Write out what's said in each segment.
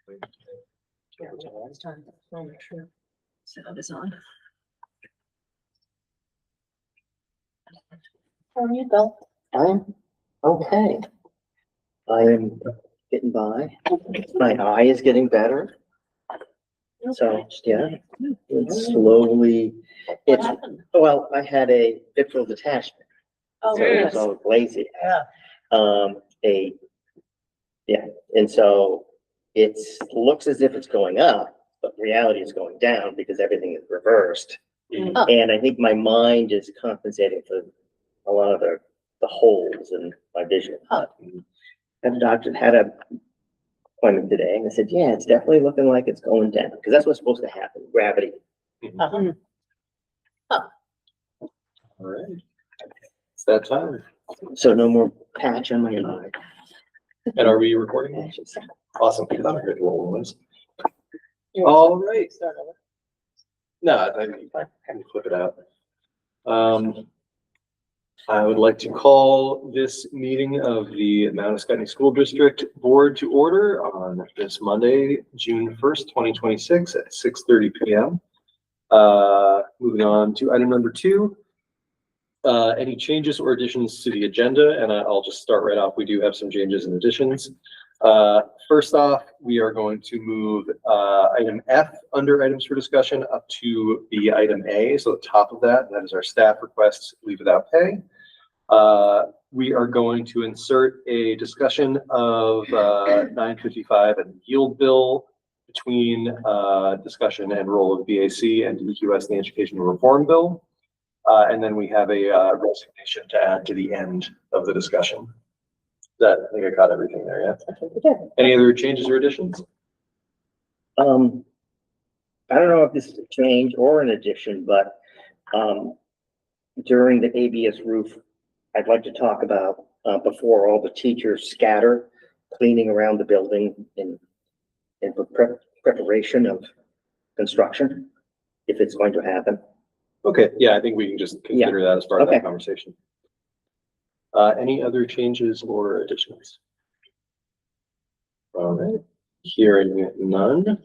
Yeah, it's time. Oh, sure. Sound is on. How are you, Bill? I'm okay. I am getting by. My eye is getting better. So, yeah, it's slowly, What it's, happened? well, I had a vitreal detachment. Oh, So it yes. was all glazy. Yeah. Yeah, and so it's looks as if it's going up, but reality is going down because everything is reversed. Oh. And I think my mind is compensating for a lot of the holes in my vision. Oh. And the doctor had a appointment today, and I said, yeah, it's definitely looking like it's going down, because that's what's supposed to happen, gravity. Uh-huh. All right. It's that time. So no more patch on my eye. And are we recording? Patches. Awesome. I forget what it was. All right. No, I can flip it out. I would like to call this meeting of the Mount Scottney School District Board to order on this Monday, June 1st, 2026 at 6:30 p.m. Moving on to item number 2. Any changes or additions to the agenda? And I'll just start right off. We do have some changes and additions. First off, we are going to move item F under items for discussion up to the item A. So the top of that is our staff requests leave without pay. We are going to insert a discussion of 955 and yield bill between discussion and role of BAC and DQS in the Educational Reform Bill. And then we have a resignation to add to the end of the discussion. I think I got everything there, yeah? Any other changes or additions? I don't know if this is a change or an addition, but during the ABS roof, I'd like to talk about before all the teachers scatter, cleaning around the building in preparation of construction, if it's going to happen. Okay, yeah, I think we can just consider that as part of that conversation. Any other changes or additions? All right, hearing none.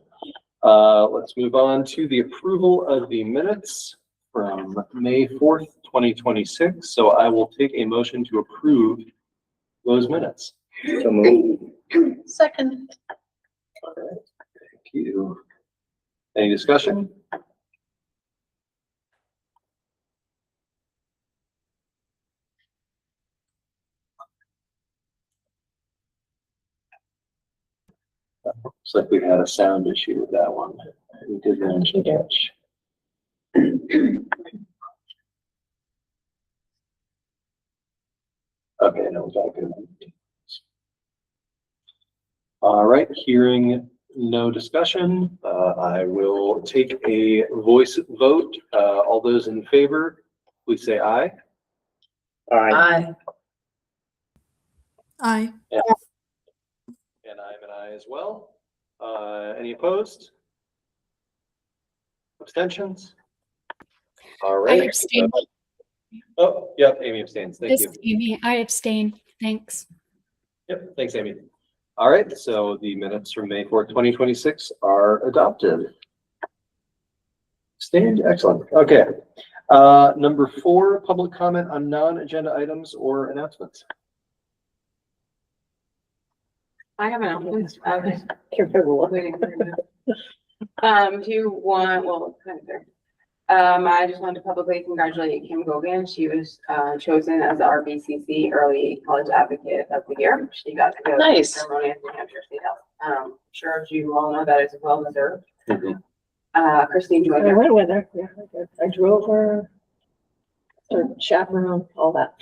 Let's move on to the approval of the minutes from May 4th, 2026. So I will take a motion to approve those minutes. So moved. Second. All right, thank you. Any discussion? Looks like we had a sound issue with that one. We did manage to catch. Okay, no, we got a good one. All right, hearing no discussion, I will take a voice vote. All those in favor, please say aye. Aye. Aye. And I am an aye as well. Any opposed? Abstentions? All I right. abstain. Oh, yep, Amy abstains. Thank This you. is Amy. I abstain. Thanks. Yep, thanks, Amy. All right, so the minutes from May 4th, 2026 are adopted. Abstained, excellent. Okay. Number 4, public comment on non-agenda items or announcements. I have an announcement. Can't remember Waiting for you. Do you want, well, kind of there. I just wanted to publicly congratulate Kim Gogan. She was chosen as the RBCC Early College Advocate of the Year. She got to go to the Nice. ceremony at New Hampshire State House. I'm sure you all know that it's well deserved. Mhm. Christine joined I her. went with her. Yeah, I did. I drove her. Chaperone, all that.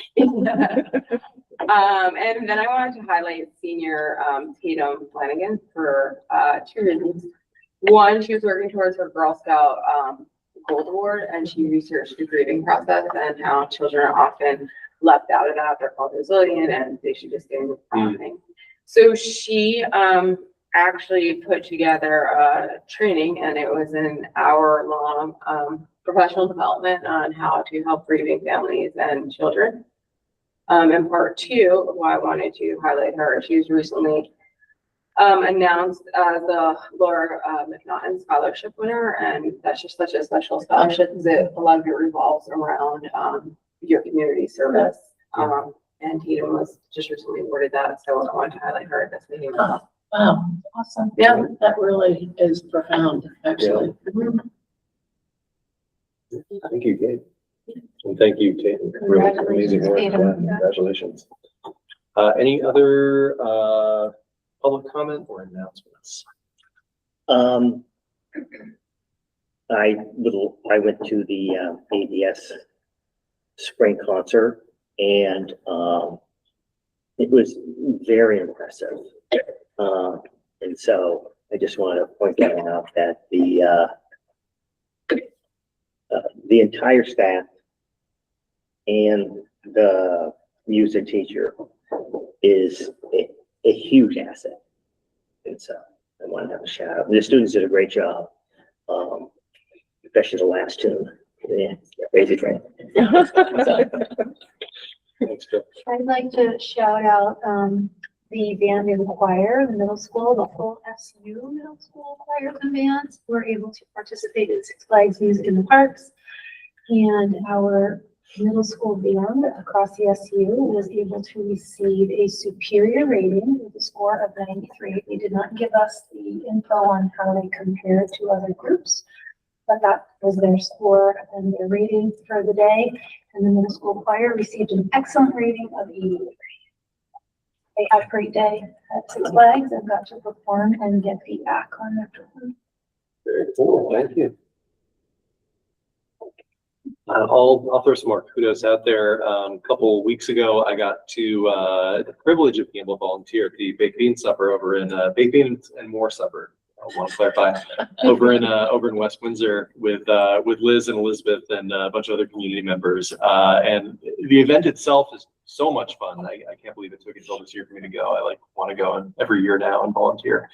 And then I wanted to highlight senior Tatum Flanagan for 2 reasons. One, she was working towards her Girl Scout Gold Award, and she researched the grieving process and how children are often left out of that. They're called resilient and they should just get into something. So she actually put together a training, and it was an hour-long professional development on how to help grieving families and children. And part 2, why I wanted to highlight her, she was recently announced the Laura McNaughton Scholarship winner, and that's just such a special scholarship because a lot of it revolves around your community service. And Tatum was just recently awarded that, so I wanted to highlight her at this meeting. Oh, wow, awesome. Yeah. That really is profound, actually. Thank you, Kate. And thank you, Kate. Really amazing work. Congratulations, Yeah, Tatum. congratulations. Any other public comment or announcements? I went to the ABS spring concert, and it was very impressive. And so I just want to point that out, that the entire staff and the music teacher is a huge asset. And so I want to have a shout out. The students did a great job, especially the last tune. Yeah, Crazy Train. Thanks, Jeff. I'd like to shout out the band and choir, the middle school, the whole SU middle school choirs and bands were able to participate in Six Flags Music in the Parks. And our middle school band across the SU was able to receive a superior rating with a score of 93. They did not give us the info on how they compared to other groups, but that was their score and their rating for the day. And the middle school choir received an excellent rating of 83. They had a great day at Six Flags and got to perform and get feedback on their performance. Very cool. Thank you. I'll throw some more kudos out there. A couple weeks ago, I got to the privilege of being able to volunteer at the baked bean supper over in baked bean and more supper. I want to clarify, over in West Windsor with Liz and Elizabeth and a bunch of other community members. And the event itself is so much fun. I can't believe it took until this year for me to go. I want to go every year now and volunteer.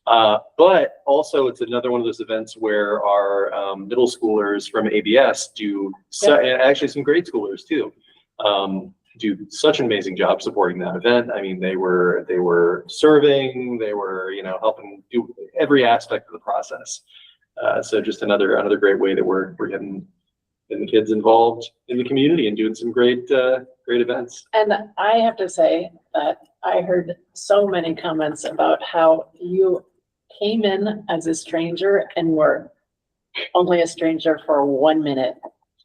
But also it's another one of those events where our middle schoolers from ABS do, and actually some grade schoolers too, do such an amazing job supporting that event. I mean, they were serving, they were, helping do every aspect of the process. So just another great way that we're getting the kids involved in the community and doing some great events. And I have to say that I heard so many comments about how you came in as a stranger and were only a stranger for 1 minute.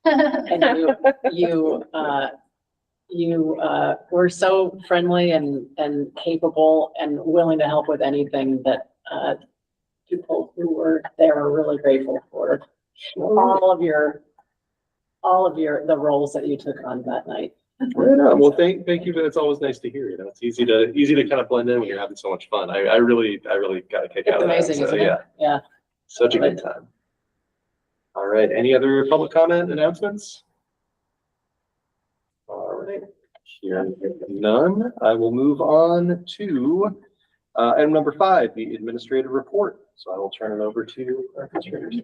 And you were so friendly and capable and willing to help with anything that people who were there were really grateful for. All of the roles that you took on that night. Right on. Well, thank you. It's always nice to hear. It's easy to kind of blend in when you're having so much fun. I really got a kick out of that. It's amazing, isn't it? Yeah. Such a good time. All right. Any other public comment announcements? All right. Hearing none, I will move on to item number 5, the administrative report. So I will turn it over to our administrators.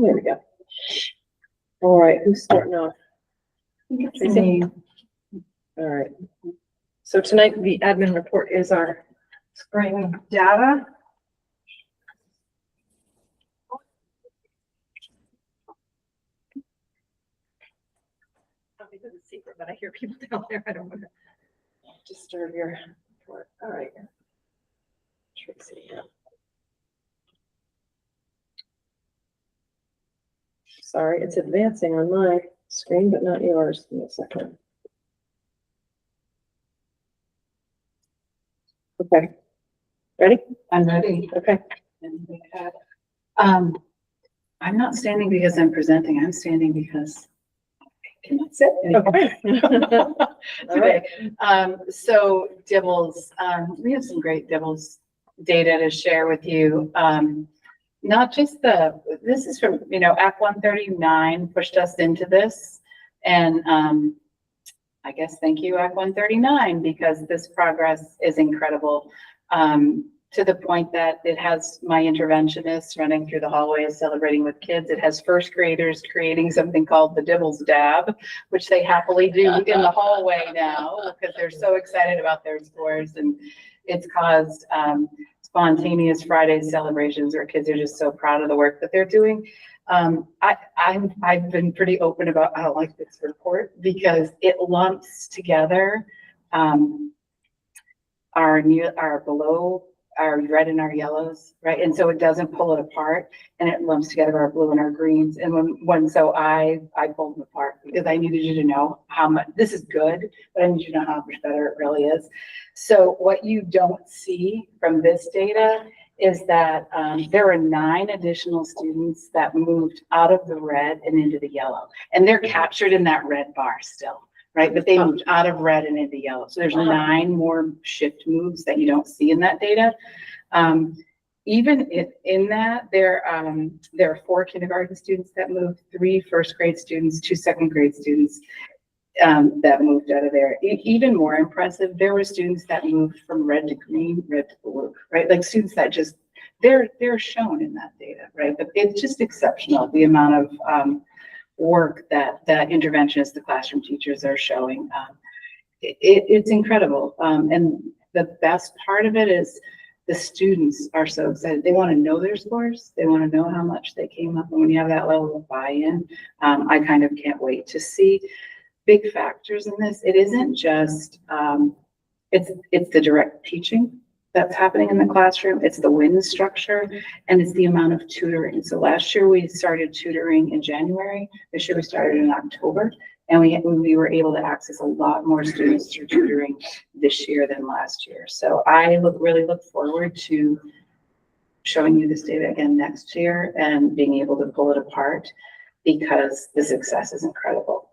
There we go. All right, who's starting off? Tracy? All right. So tonight, the admin report is our spring data. This is a secret, but I hear people down there. I don't want to disturb your report. All right. Tracy. Sorry, it's advancing on my screen, but not yours. Give me a second. Okay. Ready? I'm ready. Okay. I'm not standing because I'm presenting. I'm standing because Cannot sit Okay. today. So Dibbles, we have some great Dibbles data to share with you. Not just this is from, Act 139 pushed us into this. And I guess thank you, Act 139, because this progress is incredible. To the point that it has my interventionists running through the hallways celebrating with kids. It has first graders creating something called the Dibbles Dab, which they happily do in the hallway now because they're so excited about their scores. And it's caused spontaneous Friday celebrations where kids are just so proud of the work that they're doing. I've been pretty open about I don't like this report because it lumps together our below our red and our yellows, right? And so it doesn't pull it apart and it lumps together our blue and our greens. And so I pulled them apart because I needed you to know how much this is good, but I need you to know how much better it really is. So what you don't see from this data is that there are 9 additional students that moved out of the red and into the yellow, and they're captured in that red bar still. Right, but they moved out of red and into yellow. So there's 9 more shift moves that you don't see in that data. Even in that, there are 4 kindergarten students that moved, 3 first grade students, 2 second grade students that moved out of there. Even more impressive, there were students that moved from red to green, red to blue. Right, like students that just they're shown in that data. Right, but it's just exceptional the amount of work that interventionists, the classroom teachers are showing. It's incredible. And the best part of it is the students are so excited. They want to know their scores. They want to know how much they came up. And when you have that level of buy-in, I kind of can't wait to see big factors in this. It isn't just, it's the direct teaching that's happening in the classroom. It's the WIN structure and it's the amount of tutoring. So last year we started tutoring in January. This year we started in October, and we were able to access a lot more students through tutoring this year than last year. So I really look forward to showing you this data again next year and being able to pull it apart because the success is incredible.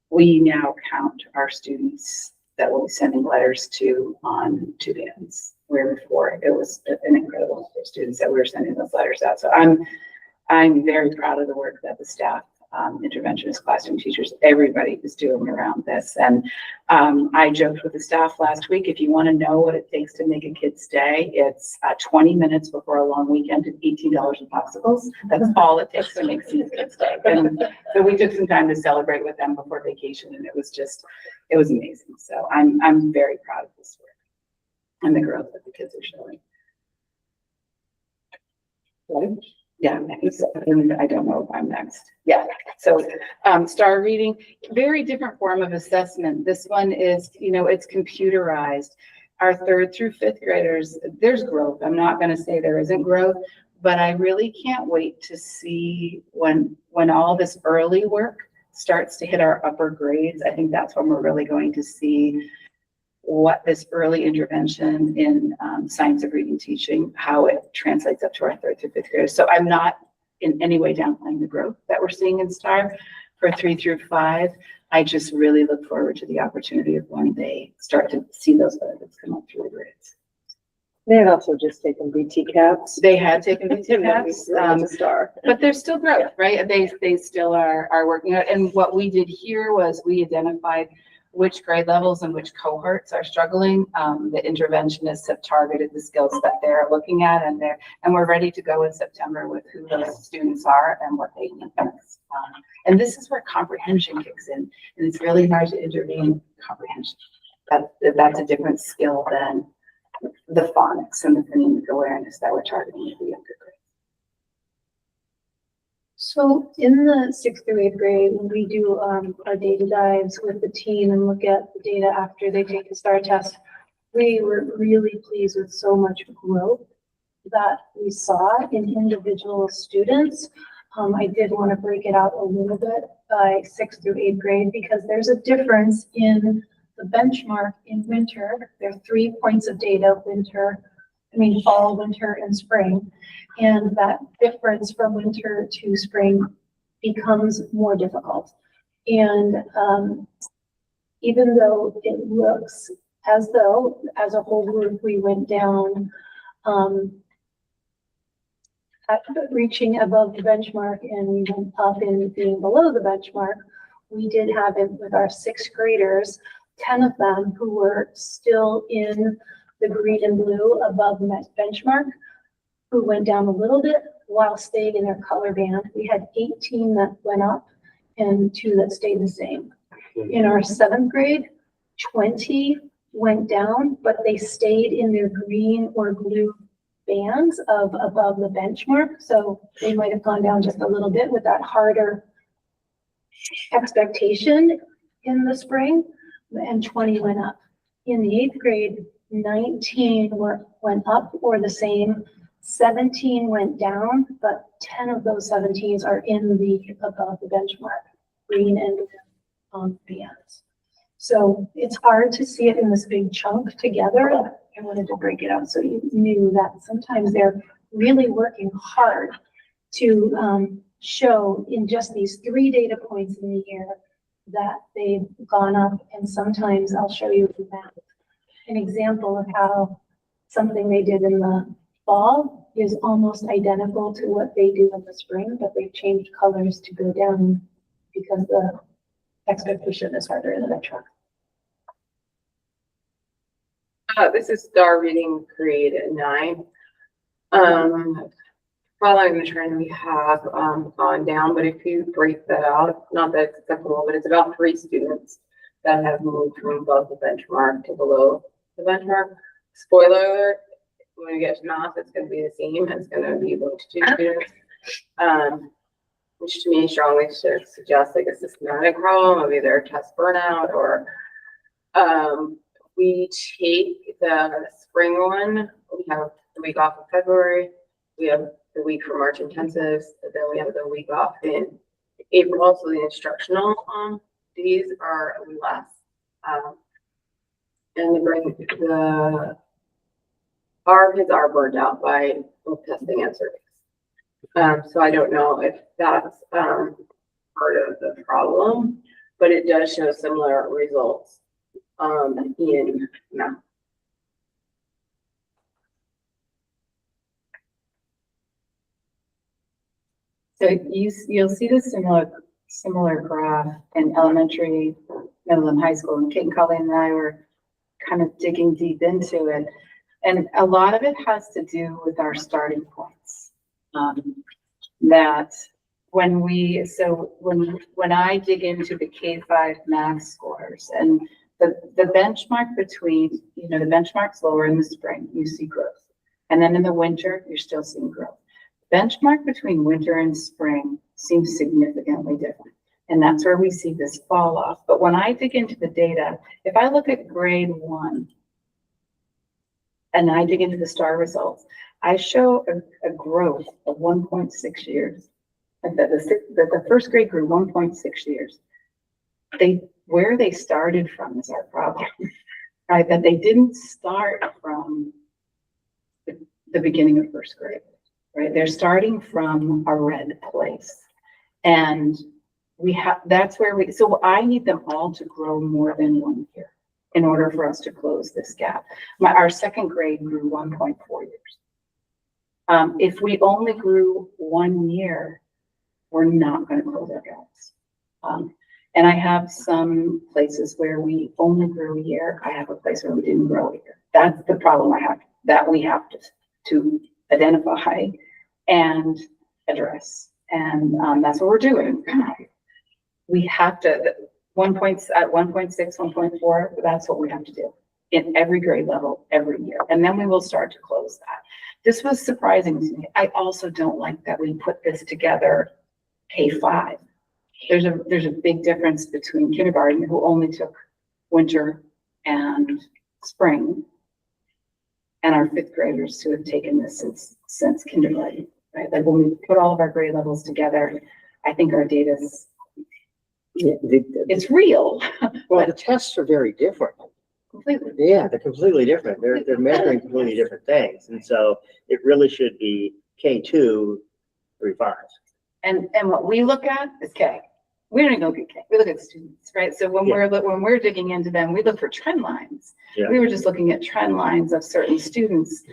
We now count our students that we'll be sending letters to on 2 bands, where before it was an incredible number of students that we were sending those letters out. So I'm very proud of the work that the staff, interventionists, classroom teachers, everybody is doing around this. And I joked with the staff last week, if you want to know what it takes to make a kid stay, it's 20 minutes before a long weekend and $18 in popsicles. That's all it takes to make these kids stay. And so we took some time to celebrate with them before vacation, and it was amazing. So I'm very proud of this work and the growth that the kids are showing. Right? Yeah, I think so. And I don't know if I'm next. Yeah. So star reading, very different form of assessment. This one is, it's computerized. Our 3rd through 5th graders, there's growth. I'm not going to say there isn't growth, but I really can't wait to see when all this early work starts to hit our upper grades. I think that's when we're really going to see what this early intervention in science of reading teaching, how it translates up to our 3rd through 5th graders. So I'm not in any way downplaying the growth that we're seeing in STAR for 3 through 5. I just really look forward to the opportunity of when they start to see those benefits come up through the grades. They had also just taken BT caps. They had taken BT caps, STAR. but there's still growth, right? They still are working out. And what we did here was we identified which grade levels and which cohorts are struggling. The interventionists have targeted the skills that they're looking at, and we're ready to go in September with who those students are and what they need. And this is where comprehension kicks in, and it's really hard to intervene comprehension. That's a different skill than the phonics and the phonemic awareness that we're targeting with the younger grades. So in the 6th through 8th grade, when we do our data dives with the team and look at the data after they take the STAR test, we were really pleased with so much growth that we saw in individual students. I did want to break it out a little bit by 6th through 8th grade because there's a difference in the benchmark in winter. There are 3 points of data, fall, winter, and spring. And that difference from winter to spring becomes more difficult. And, even though it looks as though, as a whole group, we went down, at reaching above the benchmark and we went up in being below the benchmark, we did have it with our sixth graders, 10 of them who were still in the green and blue above the benchmark, who went down a little bit while staying in their color band. We had 18 that went up and 2 that stayed the same. In our 7th grade, 20 went down, but they stayed in their green or blue bands of above the benchmark. So they might have gone down just a little bit with that harder expectation in the spring, and 20 went up. In the 8th grade, 19 went up or the same, 17 went down, but 10 of those 17s are in the above the benchmark, green and bands. So it's hard to see it in this big chunk together. I wanted to break it out so you knew that sometimes they're really working hard to show in just these 3 data points in the year that they've gone up, and sometimes I'll show you an example of how something they did in the fall is almost identical to what they do in the spring, but they've changed colors to go down because the expectation is harder in the benchmark. This is star reading grade 9. Following the trend, we have gone down, but if you break that out, not that it's acceptable, but it's about 3 students that have moved from above the benchmark to below the benchmark. Spoiler alert, when we get to math, it's going to be the same. It's going to be about 2 students, which to me strongly suggests like a systematic problem of either test burnout or we take the spring one. We have the week off in February. We have the week for March intensives, and then we have the week off in April. So the instructional days are less, and our kids are burned out by both testing and surveys. So I don't know if that's part of the problem, but it does show similar results in math. So you'll see the similar graph in elementary, middle, and high school. And Kate and Colleen and I were kind of digging deep into it. And a lot of it has to do with our starting points. That when I dig into the K-5 math scores and the benchmark between, the benchmark's lower in the spring, you see growth. And then in the winter, you're still seeing growth. Benchmark between winter and spring seems significantly different. And that's where we see this fall off. But when I dig into the data, if I look at grade 1 and I dig into the star results, I show a growth of 1.6 years. That the first grade grew 1.6 years. Where they started from is our problem, right? That they didn't start from the beginning of first grade, right? They're starting from a red place. And so I need them all to grow more than 1 year in order for us to close this gap. Our second grade grew 1.4 years. If we only grew 1 year, we're not going to close our gaps. And I have some places where we only grew a year. I have a place where we didn't grow a year. That's the problem that we have to identify and address. And that's what we're doing. We have to, at 1.6, 1.4, that's what we have to do in every grade level, every year. And then we will start to close that. This was surprising to me. I also don't like that we put this together K-5. There's a big difference between kindergarten, who only took winter and spring, and our 5th graders who have taken this since kindergarten, right? Like when we put all of our grade levels together, I think our data's, it's real. Well, the tests are very different. Completely. Yeah, they're completely different. They're measuring completely different things. And so it really should be K2, 3, 5. And what we look at is K. we don't even look at, we look at students, right? So when we're digging into them, we look for trend lines. Yeah. We were just looking at trend lines of certain students.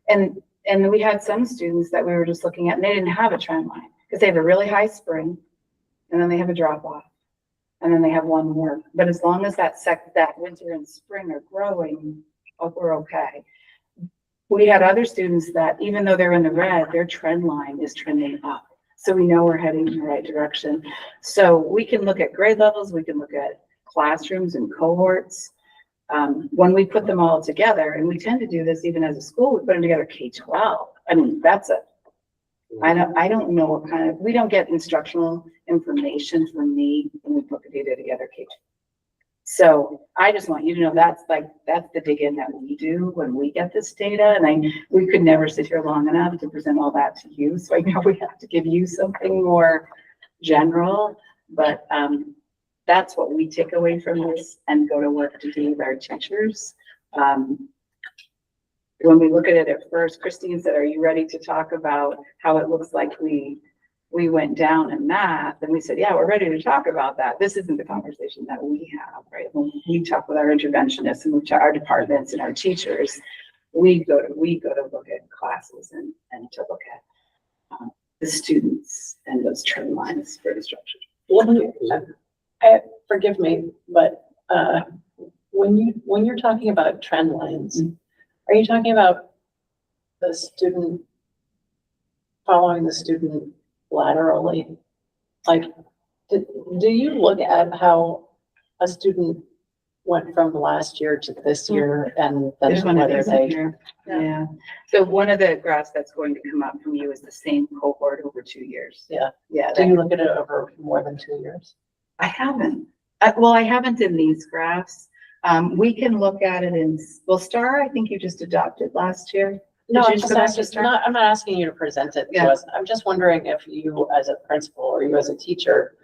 And we had some students that we were just looking at, and they didn't have a trend line because they have a really high spring and then they have a drop off and then they have one more. But as long as that winter and spring are growing, we're okay. We had other students that even though they're in the red, their trend line is trending up. So we know we're heading in the right direction. So we can look at grade levels, we can look at classrooms and cohorts. When we put them all together, and we tend to do this even as a school, we put them together K-12. I mean, I don't know what kind of, we don't get instructional information from me when we put the data together K-12. So I just want you to know that's the dig in that we do when we get this data. And we could never sit here long enough to present all that to you. So I know we have to give you something more general, but that's what we take away from this and go to work to do with our teachers. When we look at it at first, Christine said, are you ready to talk about how it looks like we went down in math? And we said, yeah, we're ready to talk about that. This isn't the conversation that we have, right? When we talk with our interventionists and our departments and our teachers, we go to look at classes and to look at the students and those trend lines for instruction. Forgive me, but when you're talking about trend lines, are you talking about the student following the student laterally? Like, do you look at how a student went from last year to this year and There's then one of whether these in they? here. Yeah. So one of the graphs that's going to come up from you is the same cohort over 2 years. Yeah. Yeah. Do you look at it over more than 2 years? I haven't. Well, I haven't in these graphs. We can look at it in, well, STAR, I think you just adopted last year. No, Did you I'm just just go back to asking, STAR? I'm not asking you to present it to Yeah. us. I'm just wondering if you as a principal or you as a teacher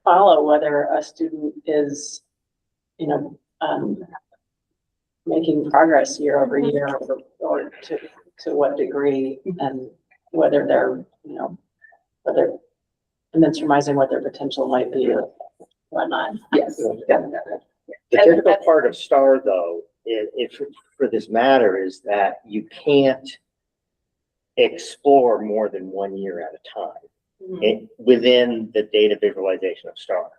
follow whether a student is, making progress year over year or to what degree, and whether they're, and then surmising what their potential might be or whatnot. Yes. Definitely. The difficult part of STAR though, if for this matter, is that you can't explore more than 1 year at a time within the data visualization of STAR.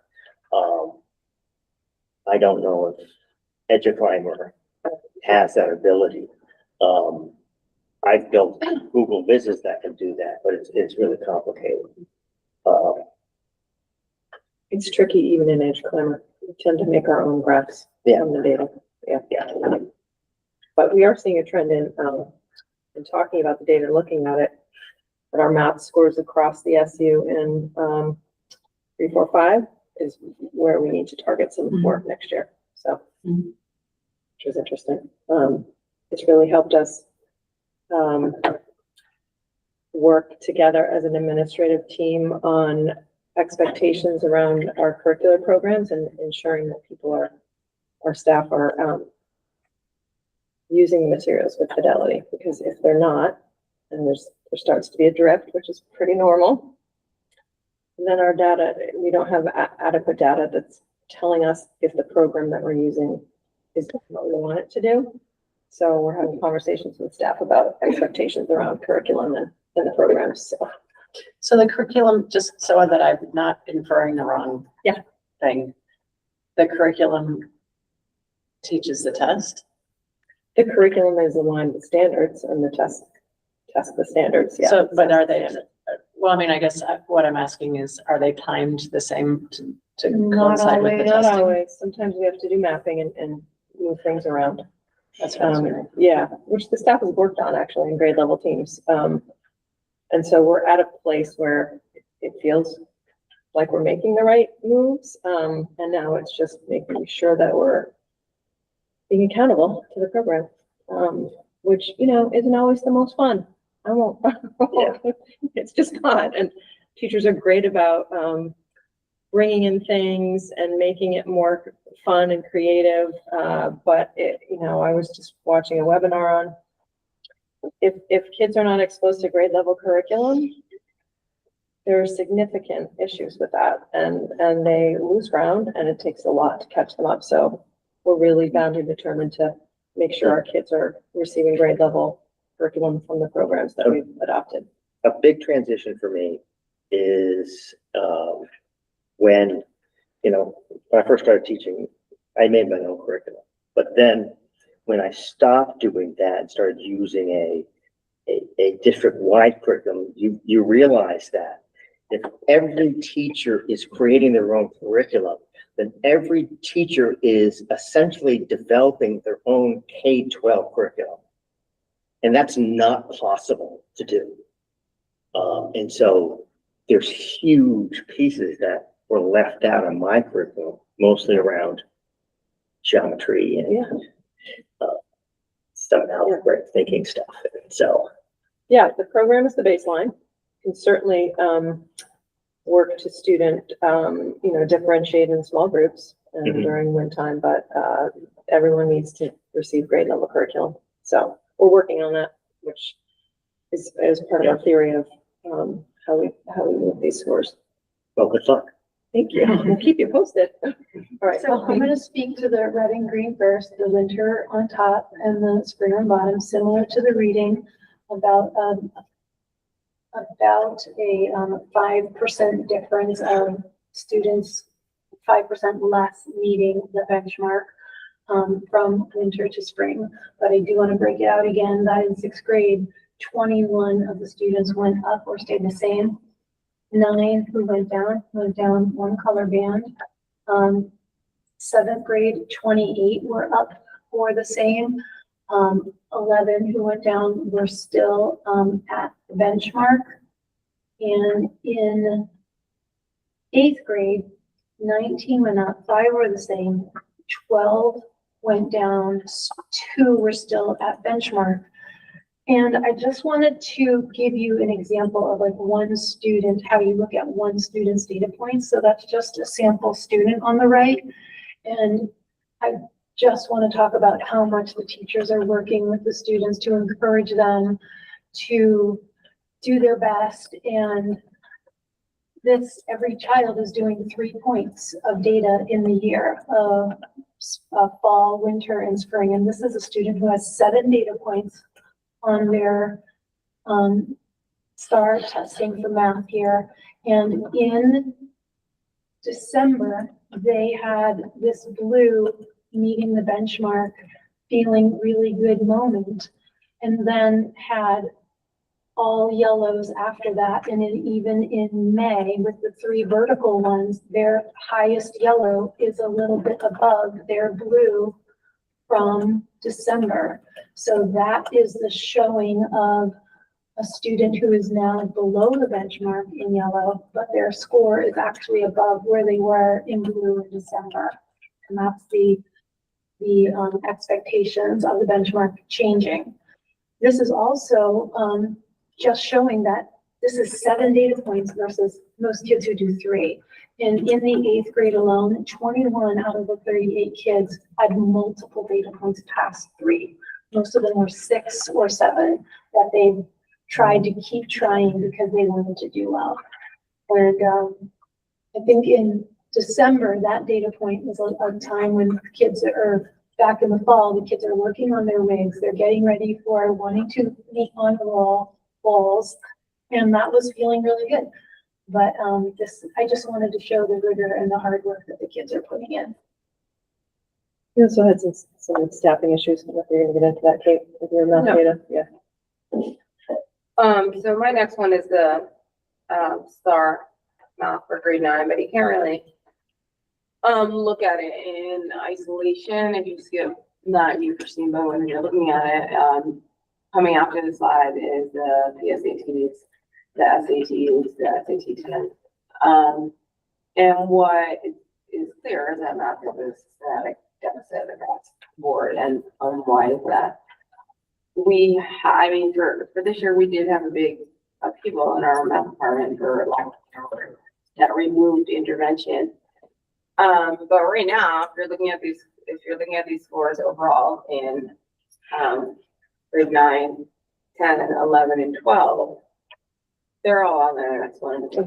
I don't know if EduClimber has that ability. I've built Google Visits that can do that, but it's really complicated. It's tricky even in EduClimber. We tend to make our own graphs from the data. Yeah. But we are seeing a trend in talking about the data, looking at it, that our math scores across the SU in 3, 4, 5 is where we need to target some work next year. So, which is interesting. It's really helped us work together as an administrative team on expectations around our curricular programs and ensuring that our staff are using the materials with fidelity, because if they're not, and there starts to be a drift, which is pretty normal, then our data, we don't have adequate data that's telling us if the program that we're using is what we want it to do. So we're having conversations with staff about expectations around curriculum and the programs. So the curriculum, just so that I'm not inferring the wrong thing, the curriculum teaches the test? The curriculum is aligned with standards and the test the standards, yeah. So, but are they, well, I mean, I guess what I'm asking is, are they timed the same to coincide with the Not testing? always. Sometimes we have to do mapping and move things around. That's what I was wondering. Yeah, which the staff has worked on actually in grade level teams. And so we're at a place where it feels like we're making the right moves. And now it's just making sure that we're being accountable to the program, which, isn't always the most fun. I won't, it's just not. And teachers are great about bringing in things and making it more fun and creative. But I was just watching a webinar on if kids are not exposed to grade level curriculum, there are significant issues with that, and they lose ground, and it takes a lot to catch them up. So we're really bound and determined to make sure our kids are receiving grade level curriculum from the programs that we've adopted. A big transition for me is, when, when I first started teaching, I made my own curriculum. But then when I stopped doing that and started using a district-wide curriculum, you realize that if every teacher is creating their own curriculum, then every teacher is essentially developing their own K-12 curriculum. And that's not possible to do. And so there's huge pieces that were left out of my curriculum, mostly around geometry and some algebraic thinking stuff. So Yeah, the program is the baseline. Can certainly work to student, differentiate in small groups and Mhm. during wind time, but everyone needs to receive grade level curriculum. So we're working on that, which is part of our theory of how we move these scores. well, good luck. Thank you. We'll keep you posted. All right. So I'm gonna speak to the red and green first, the winter on top and the spring on bottom, similar to the reading, about a 5% difference of students, 5% less meeting the benchmark from winter to spring. But I do want to break it out again, that in sixth grade, 21 of the students went up or stayed the same. 9 who went down one color band. Seventh grade, 28 were up or the same. 11 who went down were still at the benchmark. And in eighth grade, 19 went up, 5 were the same, 12 went down, 2 were still at benchmark. And I just wanted to give you an example of like one student, how you look at one student's data points. So that's just a sample student on the right. And I just want to talk about how much the teachers are working with the students to encourage them to do their best. And every child is doing 3 points of data in the year of fall, winter, and spring. And this is a student who has 7 data points on their STAR testing for math here. And in December, they had this blue meeting the benchmark, feeling really good moment, and then had all yellows after that. And even in May, with the 3 vertical ones, their highest yellow is a little bit above their blue from December. So that is the showing of a student who is now below the benchmark in yellow, but their score is actually above where they were in blue in December. And that's the expectations of the benchmark changing. This is also just showing that this is 7 data points versus most kids who do 3. And in the 8th grade alone, 21 out of the 38 kids had multiple data points past 3. Most of them were 6 or 7 that they tried to keep trying because they wanted to do well. And I think in December, that data point was a time when kids are back in the fall, the kids are working on their wigs, they're getting ready for wanting to meet on the walls, and that was feeling really good. But I just wanted to show the rigor and the hard work that the kids are putting in. You also had some staffing issues. If you're going to get into that, Kate, with your math data. Yeah. So my next one is the STAR math for grade 9, but you can't really look at it in isolation if you skip that U4 but when you're looking at it. Coming after the slide is the PSATs, the SATs, the SAT 10. And what is clear is that math is a systematic deficit across the board. And why is that? For this year, we did have a big upheaval in our math department for lack of hours that removed intervention. But right now, if you're looking at these scores overall in grade 9, 10, 11, and 12, They're all on there, that's one. Okay.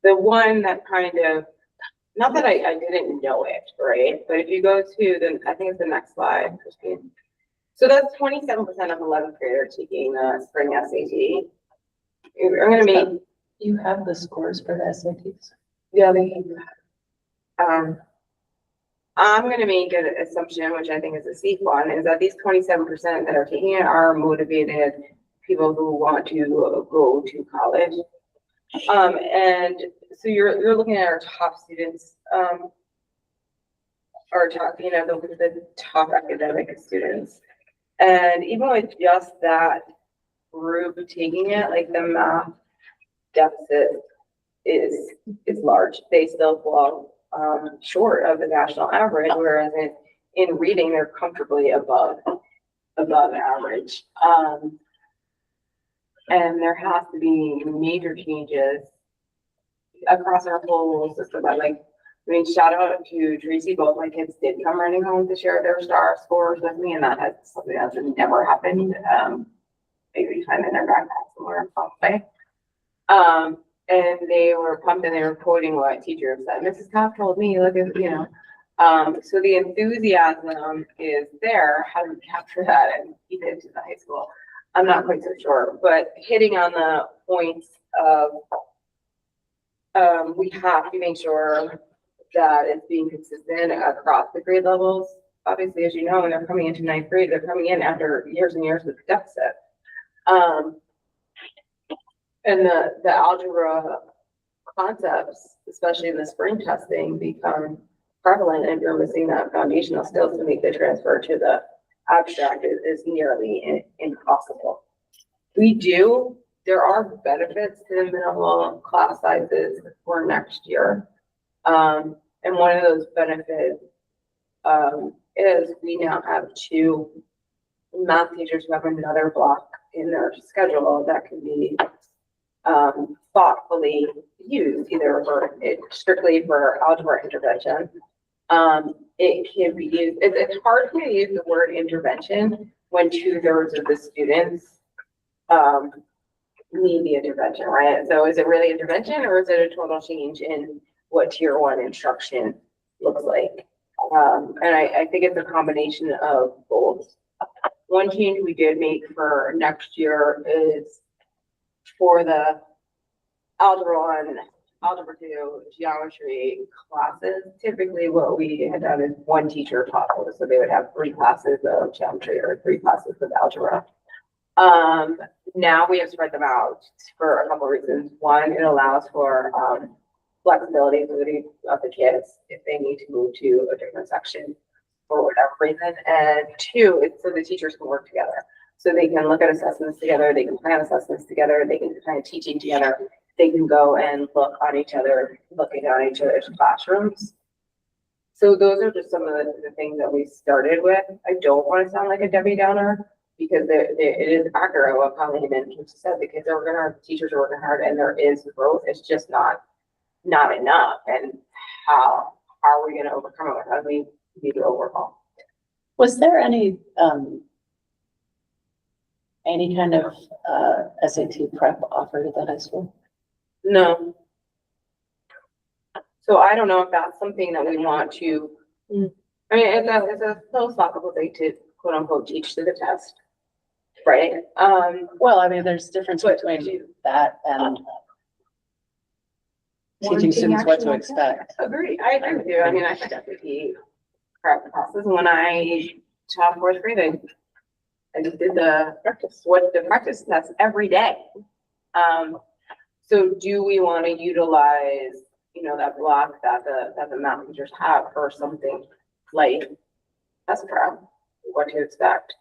The one that kind of, not that I didn't know it, right? But if you go to the, I think it's the next slide, Christine. So that's 27% of 11th graders taking the spring SAT. I'm gonna make, You have the scores for the SATs? yeah, I'm gonna make an assumption, which I think is a safe one, is that these 27% that are taking it are motivated people who want to go to college. And so you're looking at our top students, our top, the top academic students. And even with just that group taking it, like the math deficit is large. They still fall short of the national average, whereas in reading, they're comfortably above average. And there has to be major changes across our whole system. Shout out to Tracy. Both my kids did come running home to share their star scores with me, and that has something that's never happened. Maybe find in their backpack somewhere probably. And they were pumped and they were quoting what teacher said. Mrs. Cobb told me, look at, so the enthusiasm is there. How do we capture that and keep it to the high school? I'm not quite so sure, but hitting on the points of, we have to make sure that it's being consistent across the grade levels. Obviously, as you know, when they're coming into ninth grade, they're coming in after years and years with deficit. And the algebra concepts, especially in the spring testing, become prevalent, and you're missing that foundational skills to make the transfer to the abstract is nearly impossible. There are benefits to the minimal class sizes for next year. And one of those benefits is we now have 2 math teachers who have another block in their schedule that can be thoughtfully used, either strictly for algebra intervention. It can be used, it's hard to use the word intervention when 2/3 of the students need the intervention, right? So is it really intervention, or is it a total change in what tier 1 instruction looks like? And I think it's a combination of both. One change we did make for next year is for the algebra 1, algebra 2, geometry classes. Typically what we had done is one teacher taught those, so they would have 3 classes of geometry or 3 classes of algebra. Now we have spread them out for a couple of reasons. One, it allows for flexibility of the kids if they need to move to a different section for whatever reason. And 2, it's so the teachers can work together. So they can look at assessments together, they can plan assessments together, they can kind of teaching together. They can go and looking at each other's classrooms. So those are just some of the things that we started with. I don't want to sound like a Debbie Downer, because it is accurate what Colleen and said. The kids are working hard, the teachers are working hard, and there is growth. It's just not enough. And how are we going to overcome it? How do we need to overhaul? Was there any kind of SAT prep offered at the high school? No. So I don't know if that's something that we want to, I mean, it's a philosophical thing to quote unquote teach to the test, right? Well, I mean, there's difference between that and teaching students what to expect. Agree. I agree with you. I mean, I should definitely prep classes. When I taught 4th grade, I just did the practice test every day. So do we want to utilize, that block that the math teachers have for something like test prep, what to expect?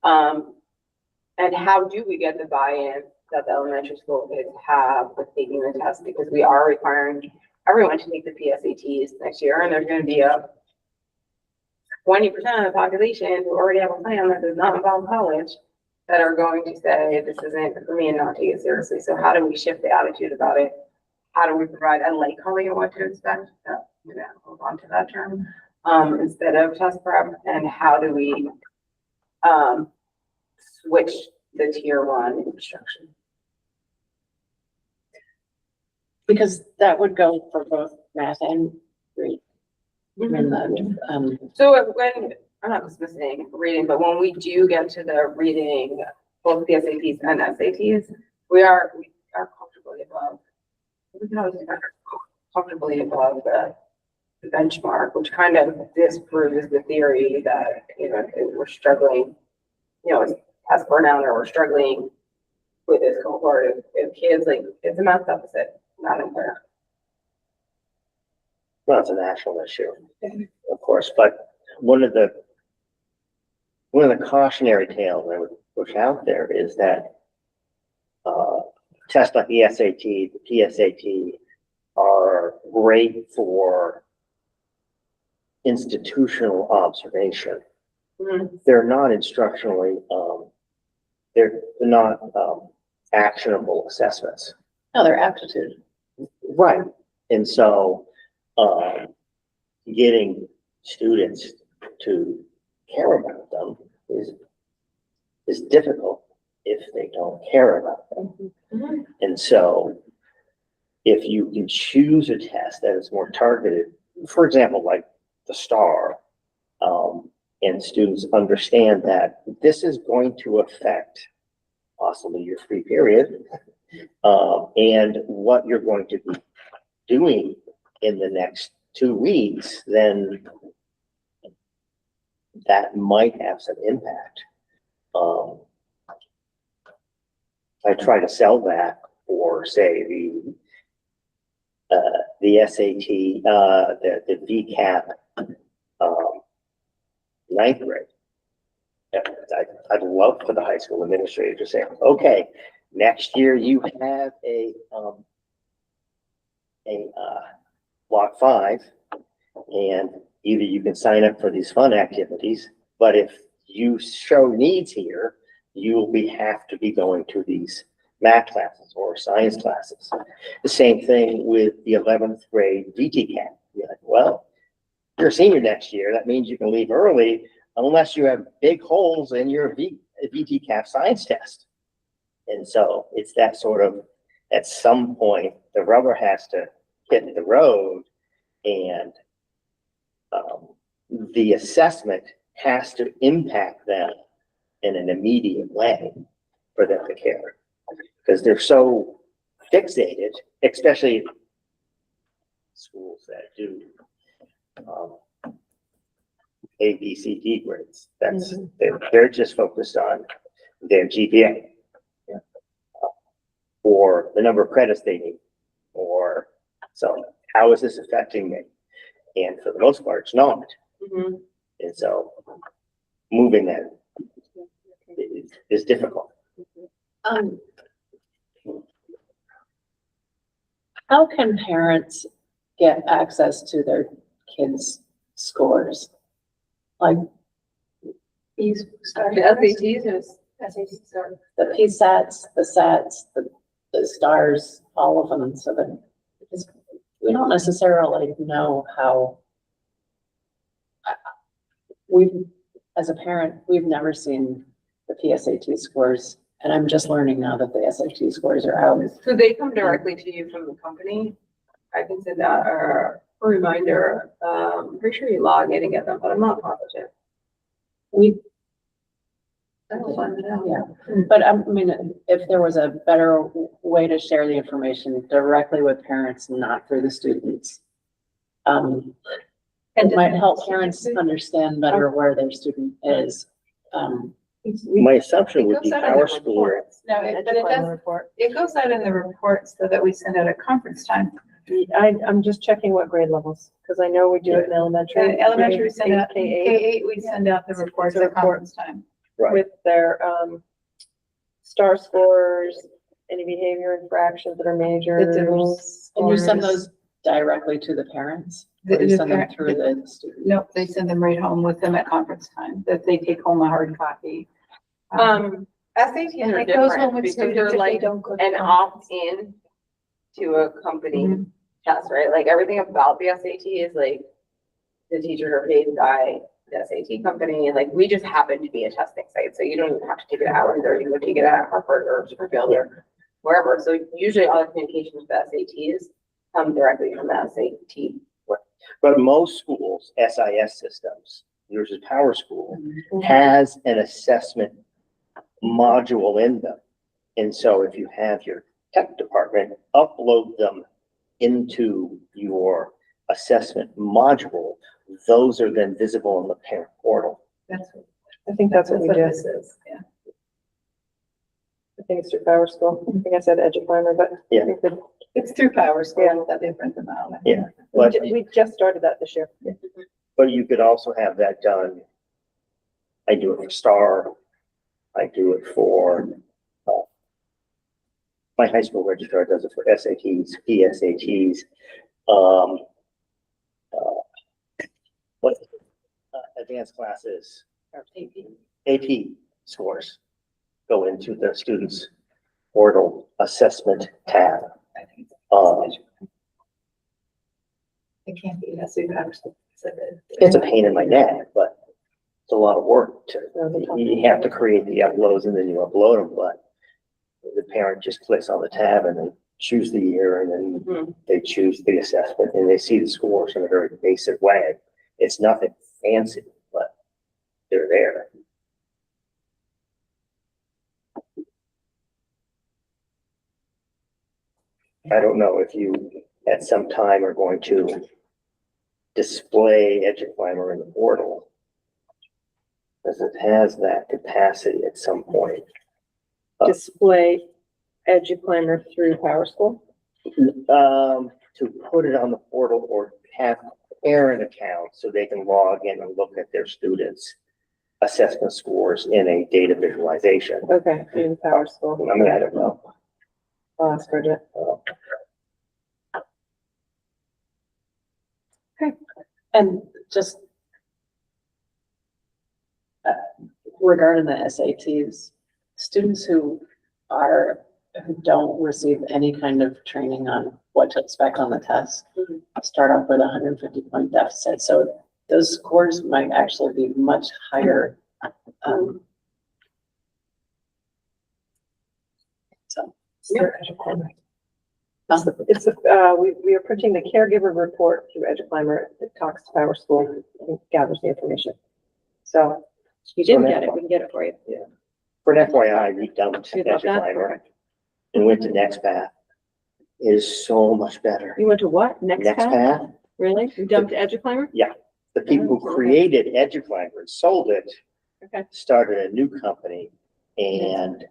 And how do we get the buy-in that the elementary school kids have with taking the test? Because we are requiring everyone to take the PSATs next year, and there's going to be a 20% of the population who already have a plan that does not involve college that are going to say, this isn't for me, and not take it seriously. So how do we shift the attitude about it? How do we provide, I like calling it what to expect, hold on to that term, instead of test prep, and how do we switch the tier 1 instruction? Because that would go for both math and read. I mean, So when, I'm not dismissing reading, but when we do get to the reading, both the SATs and SATs, we are comfortably above. We can always be comfortably above the benchmark, which kind of disproves the theory that, you know, we're struggling, you know, as burnout or we're struggling with this cohort of kids, like it's a math deficit, not impaired. Well, it's a national issue, of course, but one of the cautionary tales I would push out there is that tests like the SAT, the PSAT are great for institutional observation. They're not instructionally, they're not actionable assessments. no, their aptitude. Right. And so, getting students to care about them is difficult if they don't care about them. And so, if you can choose a test that is more targeted, for example, like the STAR, and students understand that this is going to affect possibly your free period, and what you're going to be doing in the next 2 weeks, then that might have some impact. I try to sell that for, say, the SAT, the VCAP, 9th grade. I'd love for the high school administrator to say, okay, next year you have a block 5, and either you can sign up for these fun activities, but if you show needs here, you will have to be going to these math classes or science classes. The same thing with the 11th grade VTCAP. You're like, well, you're a senior next year. That means you can leave early unless you have big holes in your VTCAP science test. And so it's that sort of, at some point, the rubber has to hit the road, and the assessment has to impact them in an immediate way for them to care. Because they're so fixated, especially schools that do A, B, C, D grades. That's they're just focused on their GPA, or the number of credits they need, or so how is this affecting me? And for the most part, it's not. And so moving that is difficult. How can parents get access to their kids' scores? Like These start. The SATs is, SATs are. the PSATs, the SATs, the STARS, all of them, so that, because we don't necessarily know how. As a parent, we've never seen the PSAT scores, and I'm just learning now that the SAT scores are out. so they come directly to you from the company. I can send out a reminder. I'm pretty sure you log in and get them, but I'm not positive. That'll find it out. Yeah, but I mean, if there was a better way to share the information directly with parents, not through the students. It might help parents understand better where their student is. My assumption would be It goes out in our the school. reports. No, but it does, it goes out in the reports so that we send out at conference time. I'm just checking what grade levels, because I know we do it in elementary. In elementary, we send out, K8 K8, we send out the reports at conference time. Right. with their, STAR scores, any behavior infractions that are major. And you send those directly to the parents? Or you send them through the student? Nope, they send them right home with them at conference time, that they take home a hard copy. SATs are It goes home different with because students they're if they like don't go to an conference. opt-in to a company test, right? Like everything about the SAT is like the teachers are paid by the SAT company, and like we just happen to be a testing site, so you don't even have to take it at Allen's, or you would take it at Harvard or Springfield or wherever. So usually all the communication with the SATs come directly from the SAT. But most schools, SIS systems, yours is Power School, has an assessment module in them. And so if you have your tech department upload them into your assessment module, those are then visible in the parent portal. That's, I think that's what we did. this is, yeah. I think it's through Power School. I think I said EduClimber, but. Yeah. I think that- It's through Power School that they print them out. Yeah. We But, ju- we just started that this year. but you could also have that done. I do it for STAR. I do it for, my high school registrar does it for SATs, PSATs, what, advanced classes, AP scores go into the students' portal assessment tab. It can't be, that's through Power School. It's a pain in my neck, but it's a lot of work to, you have to create the uploads and then you upload them, but the parent just clicks on the tab and they choose the year and then they choose the assessment and they see the scores in a very basic way. It's nothing fancy, but they're there. I don't know if you at some time are going to display EduClimber in the portal, because it has that capacity at some point. Display EduClimber through Power School. To put it on the portal or have parent accounts so they can log in and look at their students' assessment scores in a data visualization. Okay, in Power School. I mean, I don't know. I'll ask Bridget. And just regarding the SATs, students who don't receive any kind of training on what to expect on the test, start off with a 150-point deficit. So those scores might actually be much higher. So. We are printing the caregiver report through EduClimber. It talks to Power School and gathers the information. So you didn't get it, we can get it for you. Yeah. For an FYI, we dumped You love that? EduClimber Okay. and went to NextPath. It is so much better. You went to what? Next path? NextPath, Really? You dumped EduClimber? the people who created EduClimber and sold it, Okay. started a new company and,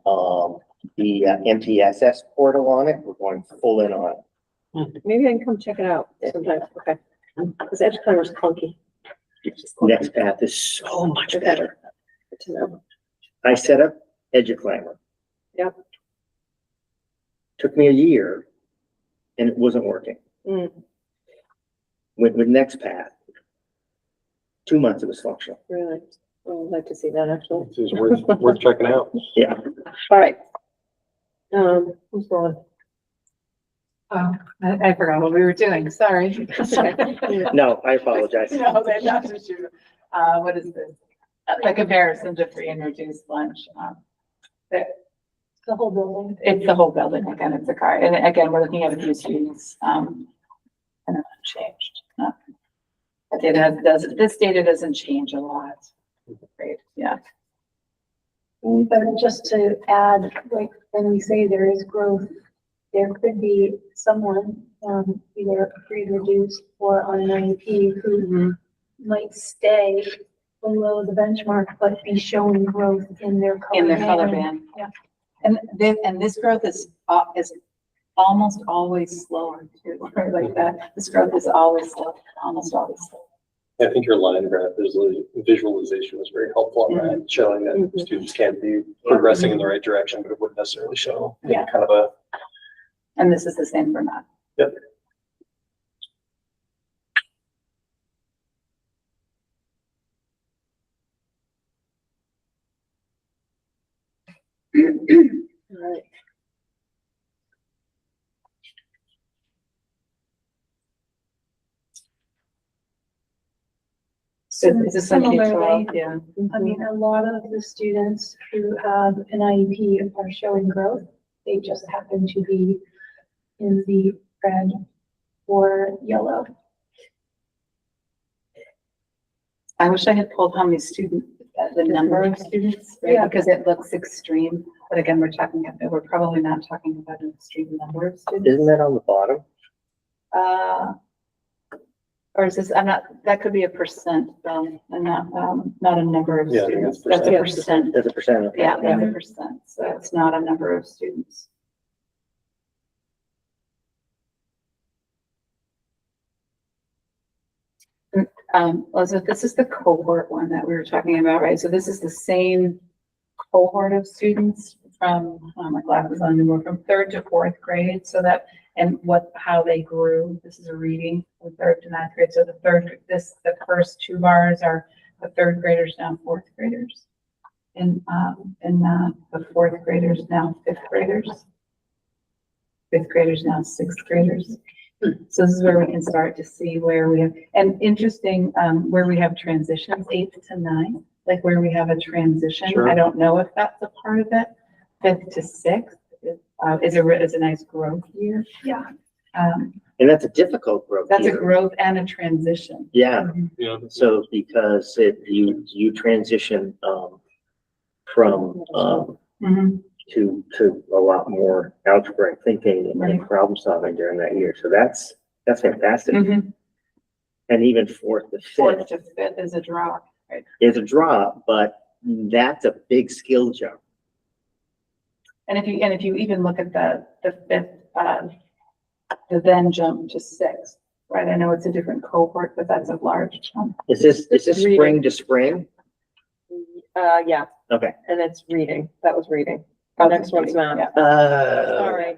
the MTSS portal on it, we're going full in on it. Maybe I can come check it out sometime. Okay. Because EduClimber's clunky. NextPath is so much better. Good to know. I set up EduClimber. Yep. Took me a year and it wasn't working. Mm, With NextPath, 2 months it was functional. really? Oh, I'd like to see that actually. This is worth checking out. Yeah. All right. Who's going? Oh, I forgot what we were doing, sorry. No, I apologize. No, that's not just you. What is this? A comparison to free and reduced lunch. The whole building. It's the whole building, again, it's a car, and again, we're looking at a few students, and it changed. But this data doesn't change a lot. Great, yeah. But just to add, like, when we say there is growth, there could be someone, either free and reduced or on an IEP who might stay below the benchmark, but be showing growth in their color. In their color band. Yeah. And this growth is almost always slower too, right, like that. This growth is always slow, almost always slow. I think your line graph visualization was very helpful on that, showing that students can be progressing in the right direction, but it wouldn't necessarily show any Yeah. kind of a. And this is the same for math. Yep. All right. Is this on K-12? Similarly, Yeah. I mean, a lot of the students who have an IEP are showing growth. They just happen to be in the red or yellow. I wish I had pulled how many students, the number of students, right? Yeah. Because it looks extreme, but again, we're probably not talking about an extreme number of students. Isn't that on the bottom? Or is this, that could be a percent, and not a number of Yeah, I think students. that's That's a percent. That's a percent. Okay. Yeah, that's a percent, so it's not a number of students. Elizabeth, this is the cohort one that we were talking about, right? So this is the same cohort of students from, my glasses on, anymore, from third to fourth grade, so that, and how they grew. This is a reading from third to ninth grade. So the first two bars are the third graders, now fourth graders. And the fourth graders, now fifth graders. Fifth graders, now sixth graders. So this is where we can start to see where we have, and interesting, where we have transitions, 8th to 9th, like where we have a transition. Sure. I don't know if that's a part of it. 5th to 6th is a nice growth year. Yeah. And that's a difficult growth That's a year. growth and a transition. Yeah, Yeah. so because you transition, from, Mhm. to a lot more algebraic thinking and Right. problem solving during that year. So that's fantastic. Mhm. And even fourth to Fourth fifth to fifth is a drop, right? is a drop, but that's a big skill jump. And if you even look at the fifth, the then jump to sixth, right? I know it's a different cohort, but that's a large jump. Is this Reading. spring to spring? Yeah, Okay. and it's reading. That was reading. The next one's math. Yeah.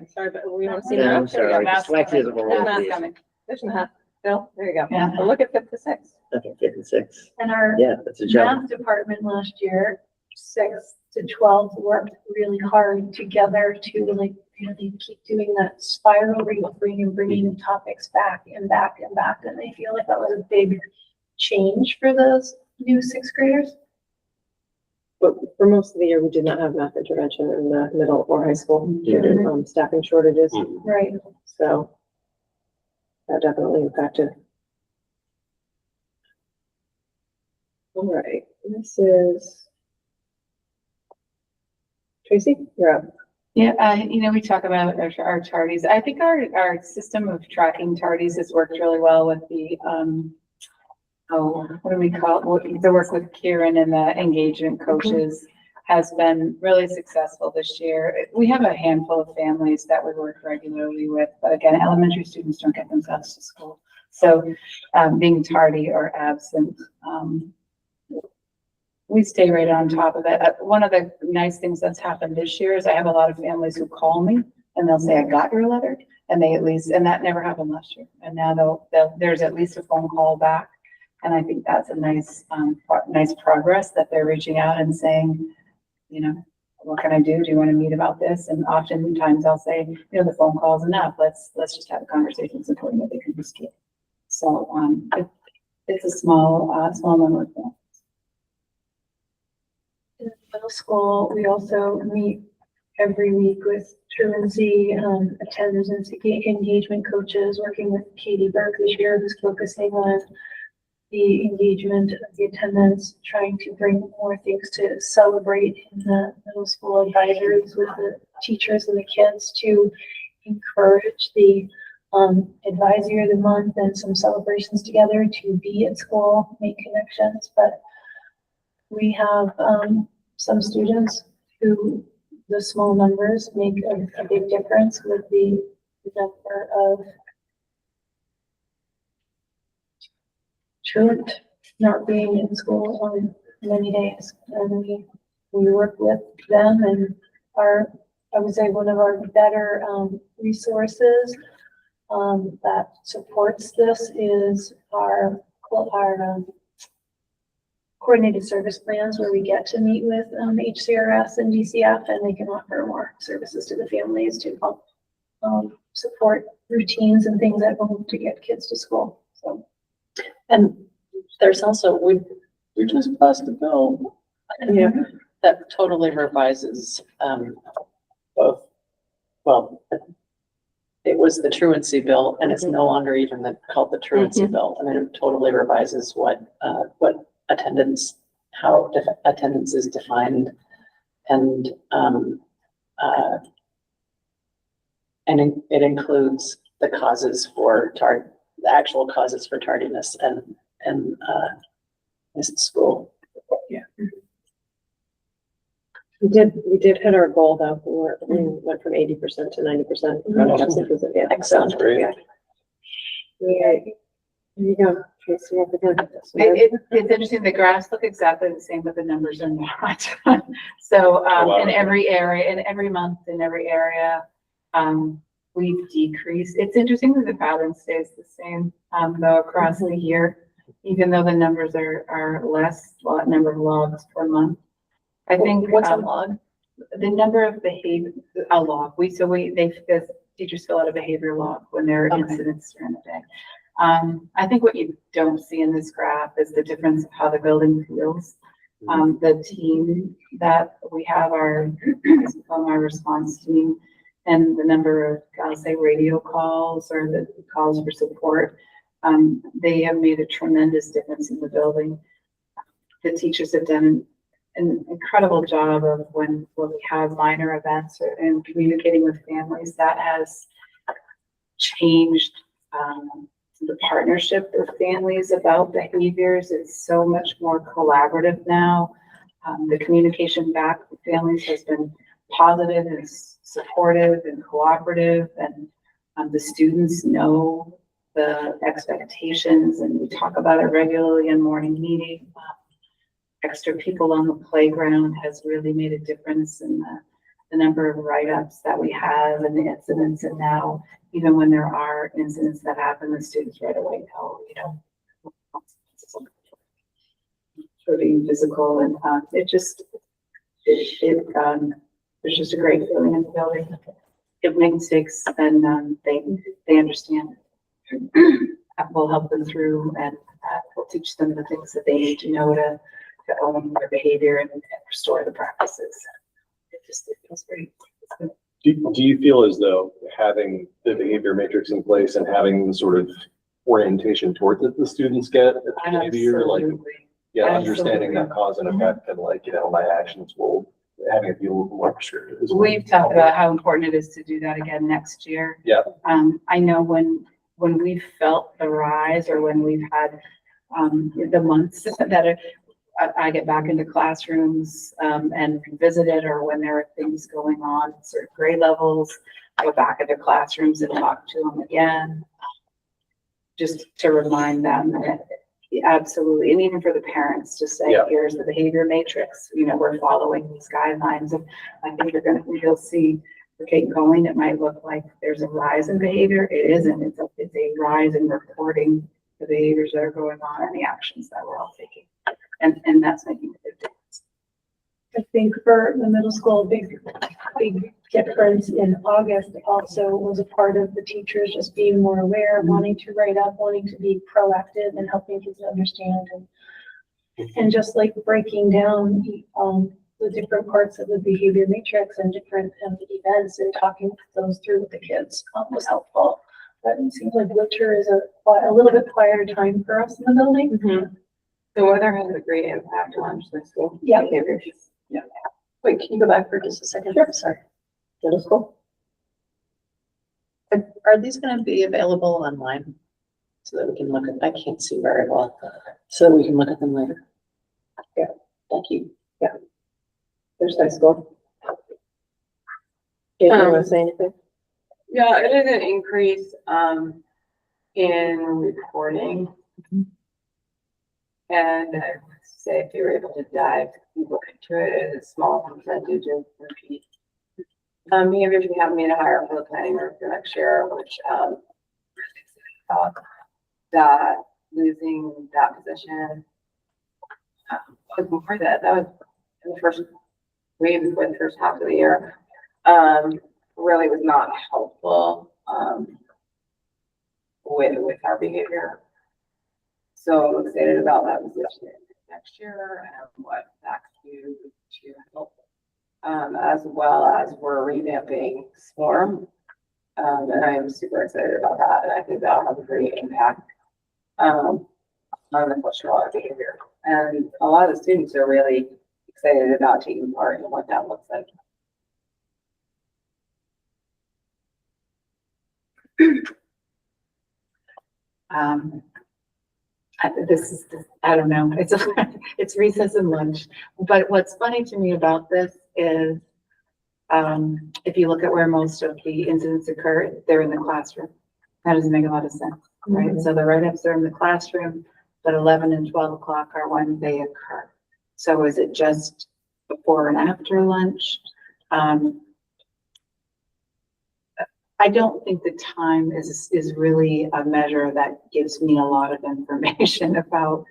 Sorry, but we want to see No, I'm math. There we go. sorry. Math's Dyslexia is a coming. horrible Math's disease. coming. There's math. Bill, there you go. Yeah. So look at 5th to 6th. Okay, 5th and 6th. And our Yeah, that's a jump. math department last year, 6th to 12th, worked really hard together to like really keep doing that spiral where you're bringing topics back and back and back. And I feel like that was a big change for those new 6th graders. But for most of the year, we did not have math intervention in the middle or high school due to staffing shortages. Mhm. Right. So that definitely impacted. All right, this is Tracy, you're up. Yeah, we talk about our tardies. I think our system of tracking tardies has worked really well with the, what do we call it? The work with Kieran and the engagement coaches has been really successful this year. We have a handful of families that we work regularly with, but again, elementary students don't get themselves to school. So, being tardy or absent, we stay right on top of it. One of the nice things that's happened this year is I have a lot of families who call me and they'll say, I got your letter. And and that never happened last year. And now there's at least a phone call back. And I think that's a nice progress that they're reaching out and saying, what can I do? Do you want to meet about this? And oftentimes I'll say, the phone call is enough. Let's just have a conversation supporting that they can just get. So, it's a small number of them. In middle school, we also meet every week with truancy, attendance and engagement coaches, working with Katie Burke this year, who's focusing on the engagement of the attendance, trying to bring more things to celebrate in the middle school advisories with the teachers and the kids to encourage the advisory of the month and some celebrations together to be at school, make connections. But we have some students who the small numbers make a big difference with the number of truant not being in school on many days. And we work with them and I would say one of our better resources that supports this is our coordinated service plans, where we get to meet with HCRS and DCF, and they can offer more services to the families to help support routines and things at home to get kids to school. So, And there's also, we just passed a bill. Yeah. it was the truancy bill, and it's no longer even called the truancy bill, and it totally revises what attendance, how attendance is defined, and it includes the causes for the actual causes for tardiness and missed school. We did hit our goal though. We went from 80% to 90%. Yeah, Excellent. Great. Yeah. There you go. Tracy, you have to go. It's interesting, the graphs look exactly the same, but the numbers are not. So, wow. in every area, in every month, in every area, we've decreased. It's interesting that the pattern stays the same, though across the year, even though the numbers are less, number of logs per month. I think. What's a log? The number of a log, the teachers fill out a behavior log when there are incidents during the day. I think what you don't see in this graph is the difference of how the building feels. The team that we have, our response team, and the number of, I'll say, radio calls or the calls for support, they have made a tremendous difference in the building. The teachers have done an incredible job of when we have minor events and communicating with families. That has changed the partnership with families about behaviors. It's so much more collaborative now. The communication back with families has been positive and supportive and cooperative, and the students know the expectations, and we talk about it regularly in morning meeting. Extra people on the playground has really made a difference in the number of write-ups that we have and the incidents. And now, even when there are incidents that happen, the students right away know, for being physical, and there's just a great feeling in the building. It makes mistakes, and they understand. We'll help them through, and we'll teach them the things that they need to know to own their behavior and restore the practices. It feels great. Do you feel as though having the behavior matrix in place and having the sort of orientation towards it the students get at the behavior, like, understanding that cause and effect, and my actions will having it be a little more prescriptive? We've talked about how important it is to do that again next year. Yeah. I know when we've felt the rise, or when we've had the months that I get back into classrooms and visit it, or when there are things going on, certain grade levels, I go back into classrooms and talk to them again, just to remind them that absolutely, and even for the parents to say, here's the behavior matrix, we're following these guidelines. And I think you'll see for Kate and Colleen, it might look like there's a rise in behavior. It isn't. It's a rise in reporting the behaviors that are going on and the actions that we're all taking. And that's making a big difference. I think for the middle school, big difference in August also was a part of the teachers just being more aware, wanting to write up, wanting to be proactive and helping kids understand, and just like breaking down the different parts of the behavior matrix and different events and talking those through with the kids was helpful. But it seems like winter is a little bit quieter time for us in the building. Mm-hmm. The weather has a great impact on the school behaviors. Yeah. Wait, can you go back for just a second? Sure. Sorry. Middle school. Are these going to be available online so that we can look at? I can't see very well, so that we can look at them later. Yeah. Thank you. Yeah. There's high school. You want to say anything? Yeah, it is an increase in reporting. And I would say if you were able to dive look into it, it's a small percentage of repeat behaviors. We have made a hire for the planning group for next year, which that losing that position was more that was in the first wave for the first half of the year. Really was not helpful with our behavior. So I'm excited about that position next year and what that can do to help, as well as we're revamping SWARM And I'm super excited about that, and I think that'll have a great impact, on the cultural behavior. And a lot of the students are really excited about taking part in what that looks like. Um, I don't know, it's recess and lunch, but what's funny to me about this is, if you look at where most of the incidents occur, they're in the classroom. That doesn't make a lot of sense, right? So the write-ups are in the classroom, but 11 and 12 o'clock are when they occur. So is it just before and after lunch? I don't think the time is really a measure that gives me a lot of information about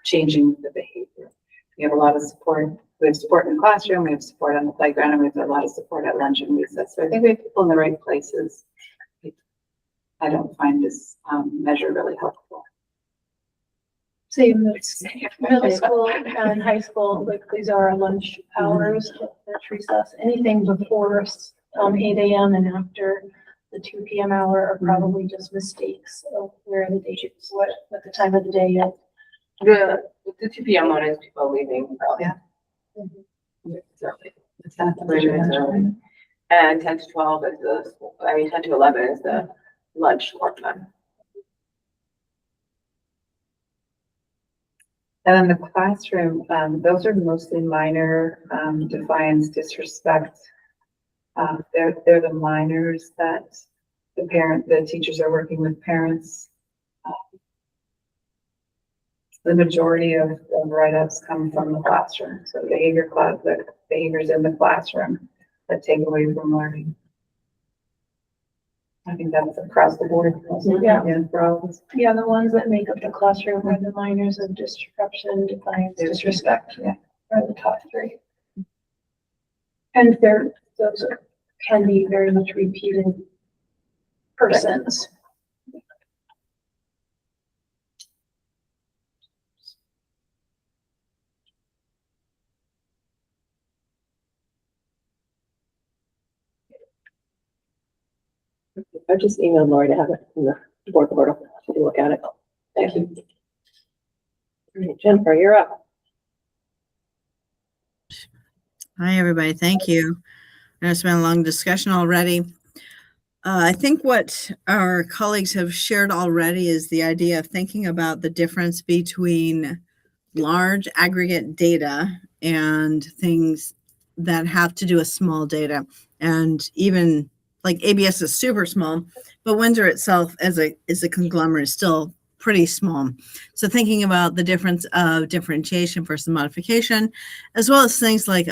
changing the behavior. We have a lot of support. We have support in the classroom, we have support on the playground, and we have a lot of support at lunch and recess. So I think we have people in the right places. I don't find this measure really helpful. Same with middle school and high school, like these are our lunch hours, lunch recess, anything before 8 a.m. and after the 2 p.m. hour are probably just mistakes of where the dates, what the time of the day is. The 2 p.m. one is people leaving early. Yeah. It's early. It's 30 minutes early. And 10 to 12 is 10 to 11 is the lunch work time. And in the classroom, those are mostly minor defiance, disrespect. They're the minors that the teachers are working with parents. The majority of write-ups come from the classroom. So the behaviors in the classroom that take away from learning. I think that's across the board. Yeah. Problems. Yeah, the ones that make up the classroom are the minors of disruption, defiance, disrespect, are the top three. And those can be very much repeated persons. I just emailed Lori to have it in the board portal. She can look at it. Thank you. All right, Jennifer, you're up. Hi, everybody. Thank you. I know it's been a long discussion already. I think what our colleagues have shared already is the idea of thinking about the difference between large aggregate data and things that have to do with small data. And even like ABS is super small, but Windsor itself as a conglomerate is still pretty small. So thinking about the difference of differentiation versus modification, as well as things like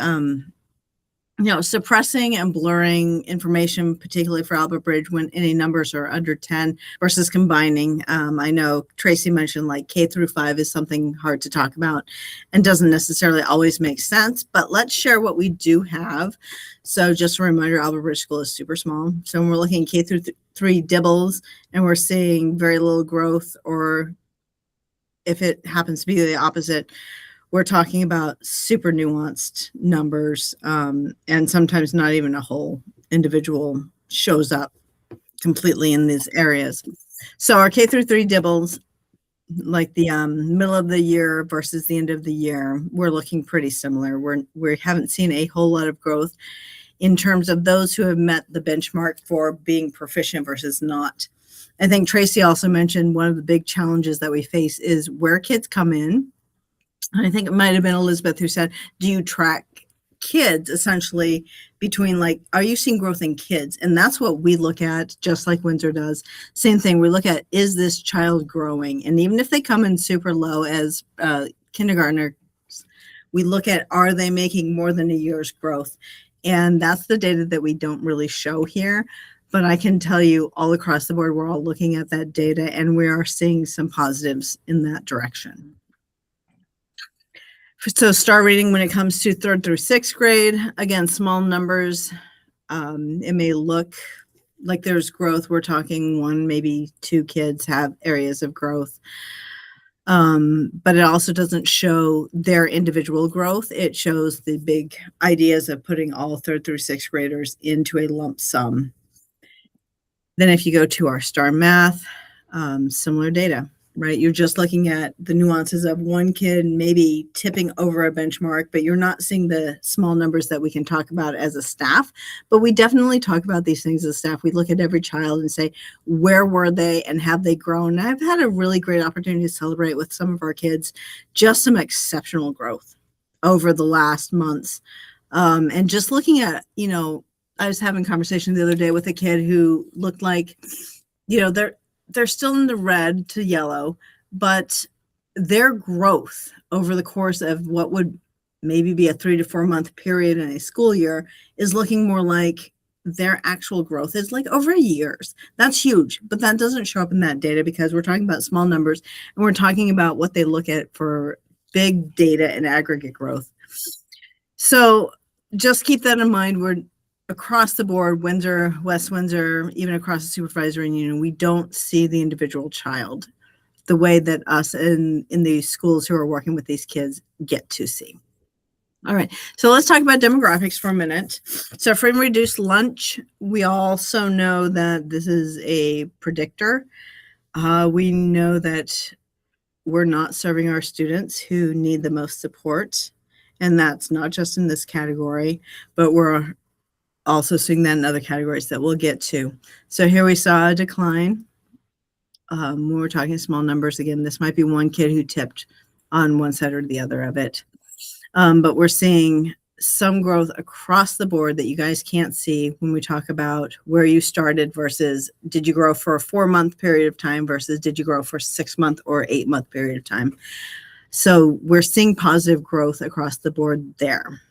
suppressing and blurring information, particularly for Albert Bridge when any numbers are under 10 versus combining. I know Tracy mentioned like K through 5 is something hard to talk about and doesn't necessarily always make sense, but let's share what we do have. So just a reminder, Albert Bridge School is super small. So when we're looking at K through 3 dibbles and we're seeing very little growth, or if it happens to be the opposite, we're talking about super nuanced numbers, and sometimes not even a whole individual shows up completely in these areas. So our K through 3 dibbles, like the middle of the year versus the end of the year, we're looking pretty similar. We haven't seen a whole lot of growth in terms of those who have met the benchmark for being proficient versus not. I think Tracy also mentioned one of the big challenges that we face is where kids come in. And I think it might have been Elizabeth who said, do you track kids essentially between like, are you seeing growth in kids? And that's what we look at, just like Windsor does. Same thing, we look at, is this child growing? And even if they come in super low as kindergartners, we look at, are they making more than a year's growth? And that's the data that we don't really show here. But I can tell you all across the board, we're all looking at that data and we are seeing some positives in that direction. So star reading when it comes to 3rd through 6th grade, again, small numbers. It may look like there's growth. We're talking 1, maybe 2 kids have areas of growth. But it also doesn't show their individual growth. It shows the big ideas of putting all 3rd through 6th graders into a lump sum. Then if you go to our STAR math, similar data, right? You're just looking at the nuances of one kid maybe tipping over a benchmark, but you're not seeing the small numbers that we can talk about as a staff. But we definitely talk about these things as a staff. We look at every child and say, where were they and have they grown? And I've had a really great opportunity to celebrate with some of our kids, just some exceptional growth over the last months. And just looking at, I was having a conversation the other day with a kid who looked like, they're still in the red to yellow, but their growth over the course of what would maybe be a 3 to 4 month period in a school year is looking more like their actual growth is like over years. That's huge, but that doesn't show up in that data because we're talking about small numbers and we're talking about what they look at for big data and aggregate growth. So just keep that in mind. We're across the board, Windsor, West Windsor, even across the supervisory union, we don't see the individual child the way that us in the schools who are working with these kids get to see. All right, so let's talk about demographics for a minute. So free and reduced lunch, we also know that this is a predictor. We know that we're not serving our students who need the most support, and that's not just in this category, but we're also seeing that in other categories that we'll get to. So here we saw a decline. When we're talking small numbers, again, this might be one kid who tipped on one side or the other of it. But we're seeing some growth across the board that you guys can't see when we talk about where you started versus did you grow for a 4-month period of time versus did you grow for a 6-month or 8-month period of time. So we're seeing positive growth across the board there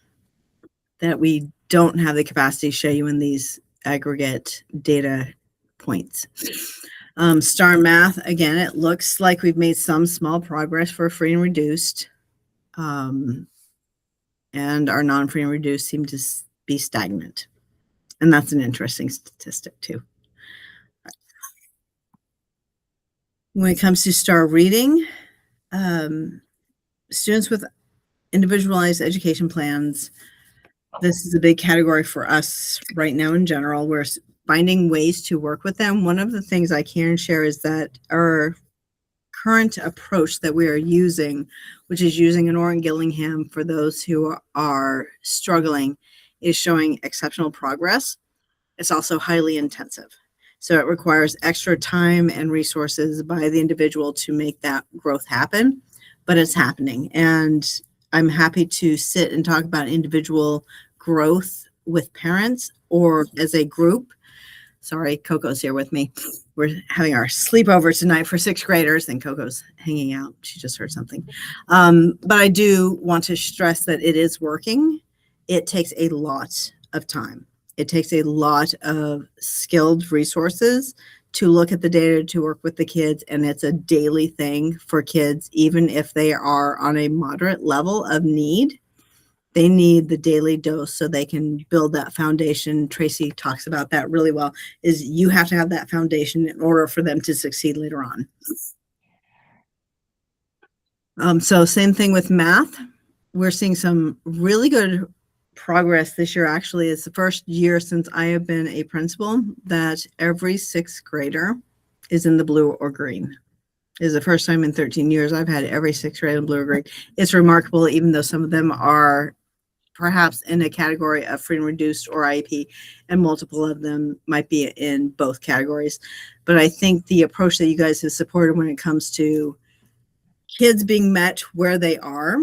that we don't have the capacity to show you in these aggregate data points. STAR math, again, it looks like we've made some small progress for free and reduced. And our non-free and reduced seem to be stagnant. And that's an interesting statistic too. When it comes to STAR reading, students with individualized education plans, this is a big category for us right now in general. We're finding ways to work with them. One of the things I can share is that our current approach that we are using, which is using an Orrin Gillingham for those who are struggling, is showing exceptional progress. It's also highly intensive. So it requires extra time and resources by the individual to make that growth happen, but it's happening. And I'm happy to sit and talk about individual growth with parents or as a group. Sorry, Coco's here with me. We're having our sleepover tonight for 6th graders and Coco's hanging out. She just heard something. But I do want to stress that it is working. It takes a lot of time. It takes a lot of skilled resources to look at the data, to work with the kids, and it's a daily thing for kids, even if they are on a moderate level of need. They need the daily dose so they can build that foundation. Tracy talks about that really well, is you have to have that foundation in order for them to succeed later on. So same thing with math. We're seeing some really good progress this year. Actually, it's the first year since I have been a principal that every 6th grader is in the blue or green. It is the first time in 13 years I've had every 6th grade in blue or green. It's remarkable, even though some of them are perhaps in a category of free and reduced or IEP, and multiple of them might be in both categories. But I think the approach that you guys have supported when it comes to kids being met where they are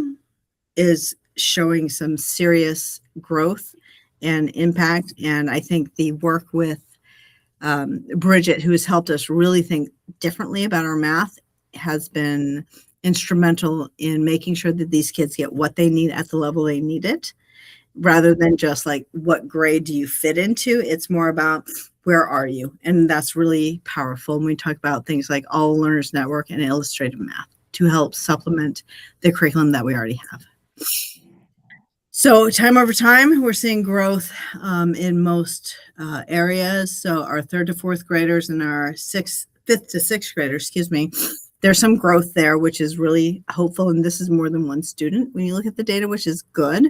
is showing some serious growth and impact. And I think the work with Bridget, who has helped us really think differently about our math, has been instrumental in making sure that these kids get what they need at the level they need it, rather than just like, what grade do you fit into? It's more about, where are you? And that's really powerful when we talk about things like All Learners Network and illustrative math to help supplement the curriculum that we already have. So time over time, we're seeing growth in most areas. So our 3rd to 4th graders and our 5th to 6th graders, there's some growth there, which is really hopeful. And this is more than one student when you look at the data, which is good.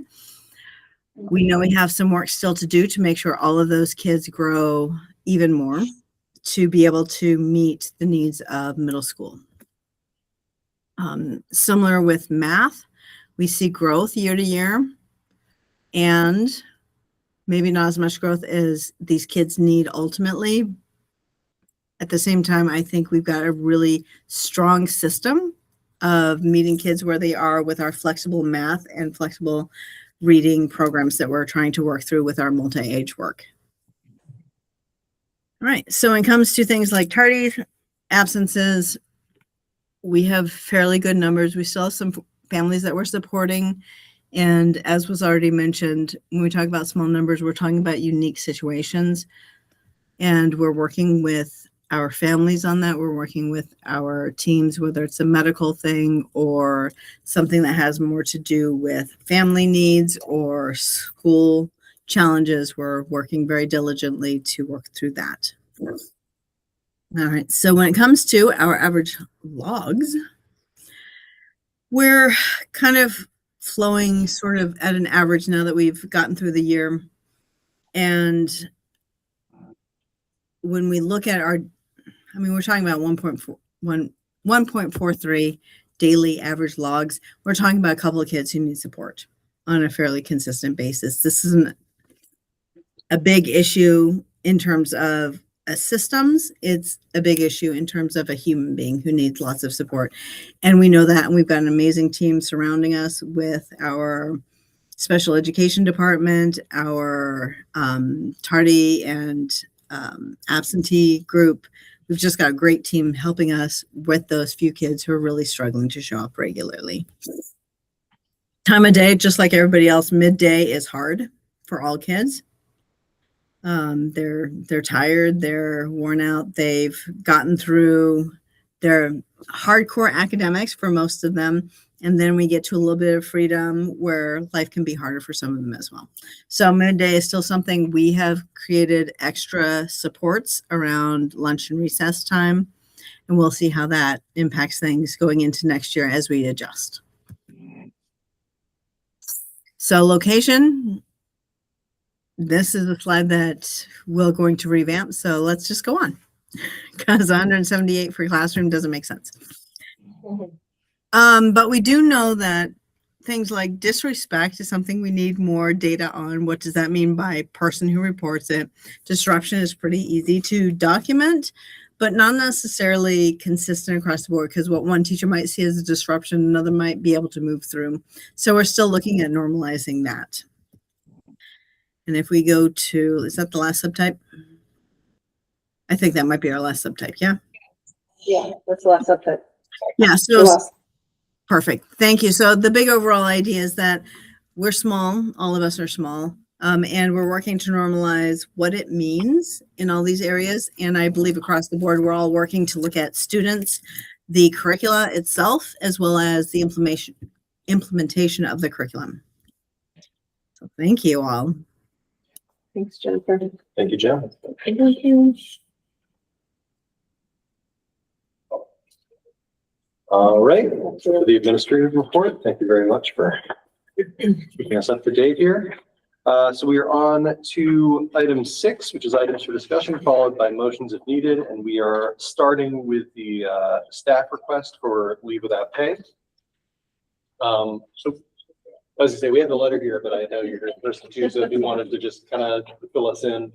We know we have some work still to do to make sure all of those kids grow even more to be able to meet the needs of middle school. Similar with math, we see growth year to year, and maybe not as much growth as these kids need ultimately. At the same time, I think we've got a really strong system of meeting kids where they are with our flexible math and flexible reading programs that we're trying to work through with our multi-age work. All right, so when it comes to things like tardies, absences, we have fairly good numbers. We still have some families that we're supporting. And as was already mentioned, when we talk about small numbers, we're talking about unique situations. And we're working with our families on that. We're working with our teams, whether it's a medical thing or something that has more to do with family needs or school challenges. We're working very diligently to work through that. All right, so when it comes to our average logs, we're kind of flowing sort of at an average now that we've gotten through the year. And when we look at our, I mean, we're talking about 1.43 daily average logs. We're talking about a couple of kids who need support on a fairly consistent basis. This isn't a big issue in terms of systems. It's a big issue in terms of a human being who needs lots of support. And we know that, and we've got an amazing team surrounding us with our special education department, our tardy and absentee group. We've just got a great team helping us with those few kids who are really struggling to show up regularly. Time of day, just like everybody else, midday is hard for all kids. They're tired, they're worn out, they've gotten through their hardcore academics for most of them. And then we get to a little bit of freedom where life can be harder for some of them as well. So midday is still something we have created extra supports around lunch and recess time. And we'll see how that impacts things going into next year as we adjust. So location, this is a slide that we're going to revamp. So let's just go on, because 178 for classroom doesn't make sense. But we do know that things like disrespect is something we need more data on. What does that mean by person who reports it? Disruption is pretty easy to document, but not necessarily consistent across the board, because what one teacher might see as a disruption, another might be able to move through. So we're still looking at normalizing that. And if we go to, is that the last subtype? I think that might be our last subtype, yeah? Yeah, that's the last subtype. Yeah, so perfect. Thank you. So the big overall idea is that we're small, all of us are small, and we're working to normalize what it means in all these areas. And I believe across the board, we're all working to look at students, the curricula itself, as well as the implementation of the curriculum. So thank you all. Thanks, Jennifer. Thank you, Jen. Thank you. All right, for the administrative report, thank you very much for keeping us up to date here. So we are on to item 6, which is items for discussion, followed by motions if needed. And we are starting with the staff request for leave without pay. So as I say, we have the letter here, but I know you're the person too, so if you wanted to just kind of fill us in.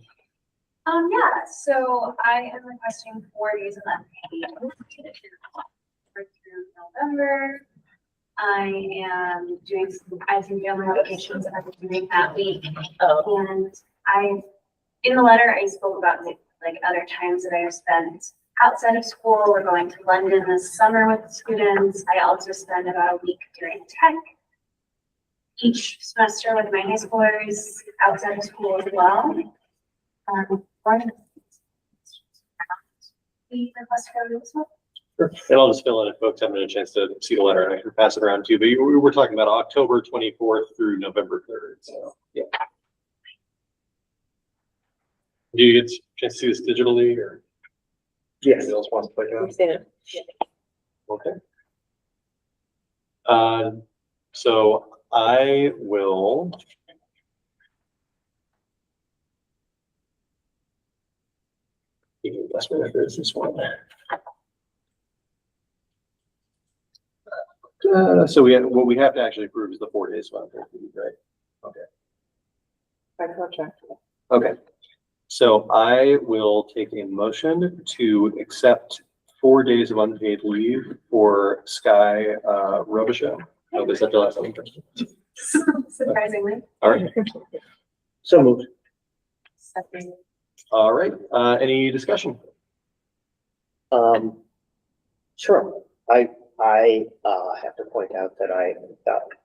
Yeah, so I am requesting 4 days of unpaid through November. I am doing I have some family obligations that I'm doing that week. And in the letter, I spoke about like other times that I have spent outside of school. We're going to London this summer with students. I also spend about a week during tech each semester with my high schoolers outside of school as well. We request for this one. Sure. And I'll just fill in if folks haven't had a chance to see the letter, and I can pass it around too. But we were talking about October 24th through November 3rd. So yeah. Do you get a chance to see this digitally, or yes, else wants to play it out? I've seen it. Okay. So I will. last minute is this one. So what we have to actually approve is the 4 days of unpaid leave, right? Okay. By contract. Okay. So I will take a motion to accept 4 days of unpaid leave for Sky Robichaud. Oh, is that the last one? Surprisingly. All right. So moved. Second. All right. Any discussion? Sure. I have to point out that I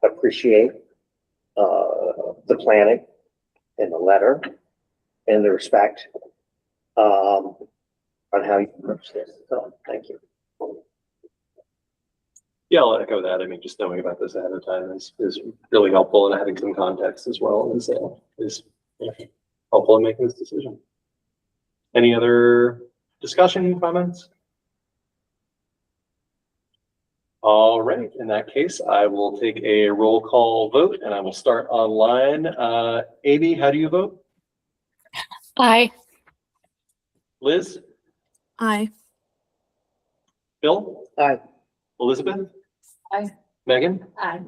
appreciate the planning and the letter and the respect on how you approach this. So thank you. Yeah, I'll echo that. I mean, just knowing about this ahead of time is really helpful, and having some context as well is helpful in making this decision. Any other discussion, comments? All right, in that case, I will take a roll call vote, and I will start online. Amy, how do you vote? Aye. Liz? Aye. Bill? Aye. Elizabeth? Aye. Megan? Aye.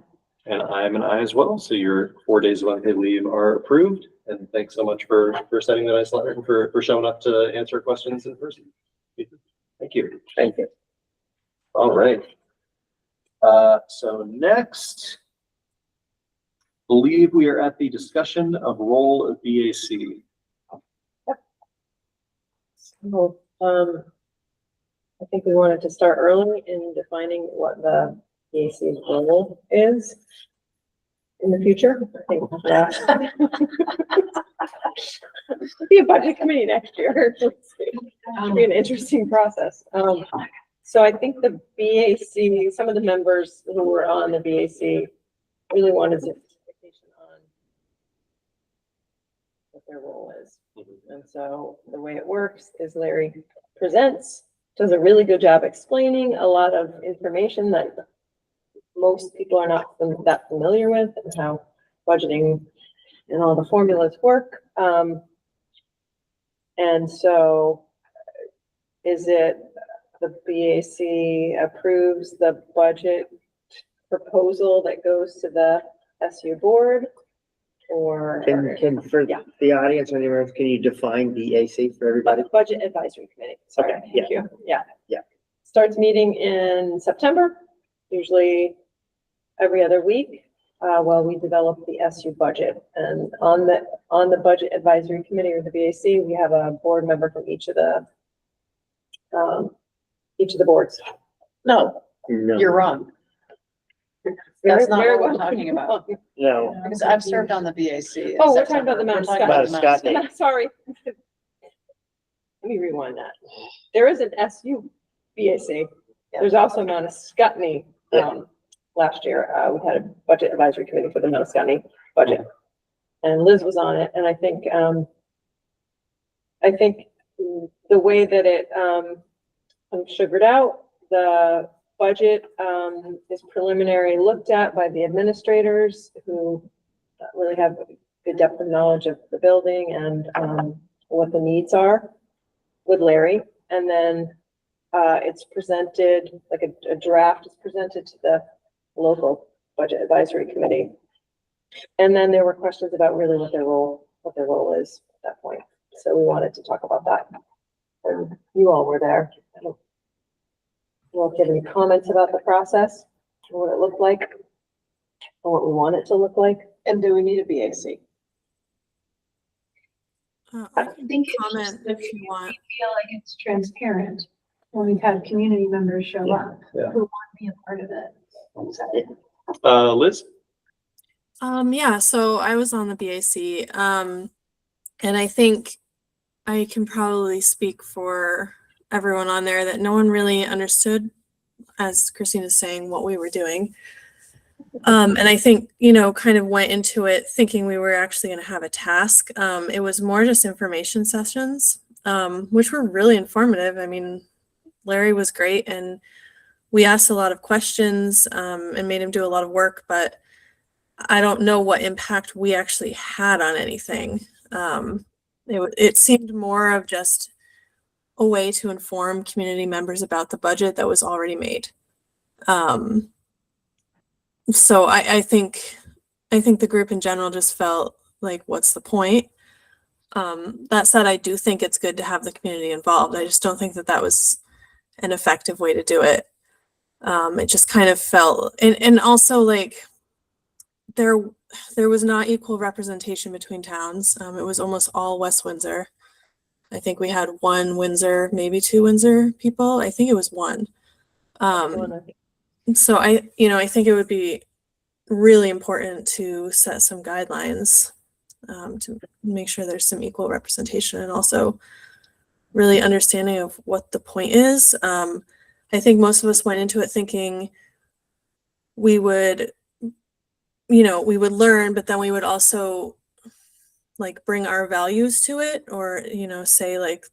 And I'm an aye as well. So your 4 days of unpaid leave are approved. And thanks so much for sending the nice letter and for showing up to answer questions in person. Thank you. Thank you. All right. So next, believe we are at the discussion of role of BAC. So, I think we wanted to start early in defining what the BAC's role is in the future. I think it'll be a budget committee next year. It'll be an interesting process. So I think the BAC, some of the members who were on the BAC really wanted some clarification on what their role is. And so the way it works is Larry presents, does a really good job explaining a lot of information that most people are not that familiar with, and how budgeting and all the formulas work. And so is it the BAC approves the budget proposal that goes to the SU board? Or Can for Yeah. the audience or anywhere, can you define BAC for everybody? Budget Advisory Committee. Sorry, Okay, thank you. Yeah. Yeah. Starts meeting in September, usually every other week, while we develop the SU budget. And on the Budget Advisory Committee, or the BAC, we have a board member from each of the boards. No, No. you're wrong. That's not what we're talking about. No. Because I've served on the BAC. in Oh, we're talking about September. the Mount We're talking Mount about the Mount Scotney. Sorry. Let me rewind that. There is an SU BAC. There's also Mount Scotney. Last year, we had a budget advisory committee for the Mount Scotney budget. And Liz was on it, and I think the way that it sugared out, the budget is preliminary looked at by the administrators who really have a good depth of knowledge of the building and what the needs are with Larry. And then it's presented, like a draft is presented to the local budget advisory committee. And then there were questions about really what their role is at that point. So we wanted to talk about that. And you all were there. I don't know if you have any comments about the process, or what it looked like, or what we want it to look like. And do we need a BAC? I I can think it's just comment that if you want. we feel like it's transparent when we've had community members show up Yeah. who want to be a part of it. Liz? Yeah, so I was on the BAC, and I think I can probably speak for everyone on there that no one really understood, as Christina's saying, what we were doing. And I think, kind of went into it thinking we were actually going to have a task. It was more just information sessions, which were really informative. I mean, Larry was great, and we asked a lot of questions and made him do a lot of work, but I don't know what impact we actually had on anything. It seemed more of just a way to inform community members about the budget that was already made. So I think the group in general just felt like, what's the point? That said, I do think it's good to have the community involved. I just don't think that was an effective way to do it. It just kind of felt, and also like there was not equal representation between towns. It was almost all West Windsor. I think we had one Windsor, maybe two Windsor people. I think it was one. So I think it would be really important to set some guidelines to make sure there's some equal representation, and also really understanding of what the point is. I think most of us went into it thinking we would learn, but then we would also like bring our values to it, or, say like,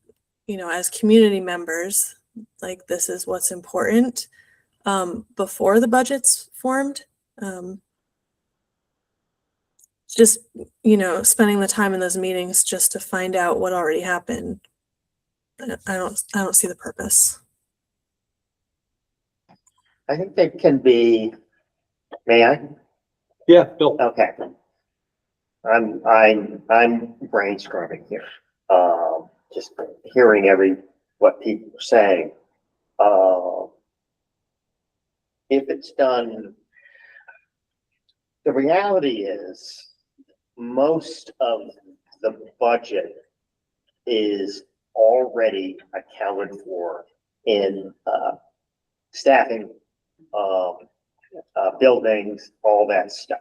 as community members, like this is what's important before the budget's formed. Just, spending the time in those meetings just to find out what already happened. I don't see the purpose. I think there can be, may I? Yeah, Bill. Okay. I'm brainstorming here. Just hearing what people are saying. If it's done, the reality is most of the budget is already accounted for in staffing, buildings, all that stuff.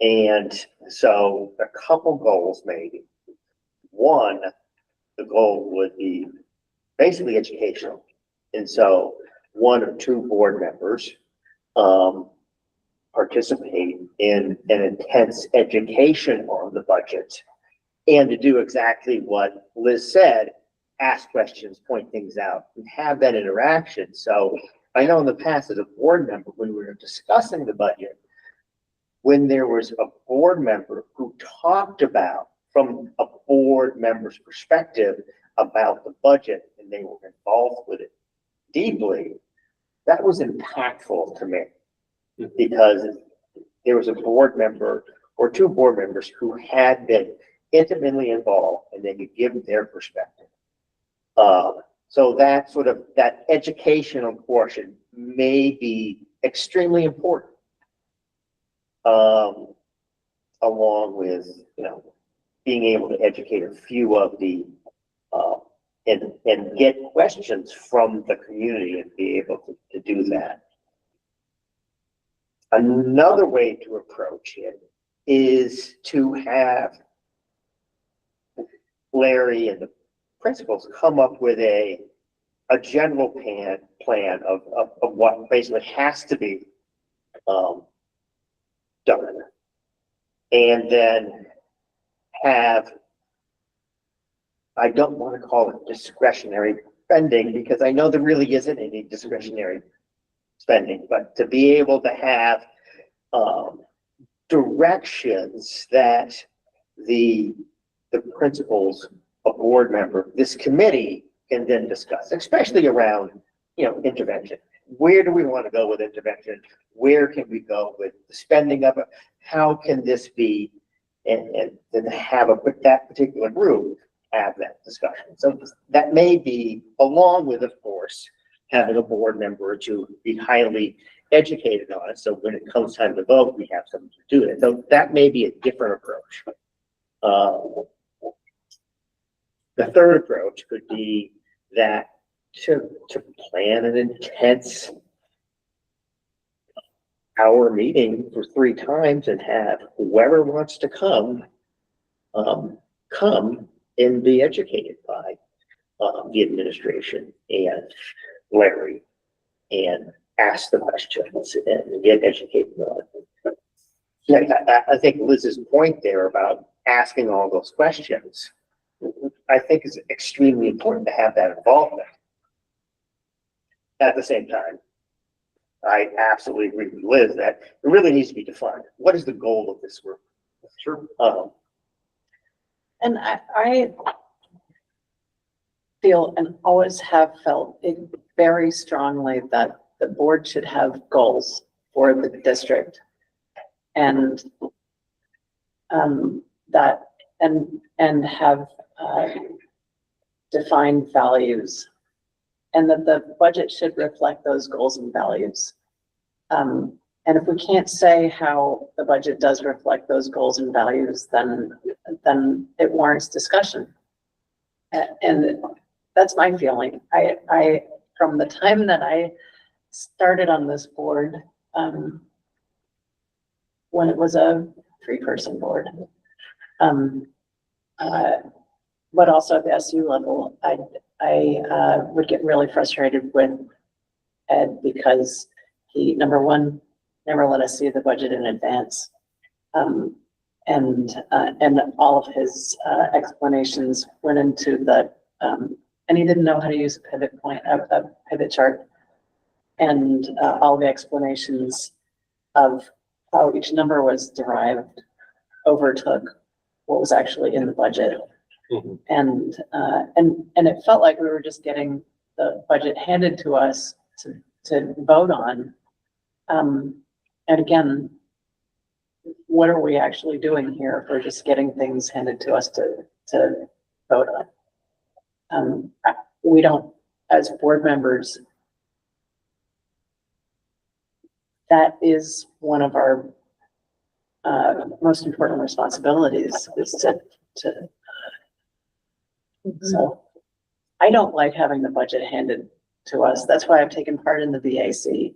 And so a couple goals maybe. One, the goal would be basically educational. And so one or two board members participate in an intense education on the budget, and to do exactly what Liz said, ask questions, point things out, and have that interaction. So I know in the past as a board member, when we were discussing the budget, when there was a board member who talked about, from a board member's perspective, about the budget, and they were involved with it deeply, that was impactful to me, because there was a board member or two board members who had been intimately involved, and they could give their perspective. So that sort of, that educational portion may be extremely important, along with, being able to educate a few of the, and get questions from the community and be able to do that. Another way to approach it is to have Larry and the principals come up with a general plan of what basically has to be done. And then have, I don't want to call it discretionary spending, because I know there really isn't any discretionary spending, but to be able to have directions that the principals, a board member, this committee can then discuss, especially around, intervention. Where do we want to go with intervention? Where can we go with the spending of it? How can this be, and then have that particular group have that discussion. So that may be, along with, of course, having a board member or two be highly educated on it. So when it comes time to vote, we have someone to do it. So that may be a different approach. The third approach could be that to plan an intense hour meeting for 3 times and have whoever wants to come and be educated by the administration and Larry, and ask the questions and get educated on it. I think Liz's point there about asking all those questions, I think is extremely important to have that involvement. At the same time, I absolutely agree with Liz that it really needs to be defined. What is the goal of this group? Sure. And I feel and always have felt it very strongly that the board should have goals for the district. And that, and have defined values. And that the budget should reflect those goals and values. And if we can't say how the budget does reflect those goals and values, then it warrants discussion. And that's my feeling. I from the time that I started on this board, when it was a 3-person board, but also at the SU level, I would get really frustrated with Ed because he, number one, never let us see the budget in advance. And all of his explanations went into the, and he didn't know how to use a pivot point, a pivot chart. And all the explanations of how each number was derived overtook what was actually in the budget. Mhm. And it felt like we were just getting the budget handed to us to vote on. And again, what are we actually doing here if we're just getting things handed to us to vote on? We don't, as board members, that is one of our most important responsibilities is to so I don't like having the budget handed to us. That's why I've taken part in the BAC.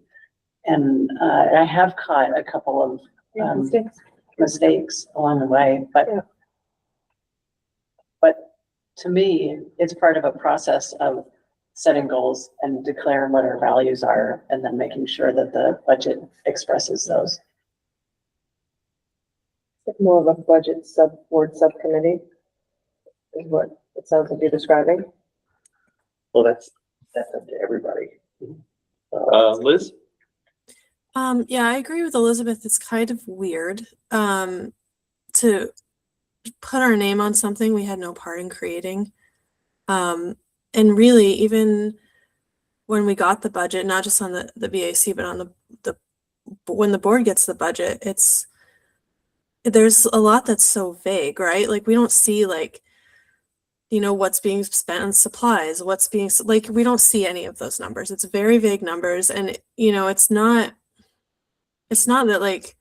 And I have caught a couple of mistakes along the way, but to me, it's part of a process of setting goals and declaring what our values are, and then making sure that the budget expresses those. More of a budget board subcommittee is what it sounds like you're describing. Well, that's up to everybody. Liz? Yeah, I agree with Elizabeth. It's kind of weird to put our name on something we had no part in creating. And really, even when we got the budget, not just on the BAC, but on the when the board gets the budget, there's a lot that's so vague, right? Like we don't see what's being spent on supplies, we don't see any of those numbers. It's very vague numbers. And, it's not that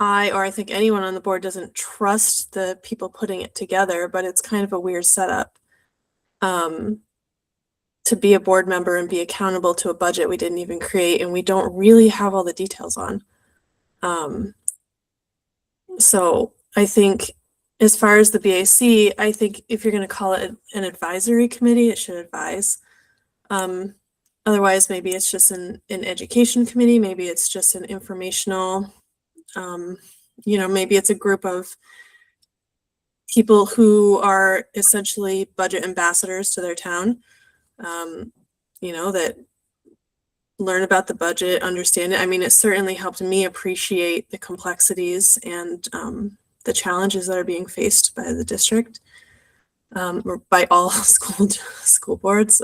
I think anyone on the board doesn't trust the people putting it together, but it's kind of a weird setup to be a board member and be accountable to a budget we didn't even create and we don't really have all the details on. So I think as far as the BAC, I think if you're going to call it an advisory committee, it should advise. Otherwise, maybe it's just an education committee. Maybe it's just an informational, maybe it's a group of people who are essentially budget ambassadors to their town, that learn about the budget, understand it. I mean, it certainly helped me appreciate the complexities and the challenges that are being faced by the district, or by all school boards.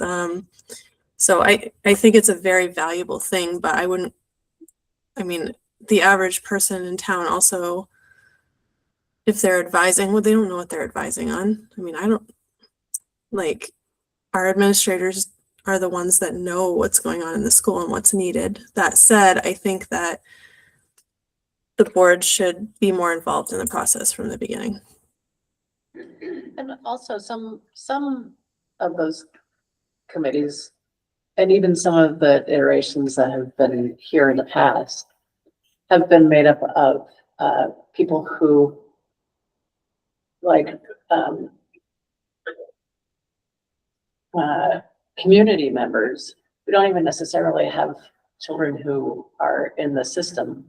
So I think it's a very valuable thing, but the average person in town also, if they're advising, well, they don't know what they're advising on. Our administrators are the ones that know what's going on in the school and what's needed. That said, I think that the board should be more involved in the process from the beginning. And also some of those committees, and even some of the iterations that have been here in the past, have been made up of people who community members. We don't even necessarily have children who are in the system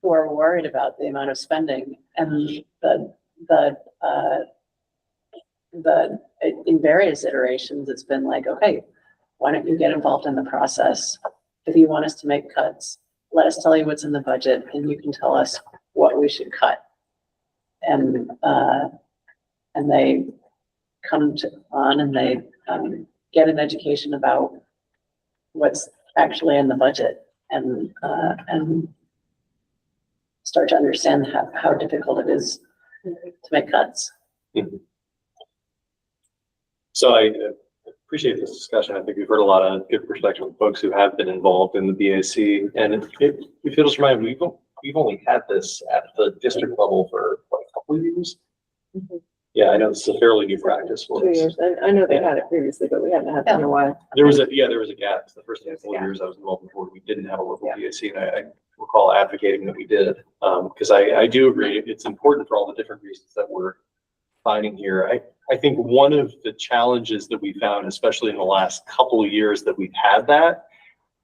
who are worried about the amount of spending, and in various iterations, it's been like, okay, why don't you get involved in the process? If you want us to make cuts, let us tell you what's in the budget and you can tell us what we should cut. And they come on and they get an education about what's actually in the budget and start to understand how difficult it is to make cuts. So I appreciate this discussion. I think we've heard a lot of good perspective from folks who have been involved in the BAC. And if you'll just remind me, we've only had this at the district level for what, a couple of years. Yeah, I know this is a fairly new practice for 2 us. years, and I know they had it previously, but we hadn't had it in a while. There was a gap. It's the first handful of years I was involved in the board, we didn't have a local BAC, and I recall advocating that we did. Because I do agree, it's important for all the different reasons that we're finding here. I think one of the challenges that we found, especially in the last couple of years that we've had that,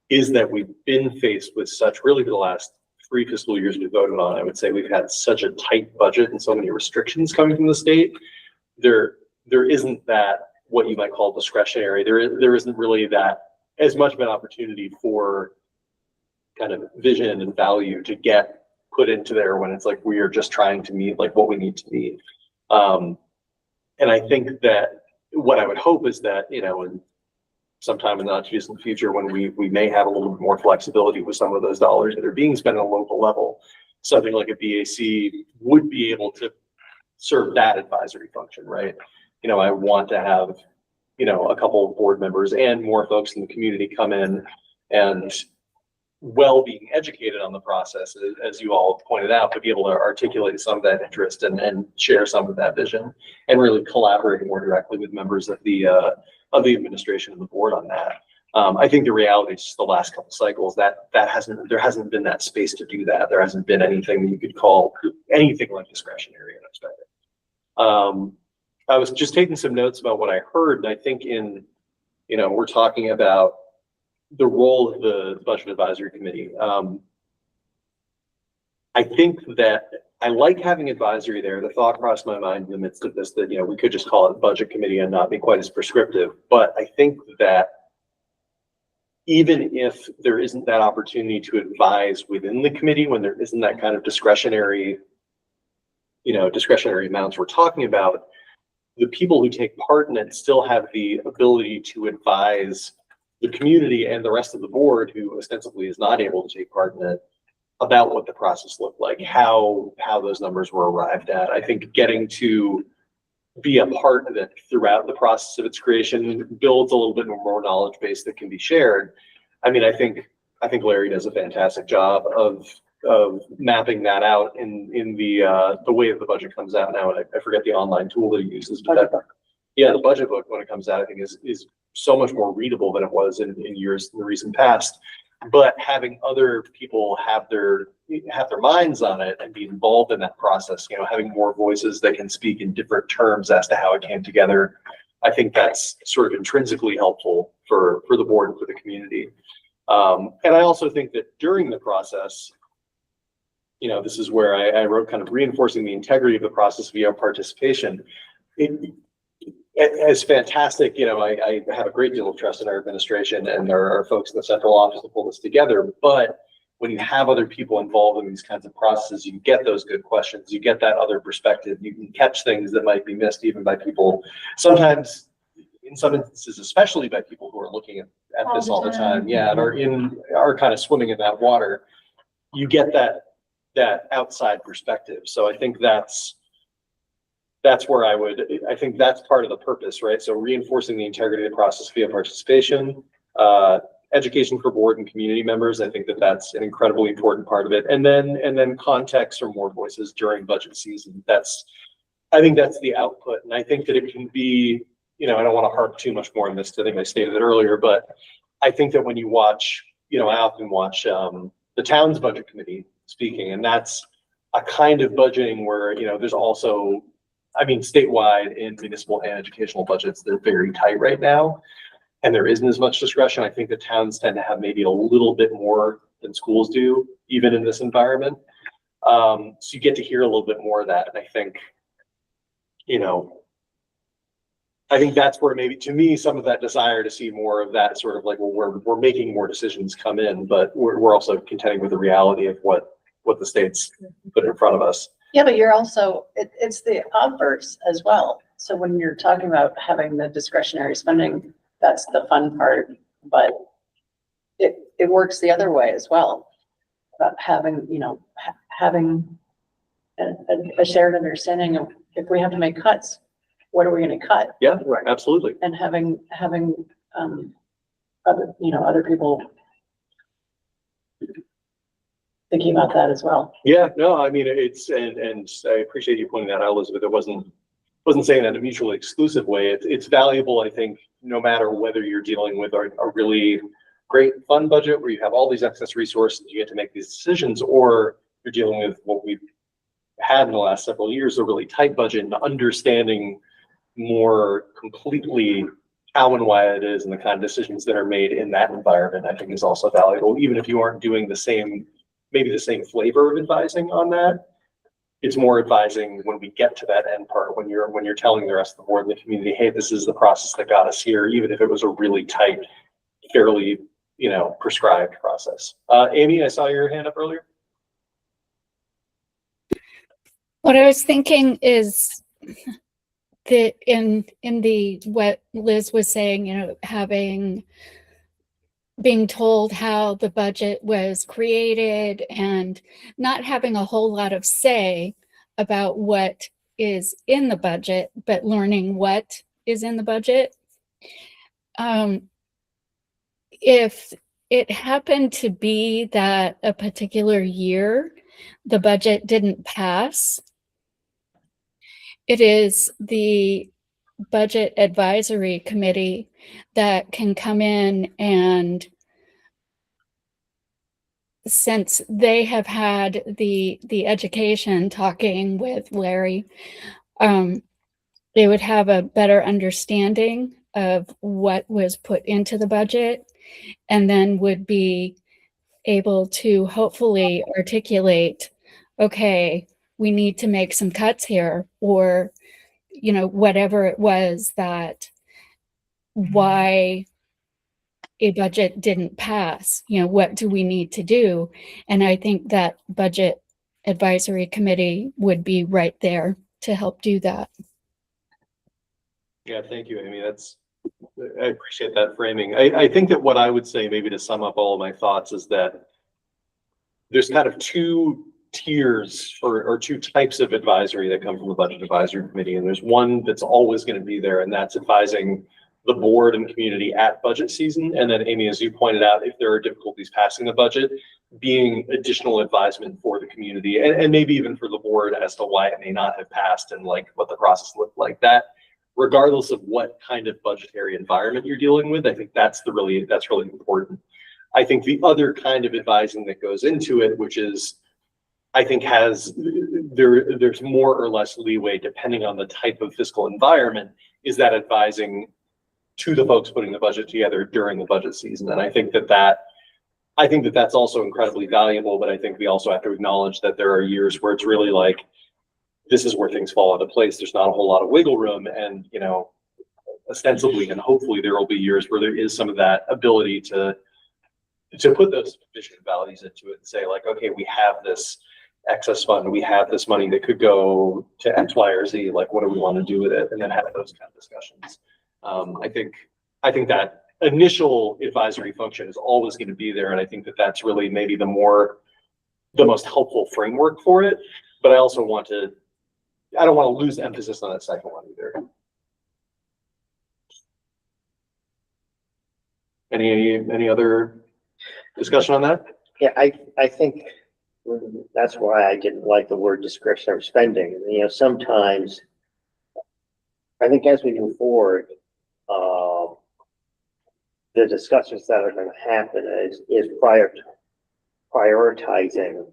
is that we've been faced with such, really for the last 3 fiscal years we voted on, I would say we've had such a tight budget and so many restrictions coming from the state. There isn't that, what you might call discretionary. There isn't really that as much of an opportunity for kind of vision and value to get put into there when it's like we are just trying to meet like what we need to meet. And I think that what I would hope is that, you know, in sometime in the not too distant future, when we may have a little bit more flexibility with some of those dollars that are being spent at a local level, something like a BAC would be able to serve that advisory function, right? You know, I want to have, you know, a couple of board members and more folks in the community come in and being educated on the process, as you all pointed out, to be able to articulate some of that interest and share some of that vision and really collaborate more directly with members of the administration and the board on that. I think the reality is just the last couple cycles there hasn't been that space to do that. There hasn't been anything that you could call anything like discretionary and expected. I was just taking some notes about what I heard, and I think we're talking about the role of the Budget Advisory Committee. I think that I like having advisory there. The thought crossed my mind in the midst of this that, you know, we could just call it Budget Committee and not be quite as prescriptive. But I think that even if there isn't that opportunity to advise within the committee, when there isn't that kind of discretionary amounts we're talking about, the people who take part in it still have the ability to advise the community and the rest of the board, who ostensibly is not able to take part in it, about what the process looked like, how those numbers were arrived at. I think getting to be a part of it throughout the process of its creation builds a little bit more knowledge base that can be shared. I mean, I think Larry does a fantastic job of mapping that out in the way that the budget comes out now. And I forget the online tool that he uses, but the budget book, when it comes out, I think is so much more readable than it was in years in the recent past. But having other people have their minds on it and be involved in that process, you know, having more voices that can speak in different terms as to how it came together, I think that's sort of intrinsically helpful for the board and for the community. And I also think that during the process, you know, this is where I wrote kind of reinforcing the integrity of the process via participation. It's fantastic. You know, I have a great deal of trust in our administration and there are folks in the central office to pull this together. But when you have other people involved in these kinds of processes, you get those good questions, you get that other perspective, you can catch things that might be missed even by people, sometimes in some instances, especially by people who are looking at this all the time. Yeah, and are kind of swimming in that water. You get that outside perspective. So I think that's where I think that's part of the purpose, right? So reinforcing the integrity of the process via participation, education for board and community members. I think that's an incredibly important part of it. And then context or more voices during budget season. I think that's the output. And I think that it can be, you know, I don't want to harp too much more on this. I think I stated it earlier, but I think that when you watch, you know, I often watch the town's budget committee speaking, and that's a kind of budgeting where, you know, there's also, I mean, statewide in municipal and educational budgets, they're very tight right now, and there isn't as much discretion. I think the towns tend to have maybe a little bit more than schools do, even in this environment. So you get to hear a little bit more of that, and I think, you know, I think that's where maybe, to me, some of that desire to see more of that sort of like, well, we're making more decisions come in, but we're also contending with the reality of what the state's put in front of us. Yeah, but you're also, it's the obverse as well. So when you're talking about having the discretionary spending, that's the fun part, but it works the other way as well. About having, you know, having a shared understanding of if we have to make cuts, what are we gonna cut? Yeah, Right. absolutely. And having, other, you know, other people thinking about that as well. Yeah, no, I mean, and I appreciate you pointing that out, Elizabeth. It wasn't saying that in a mutually exclusive way. It's valuable, I think, no matter whether you're dealing with a really great fund budget where you have all these excess resources, you get to make these decisions, or you're dealing with what we've had in the last several years, a really tight budget, and understanding more completely how and why it is and the kind of decisions that are made in that environment, I think is also valuable, even if you aren't doing maybe the same flavor of advising on that. It's more advising when we get to that end part, when you're telling the rest of the board and the community, hey, this is the process that got us here, even if it was a really tight, fairly, you know, prescribed process. Amy, I saw your hand up earlier. What I was thinking is that in the what Liz was saying, you know, being told how the budget was created and not having a whole lot of say about what is in the budget, but learning what is in the budget. If it happened to be that a particular year the budget didn't pass, it is the budget advisory committee that can come in, and since they have had the education talking with Larry, they would have a better understanding of what was put into the budget, and then would be able to hopefully articulate, okay, we need to make some cuts here, or, you know, whatever it was that why a budget didn't pass, you know, what do we need to do? And I think that budget advisory committee would be right there to help do that. Yeah, thank you, Amy. I appreciate that framing. I think that what I would say, maybe to sum up all of my thoughts, is that there's kind of two tiers or two types of advisory that come from the budget advisory committee. And there's one that's always going to be there, and that's advising the board and community at budget season. And then, Amy, as you pointed out, if there are difficulties passing the budget, being additional advisement for the community and maybe even for the board as to why it may not have passed and like what the process looked like. That, regardless of what kind of budgetary environment you're dealing with, I think that's really important. I think the other kind of advising that goes into it, which is, I think there's more or less leeway depending on the type of fiscal environment, is that advising to the folks putting the budget together during the budget season. And I think that's also incredibly valuable, but I think we also have to acknowledge that there are years where it's really like, this is where things fall into place. There's not a whole lot of wiggle room, and, you know, ostensibly and hopefully there will be years where there is some of that ability to put those vision values into it and say, like, okay, we have this excess fund, we have this money that could go to X, Y, or Z, like, what do we want to do with it? And then have those kind of discussions. I think that initial advisory function is always going to be there. And I think that that's really maybe the most helpful framework for it. But I also I don't want to lose emphasis on that second one either. Any other discussion on that? Yeah, I think that's why I didn't like the word discretionary spending. You know, sometimes I think as we move forward, the discussions that are going to happen is prioritizing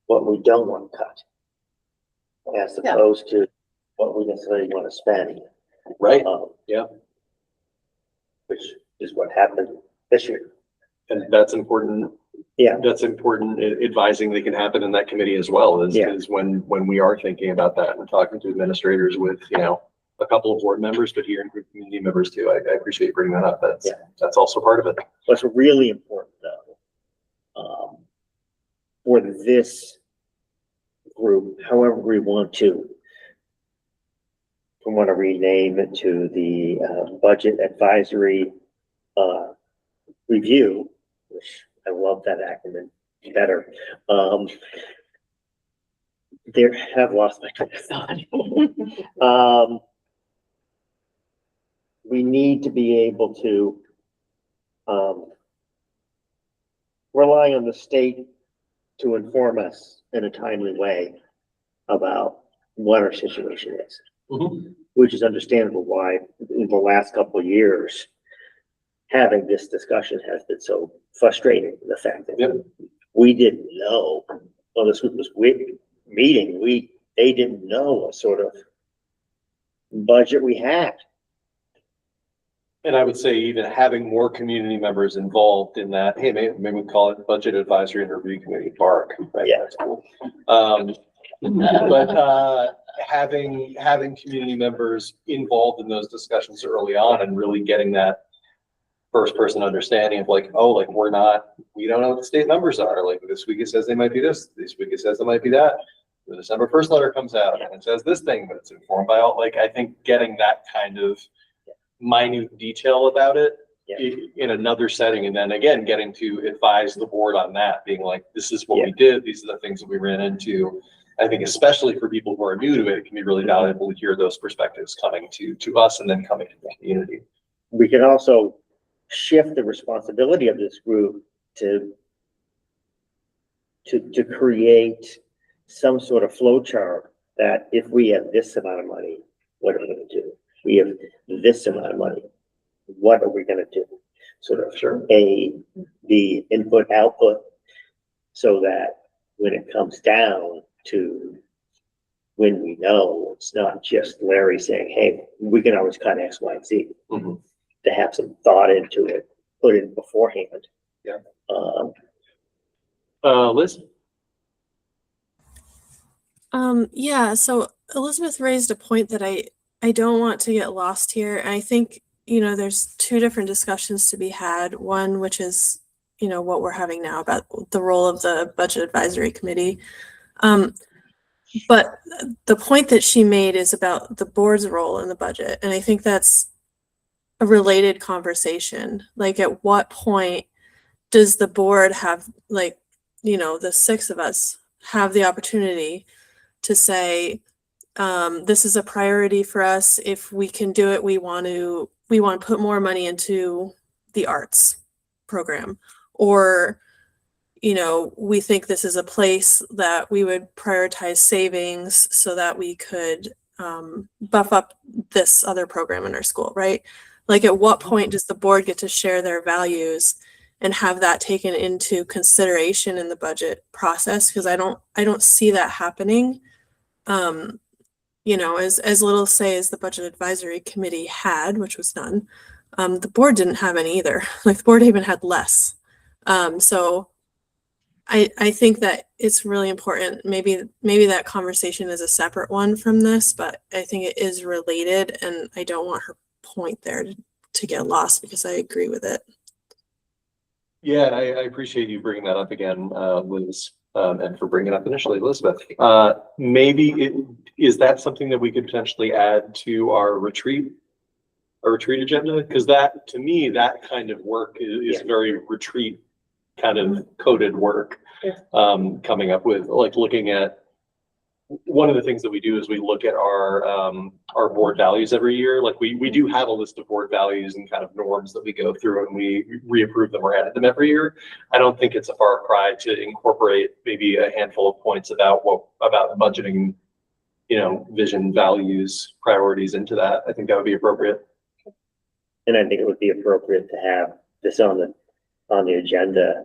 what we don't want to cut, as opposed to what we necessarily want to spend. Right. Yeah. Which is what happened this year. And that's important. Yeah. That's important advising that can happen in that committee as well, is when we are thinking about that and talking to administrators with, you know, a couple of board members, but here in group community members too. I appreciate you bringing that up. That's also part of it. What's really important though, for this group, however we want to we want to rename it to the Budget Advisory Review, which I love that acronym better. There have lost my train of thought. We need to be able to rely on the state to inform us in a timely way about what our situation is, which is understandable why in the last couple of years having this discussion has been so frustrating. The fact that we didn't know on this meeting, they didn't know what sort of budget we had. And I would say even having more community members involved in that, hey, maybe we call it Budget Advisory and Review Committee Park. Right? Yeah. That's cool. But having community members involved in those discussions early on and really getting that first person understanding of like, oh, like we don't know what the state numbers are. Like this week it says they might be this week it says it might be that. The December 1st letter comes out and it says this thing, but it's informed by all, like, I think getting that kind of minute detail about it in another setting, and then again getting to advise the board on that, being like, this is what we did, these are the things that we ran into. I think especially for people who are new to it can be really valuable to hear those perspectives coming to us and then coming to the community. We can also shift the responsibility of this group to create some sort of flow chart that if we have this amount of money, what are we going to do? We have this amount of money, what are we going to do? Sort of the input output, so that when it comes down to when we know, it's not just Larry saying, hey, we can always cut X, Y, and Z. To have some thought into it, put it beforehand. Liz? Yeah, so Elizabeth raised a point that I don't want to get lost here. And I think, there's two different discussions to be had. One, which is, what we're having now about the role of the Budget Advisory Committee. But the point that she made is about the board's role in the budget. And I think that's a related conversation. Like, at what point does the board have, the six of us have the opportunity to say, this is a priority for us. If we can do it, we want to put more money into the arts program, or, we think this is a place that we would prioritize savings so that we could buff up this other program in our school, right? Like, at what point does the board get to share their values and have that taken into consideration in the budget process? Because I don't see that happening. As little say as the Budget Advisory Committee had, which was none, the board didn't have any either. Like, the board even had less. So I think that it's really important. Maybe that conversation is a separate one from this, but I think it is related, and I don't want her point there to get lost, because I agree with it. Yeah, I appreciate you bringing that up again, Liz, and for bringing it up initially, Elizabeth. Is that something that we could potentially add to our retreat agenda? Because that, to me, that kind of work is very retreat kind of coded work. Coming up with, like, looking at, one of the things that we do is we look at our board values every year. Like, we do have a list of board values and kind of norms that we go through, and we reapprove them or edit them every year. I don't think it's a far cry to incorporate maybe a handful of points about budgeting, vision, values, priorities into that. I think that would be appropriate. And I think it would be appropriate to have this on the agenda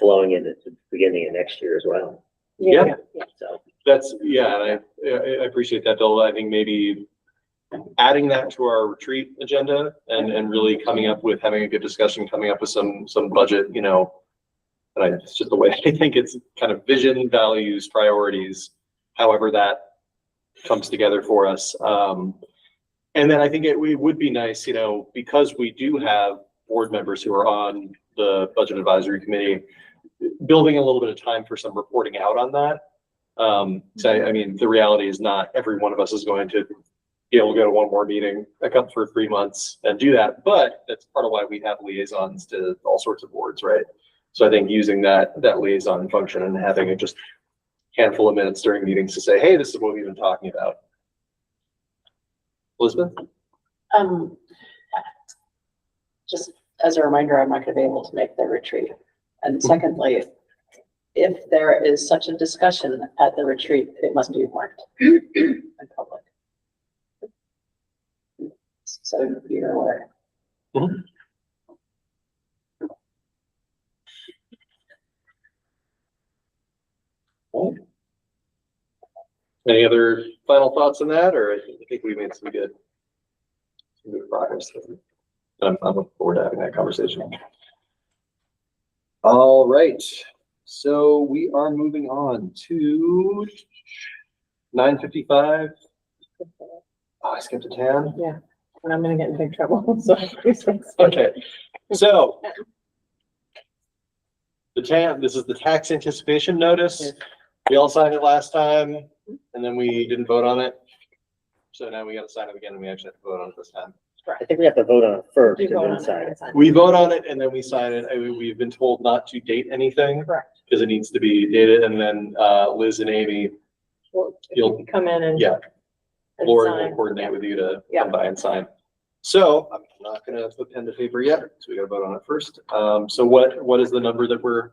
flowing into the beginning of next year as well. Yeah. So That's, and I appreciate that, Bill. I think maybe adding that to our retreat agenda and really having a good discussion, coming up with some budget, and it's just the way I think it's kind of vision, values, priorities, however that comes together for us. And then I think it would be nice, because we do have board members who are on the Budget Advisory Committee, building a little bit of time for some reporting out on that. So I mean, the reality is not every one of us is going to be able to go to one more meeting, pick up for 3 months and do that. But that's part of why we have liaisons to all sorts of boards, right? So I think using that liaison function and having it just handful of minutes during meetings to say, hey, this is what we've been talking about. Elizabeth? Just as a reminder, I'm not gonna be able to make the retreat. And secondly, if there is such a discussion at the retreat, it must be warned in public. So you're aware. Mhm. Any other final thoughts on that, or I think we made some good progress. I'm looking forward to having that conversation. All right, so we are moving on to 9:55. Oh, I skipped a 10. Yeah, and I'm gonna get in big trouble, so. Okay, so this is the tax anticipation notice. We all signed it last time, and then we didn't vote on it. So now we gotta sign it again, and we actually have to vote on it this time. I think we have to vote on it first You and vote then on it, sign and it. sign it. We vote on it and then we sign it. I mean, we've been told not to date anything Correct. because it needs to be dated, and then Liz and Amy, Well, if You'll- you come in and. yeah, and Lori will sign. coordinate with you to Yeah. come by and sign. So I'm not gonna put pen to paper yet, so we gotta vote on it first. So what is the number that we're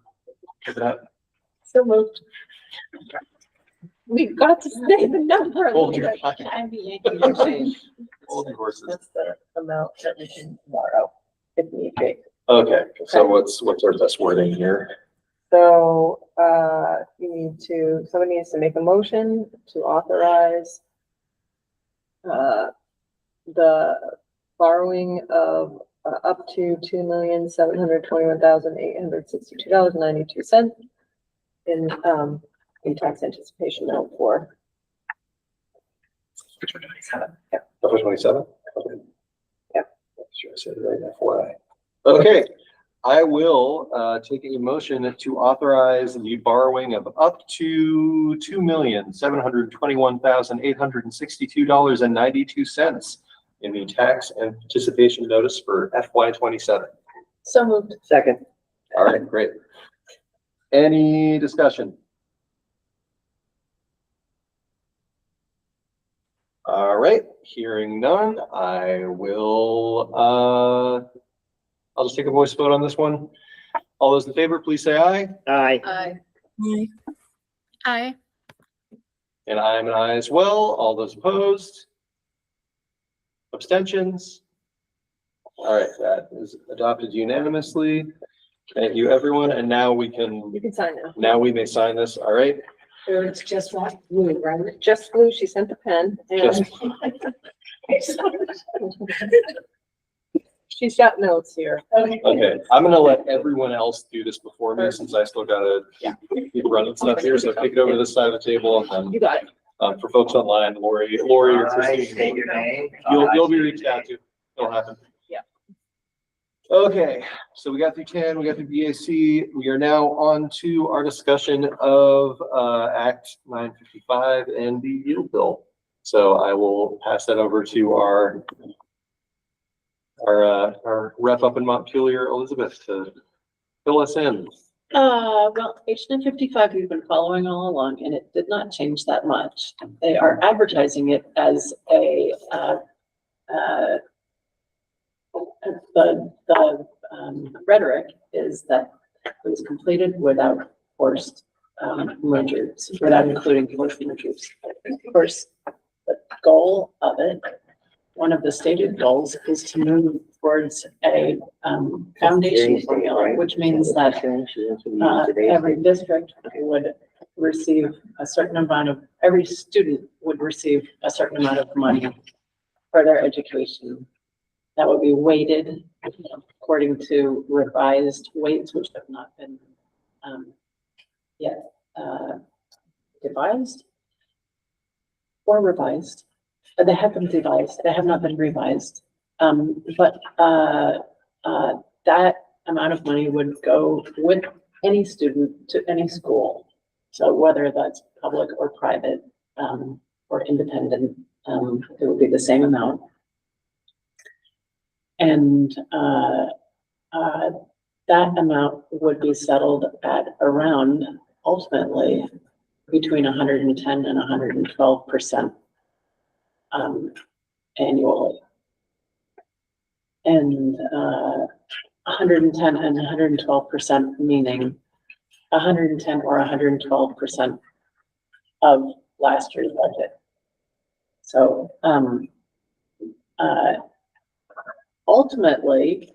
looking at? So moved. We've got to say the number. Hold your Elizabeth. Hold your horses. That's the amount that we can borrow if need be. Okay, so Okay. what's our best wording here? So, somebody needs to make a motion to authorize the borrowing of up to $2,721,862.92 in a tax anticipation note for. Yeah. Number 27? Okay. Yeah. Sure I said it right before I. Okay, I will take a motion to authorize the borrowing of up to $2,721,862.92 in the tax anticipation notice for FY 27. So moved. Second. All right, great. Any discussion? All right, hearing none, I will, I'll just take a voice vote on this one. All those in favor, please say aye. Aye. Aye. Aye. And I am an aye as well. All those opposed? Abstentions? All right, that is adopted unanimously. Thank you, everyone. And now we can, You can sign now. now we may sign this. All right. It's just what, blue, right? Just blue, she sent the pen. Just- She's got notes here. Okay, I'm gonna let everyone else do this before me since I still gotta Yeah. keep running stuff here. So take it over to this side of the table, and You got it. then for folks online, Lori or I Christine, state your name. you'll be reached out to. It'll happen. Yeah. Okay, so we got through 10, we got through BAC. We are now on to our discussion of Act 955 and the yield bill. So I will pass that over to our rep up in Montpelier, Elizabeth, to fill us in. Well, H955 we've been following all along, and it did not change that much. They are advertising it as a, the rhetoric is that it was completed without forced mergers, without including forced mergers. Of course, the goal of it, one of the stated goals, is to move towards a foundation formula, which means that every district would receive a certain amount of, every student would receive a certain amount of money for their education. That would be weighted according to revised weights, which have not been yet devised or revised. They have been devised, they have not been revised. But that amount of money would go with any student to any school. So whether that's public or private, or independent, it would be the same amount. And, that amount would be settled at around ultimately between 110 and 112%, annually. And, 110 and 112%, meaning 110 or 112% of last year's budget. So, ultimately,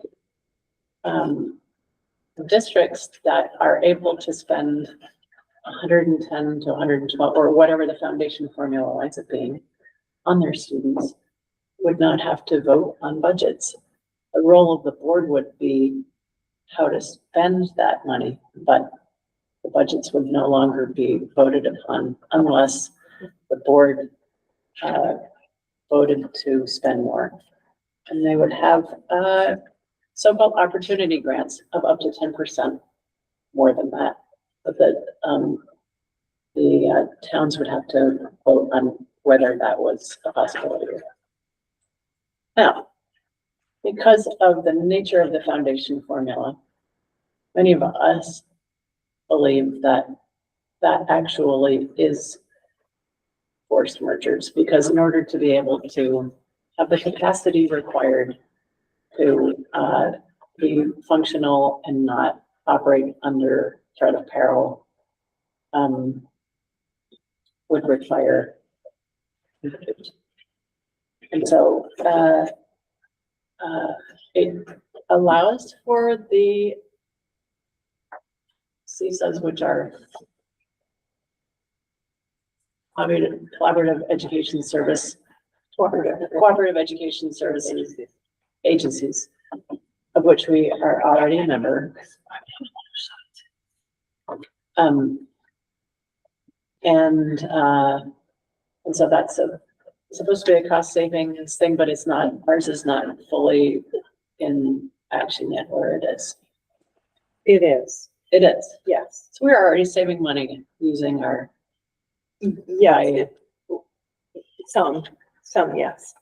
districts that are able to spend 110 to 112, or whatever the foundation formula winds up being, on their students would not have to vote on budgets. The role of the board would be how to spend that money, but the budgets would no longer be voted upon unless the board voted to spend more. And they would have so-called opportunity grants of up to 10% more than that. But the towns would have to vote on whether that was a possibility. Now, because of the nature of the foundation formula, many of us believe that that actually is forced mergers, because in order to be able to have the capacity required to be functional and not operate under threat of peril, would require. And so it allows for the CSAs, which are collaborative education service, cooperative education services agencies, of which we are already a member. And so that's supposed to be a cost savings thing, but it's not, ours is not fully in action yet, or it is. It is, It is. yes. So we're already saving money using our, Yeah, some, yes.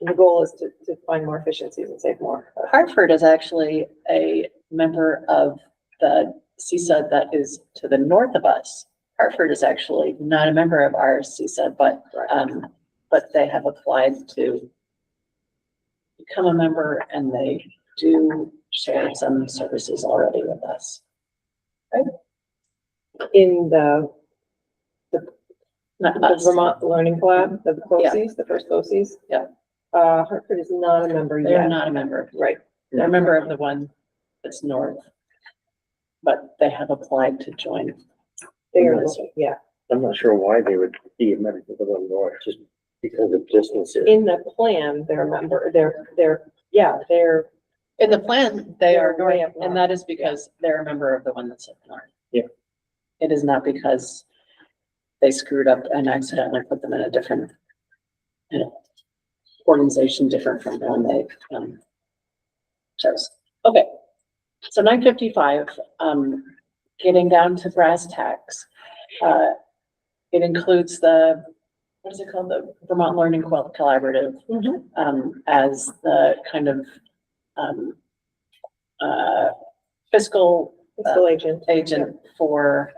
And the goal is to find more efficiencies and save more. Hartford is actually a member of the CSUD that is to the north of us. Hartford is actually not a member of our CSUD, but they have applied to become a member, and they do share some services already with us. In the Not us. Vermont Learning Lab, the BOCES, the first BOCES. Yeah. Hartford is not a member They're yet. not a member. Right. They're a member of the one that's north, but they have applied to join. They are, yeah. I'm not sure why they would be a member of the one north, just because of distances. In the plan, they're a member, they're In the plan, they are They're way north, up north. and that is because they're a member of the one that's up north. Yeah. It is not because they screwed up and accidentally put them in a different, organization different from the one they, chose. Okay. So 955, getting down to brass tacks. It includes the, what is it called? The Vermont Learning Collaborative, as the kind of, fiscal agent for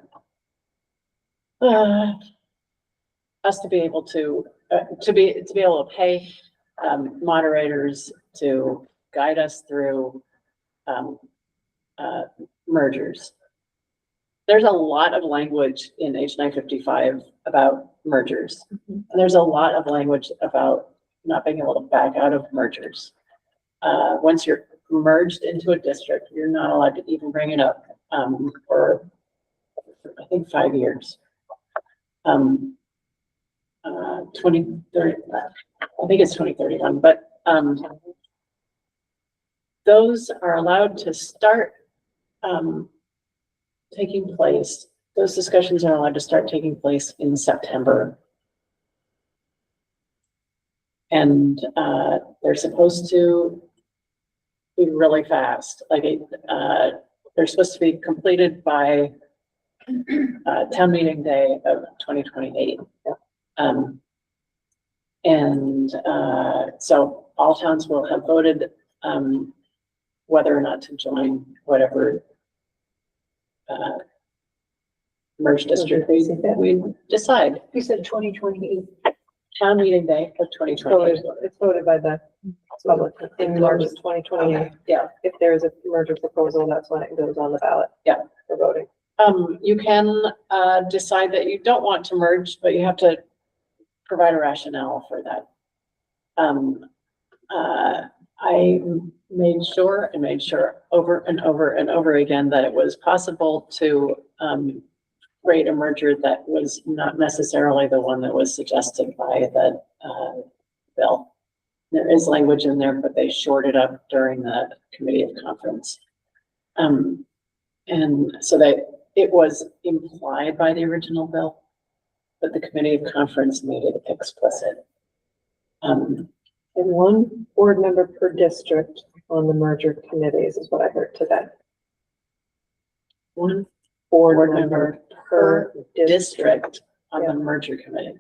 us to be able to able to pay moderators to guide us through mergers. There's a lot of language in H 955 about mergers. And there's a lot of language about not being able to back out of mergers. Once you're merged into a district, you're not allowed to even bring it up for I think 5 years. 2030, I think it's 2031, but those are allowed to start taking place. Those discussions are allowed to start taking place in September. And they're supposed to be really fast. Like they're supposed to be completed by town meeting day of 2028. And, so all towns will have voted, whether or not to join whatever, merged district we decide. You said 2028. Town meeting day of twenty Voted, twenty. it's voted by the public in March of 2028. Yeah. If there is a merger proposal, that's when it goes on the ballot. Yeah. For voting. You can, decide that you don't want to merge, but you have to provide a rationale for that. I made sure over and over and over again that it was possible to, create a merger that was not necessarily the one that was suggested by the, bill. There is language in there, but they shored it up during the committee of conference. And so that it was implied by the original bill, but the committee of conference made it explicit. And one board member per district on the merger committees is what I heard today. One board member per district on the Yeah. merger committee.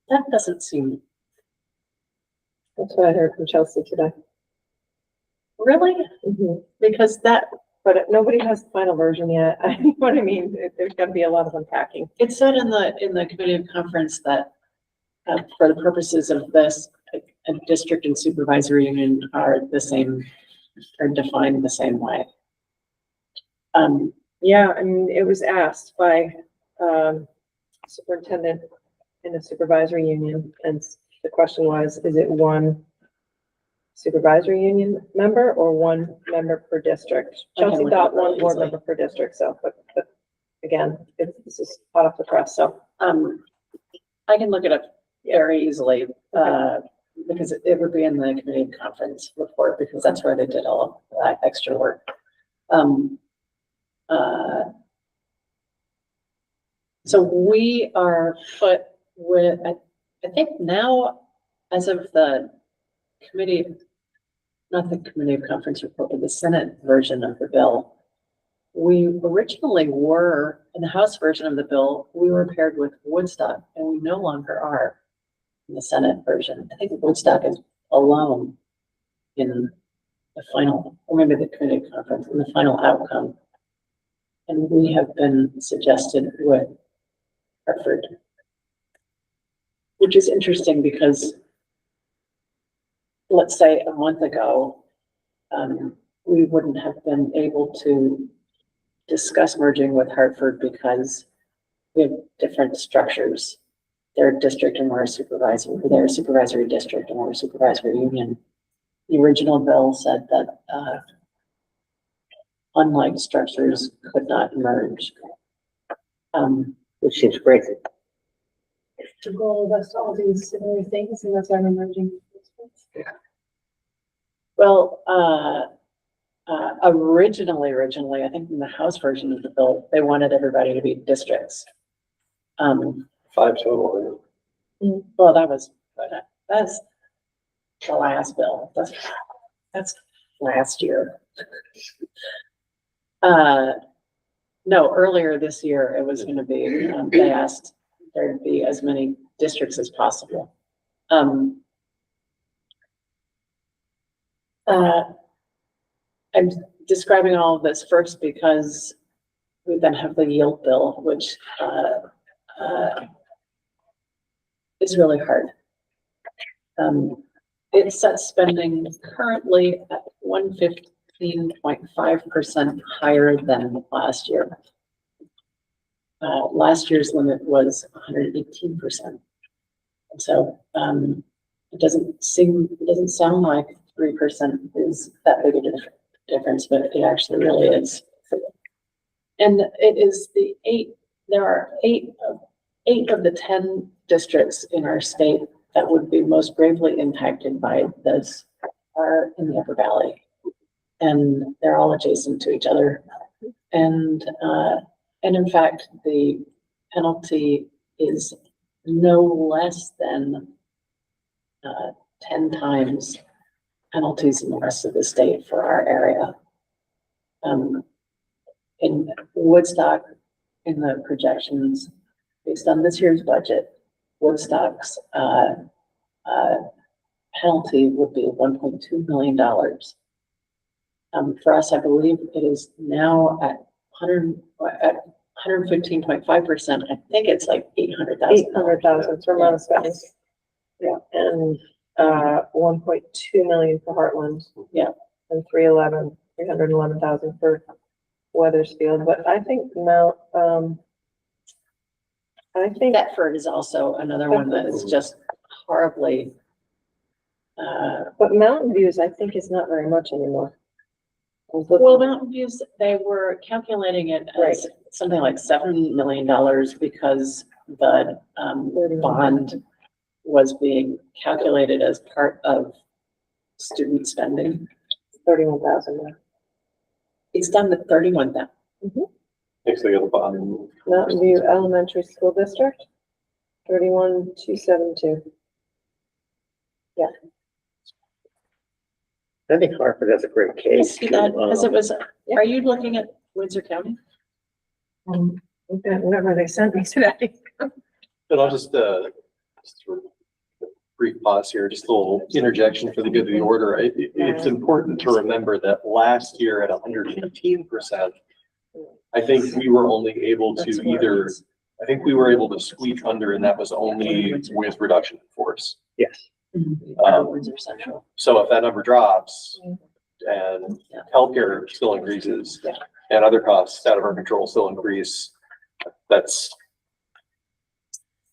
That doesn't seem That's what I heard from Chelsea today. really, because that, But nobody has the final version yet. I know what I mean. There's gonna be a lot of unpacking. it said in the committee of conference that, for the purposes of this, a district and supervisory union are the same, are defined the same way. Yeah, I mean, it was asked by, superintendent in the supervisory union, and the question was, is it one supervisory union member or one member per district? I can Chelsea look it thought up really one board easily. member per district, so, but again, this is hot off the press, so. I can look it up very easily, because it would be in the committee of conference report, because that's where they did all of that extra work. So we are put with, I think now, as of the committee, not the committee of conference report, but the Senate version of the bill, we originally were, in the House version of the bill, we were paired with Woodstock, and we no longer are in the Senate version. I think Woodstock is alone in the final, or maybe the committee of conference, in the final outcome. And we have been suggested with Hartford, which is interesting because, let's say a month ago, we wouldn't have been able to discuss merging with Hartford because we have different structures. They're a district and we're a supervisory, they're a supervisory district and we're a supervisory union. The original bill said that, unlike structures could not merge. Which seems crazy. To go over all these similar things and that's our emerging. Well, originally, I think in the House version of the bill, they wanted everybody to be districts. 5 total. Well, that's the last bill. That's last year. No, earlier this year, it was gonna be, they asked there to be as many districts as possible. I'm describing all of this first because we then have the yield bill, which, is really hard. It sets spending currently at 115.5% higher than last year. Last year's limit was 118%. And so, it doesn't sound like 3% is that big a difference, but it actually really is. And it is there are eight of the 10 districts in our state that would be most gravely impacted by this are in the Upper Valley. And they're all adjacent to each other. And in fact, the penalty is no less than 10 times penalties in the rest of the state for our area. In Woodstock, in the projections, based on this year's budget, Woodstock's penalty would be $1.2 million. For us, I believe it is now at 115.5%. I think it's like 800,000. 800,000 for Montesquieu. Yeah. And, 1.2 million for Heartland. Yeah. And 311,000 for Weathersfield, but I think I think Thetford is also another one that is just horribly, but Mountain Views, I think, is not very much anymore. well, Mountain Views, they were calculating it as something like $7 million because the bond was being calculated as part of student spending. 31,000 now. It's done to 31,000. Thanks for the other bond. Mountain View Elementary School District, 31,272. Yeah. I think Hartford has a great I case. see that, because it was, Yeah. are you looking at Windsor County? Whatever they sent me today. But I'll just sort of brief pause here, just a little interjection for the good of the order. It's important to remember that last year at 115%, I think we were only able to I think we were able to squeak under, and that was only with reduction in force. Yes. Windsor Central. So if that number drops and healthcare still increases and other costs out of our control still increase, that's.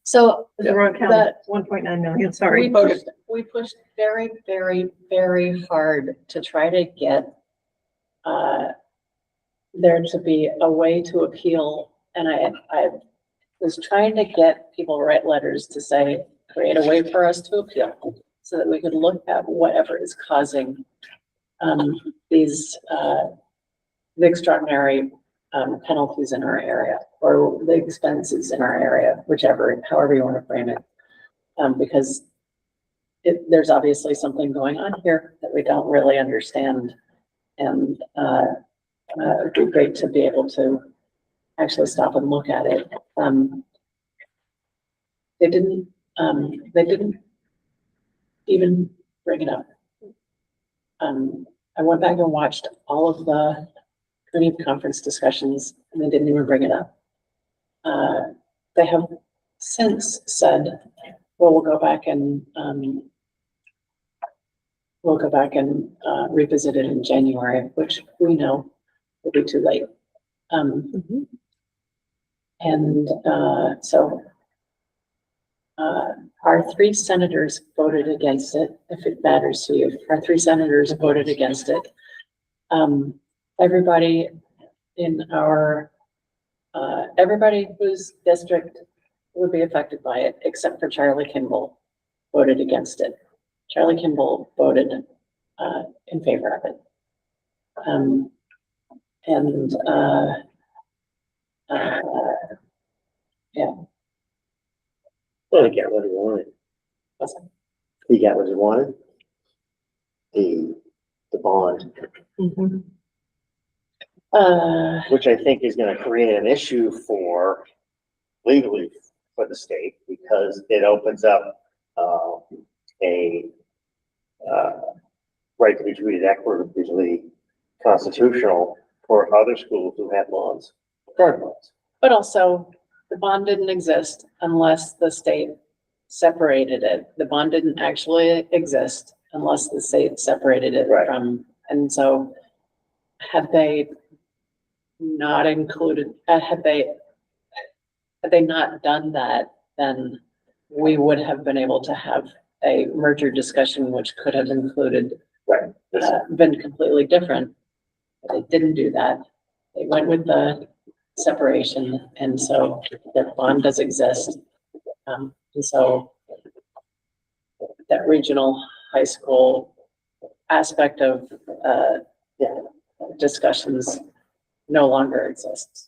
So The wrong count, 1.9 million, sorry. we pushed very, very, very hard to try to get there to be a way to appeal. And I was trying to get people to write letters to say, create a way for us to appeal so that we could look at whatever is causing these the extraordinary penalties in our area or the expenses in our area, however you want to frame it. Because there's obviously something going on here that we don't really understand. And it'd be great to be able to actually stop and look at it. They didn't even bring it up. I went back and watched all of the committee conference discussions and they didn't even bring it up. They have since said, well, we'll go back and revisit it in January, which we know will be too late. And so our three senators voted against it, if it matters to you. Our three senators voted against it. Everybody in our, everybody whose district would be affected by it, except for Charlie Kimball, voted against it. Charlie Kimball voted in favor of it. Yeah. Well, he got what he wanted. He got what he wanted. The bond, which I think is gonna create an issue legally for the state, because it opens up, a, right to be treated equitably constitutional for other schools who have bonds, current bonds. But also, the bond didn't exist unless the state separated it. The bond didn't actually exist unless the state separated it from, and so had they not included, had they not done that, then we would have been able to have a merger discussion, which could have included, been completely different. But they didn't do that. They went with the separation, and so their bond does exist. And so that regional high school aspect of discussions no longer exists.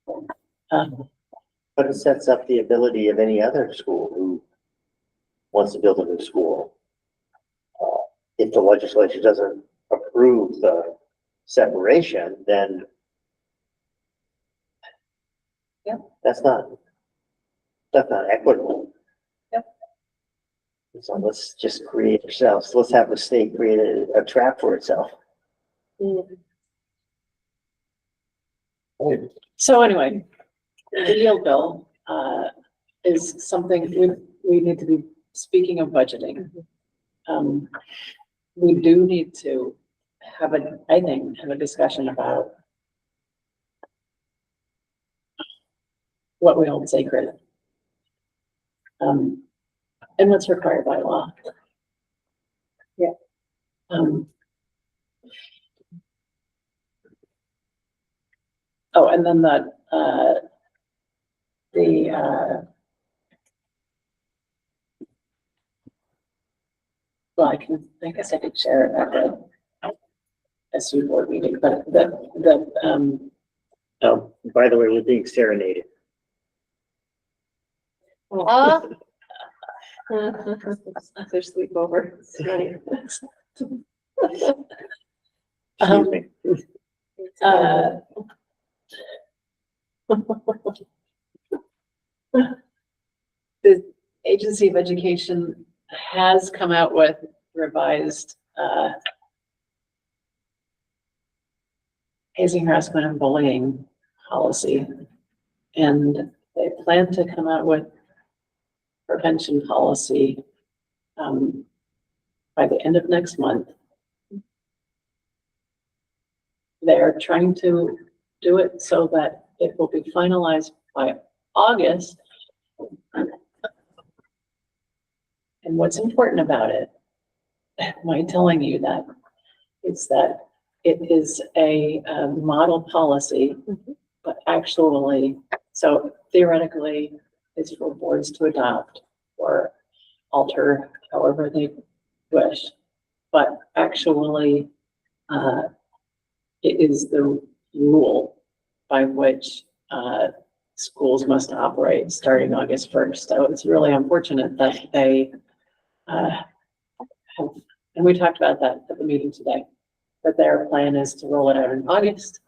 But it sets up the ability of any other school who wants to build a new school. If the legislature doesn't approve the separation, then that's not equitable. So let's just create ourselves. Let's have the state create a trap for itself. So anyway, the yield bill, is something we need to be, speaking of budgeting. We do need to have have a discussion about what we hold sacred. And what's required by law. Yeah. Oh, and then well, I guess I could share it at the SU board meeting, but Oh, by the way, we're being serenaded. Their sleepover. Excuse me. The Agency of Education has come out with revised hazing, harassment, and bullying policy. And they plan to come out with prevention policy by the end of next month. They're trying to do it so that it will be finalized by August. And what's important about it, my telling you that, is that it is a model policy, but actually, so theoretically, it's for boards to adopt or alter however they wish. But actually, it is the rule by which schools must operate starting August 1st. So it's really unfortunate that they have, and we talked about that at the meeting today, that their plan is to roll it out in August,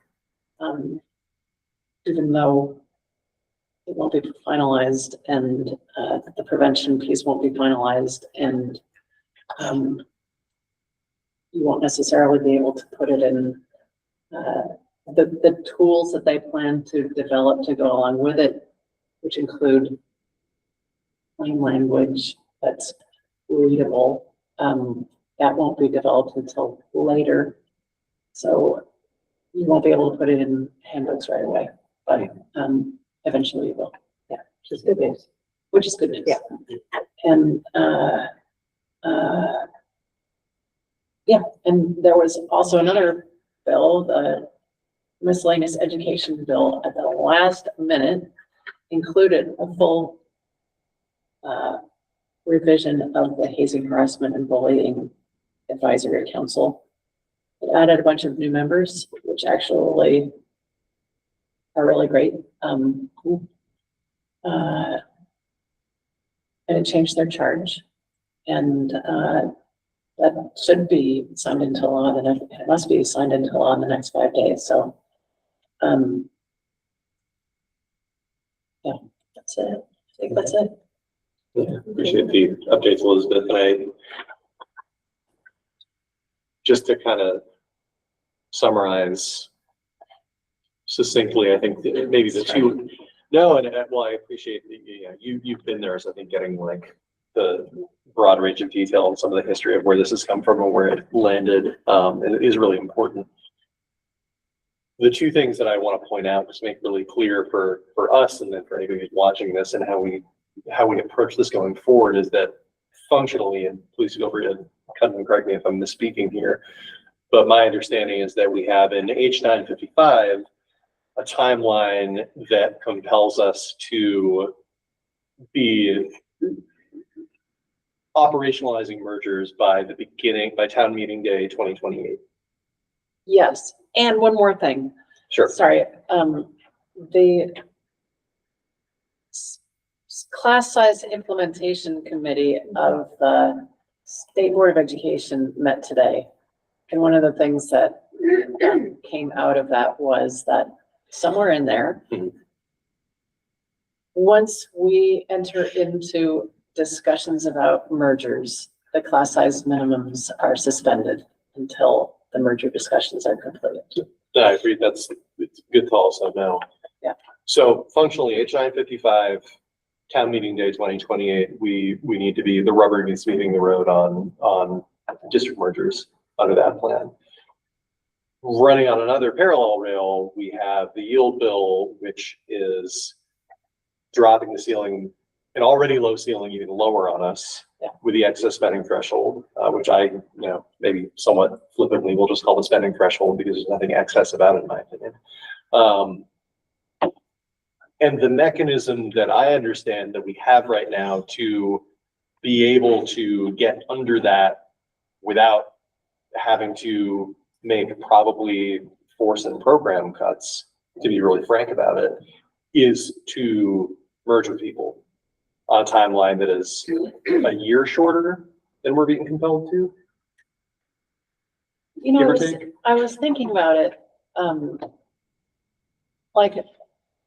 even though it won't be finalized and the prevention piece won't be finalized, and you won't necessarily be able to put it in the tools that they plan to develop to go along with it, which include plain language that's readable. That won't be developed until later. So you won't be able to put it in handbooks right away, but eventually you will. Yeah, which is good news. Which is good news. Yeah. And yeah, and there was also another bill, the miscellaneous education bill, at the last minute included a full revision of the hazing, harassment, and bullying advisory council. It added a bunch of new members, which actually are really great. And it changed their charge, and that should be signed into law. It must be signed into law in the next 5 days. So, yeah, that's it. I think that's it. Yeah, appreciate the updates, Elizabeth. And just to kind of summarize succinctly, I think maybe the two, no, and well, I appreciate you've been there, so I think getting like the broad range of detail and some of the history of where this has come from and where it landed, and it is really important. The two things that I want to point out, just make really clear for us and then for anybody who's watching this and how we approach this going forward, is that functionally, and please feel free to cut and correct me if I'm misspeaking here, but my understanding is that we have in H955 a timeline that compels us to be operationalizing mergers by town meeting day 2028. Yes, and one more thing. Sure. Sorry, the class size implementation committee of the State Board of Education met today. And one of the things that came out of that was that somewhere in there, once we enter into discussions about mergers, the class size minimums are suspended until the merger discussions are completed. Yeah, I agree. It's good to also know. Yeah. So functionally, H 55, town meeting day 2028, we need to be, the rubber needs to be hitting the road on district mergers under that plan. Running on another parallel rail, we have the yield bill, which is dropping the ceiling, an already low ceiling, even lower on us. Yeah. With the excess spending threshold, which I, maybe somewhat flippantly, we'll just call the spending threshold because there's nothing excess about it, in my opinion. And the mechanism that I understand that we have right now to be able to get under that without having to make probably force and program cuts, to be really frank about it, is to merge with people on a timeline that is a year shorter than we're being compelled to. You know, Give or take. I was thinking about it, like,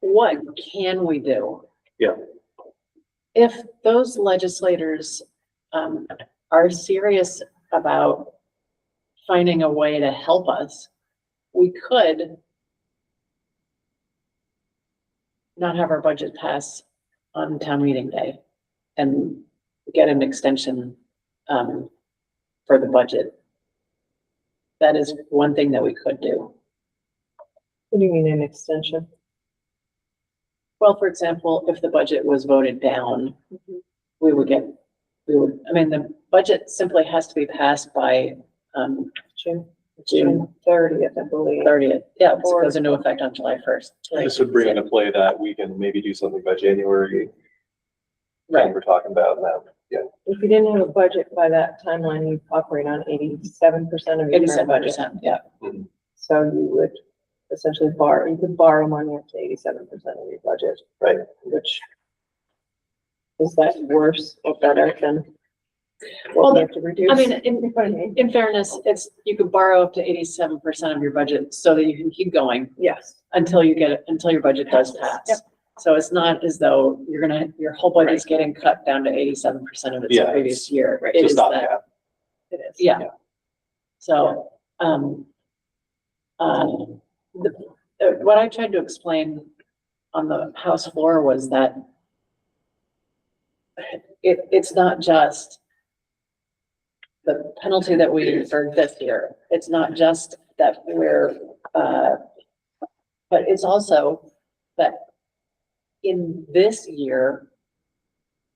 what can we do? Yeah. If those legislators, are serious about finding a way to help us, we could not have our budget pass on town meeting day and get an extension, for the budget. That is one thing that we could do. What do you mean an extension? Well, for example, if the budget was voted down, we would, the budget simply has to be passed by, June 30th, I believe. 30th. Yeah, it goes into effect on July 1st. This would bring into play that we can maybe do something by January. Right. We're talking about now. Yeah. If you didn't have a budget by that timeline, you'd operate on 87% of your current budget. 87%, yeah. So you would essentially you could borrow money up to 87% of your budget. Right. Which, is that worse or better than Well, what we have to reduce? I mean, in fairness, you could borrow up to 87% of your budget so that you can keep going Yes. until your budget does pass. Yep. So it's not as though your whole budget's getting cut down to 87% of its Yeah, previous year. right. It To is stop that, that. It is. yeah. Yeah. So, what I tried to explain on the House floor was that it's not just the penalty that we incurred this year. It's not just that but it's also that in this year,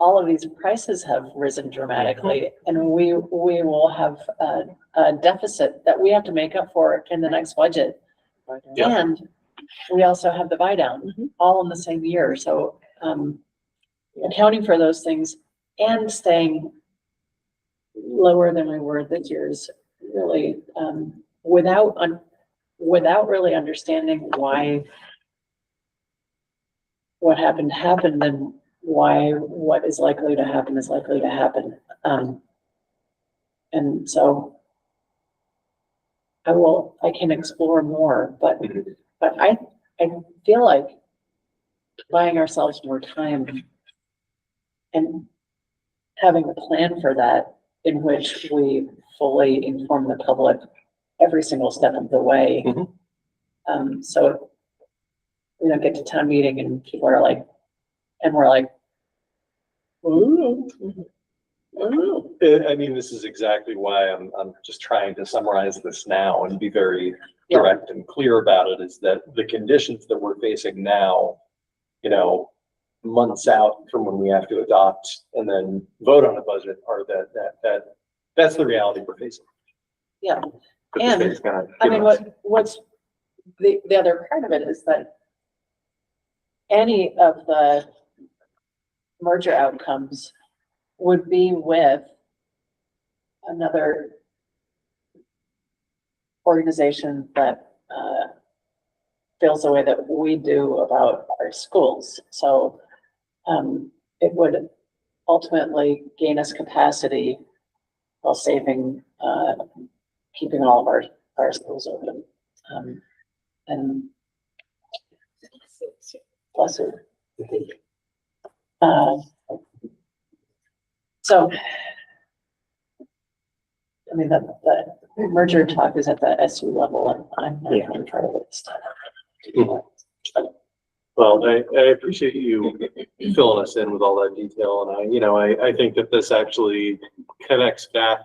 all of these prices have risen dramatically, and we will have a deficit that we have to make up for in the next budget. Yeah. And we also have the buy down all in the same year. So, accounting for those things and staying lower than we were this year is really, without really understanding why what happened, and why what is likely to happen is likely to happen. And so I can explore more, but I feel like buying ourselves more time and having a plan for that in which we fully inform the public every single step of the way. So we don't get to town meeting and people are like, and we're like, ooh. I mean, this is exactly why I'm just trying to summarize this now and be very direct and clear about it, is that the conditions that we're facing now, months out from when we have to adopt and then vote on a budget, are that's the reality we're facing. Yeah. But the And, state's gonna I give mean, us. what's the other part of it is that any of the merger outcomes would be with another organization that feels the way that we do about our schools. So it would ultimately gain us capacity while saving, keeping all of our schools open. And bless you. So, I mean, the merger talk is at the SU level, and I'm not Yeah. in charge of this stuff. Well, I appreciate you filling us in with all that detail, and I think that this actually connects back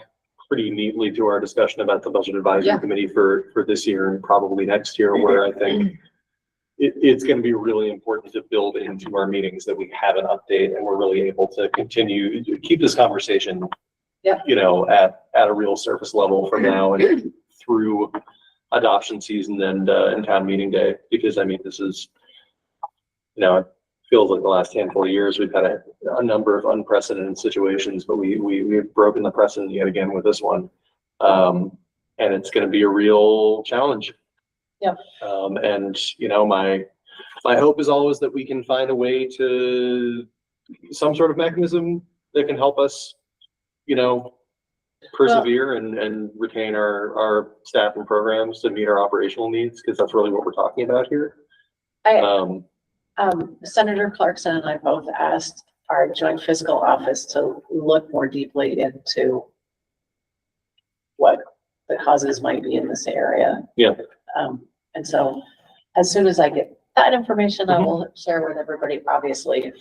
pretty neatly to our discussion about the budget advisory Yeah. committee for this year and probably next year, where I think it's going to be really important to build into our meetings that we have an update and we're really able to continue to keep this conversation, Yeah. at a real surface level from now and through adoption season and town meeting day, because I mean, this is, it feels like the last handful of years, we've had a number of unprecedented situations, but we've broken the precedent yet again with this one. And it's going to be a real challenge. Yeah. And my hope is always that we can find a way to some sort of mechanism that can help us, persevere and retain our staff and programs to meet our operational needs, because that's really what we're talking about here. Senator Clarkson and I both asked our joint fiscal office to look more deeply into what the causes might be in this area. Yeah. And so as soon as I get that information, I will share with everybody, obviously.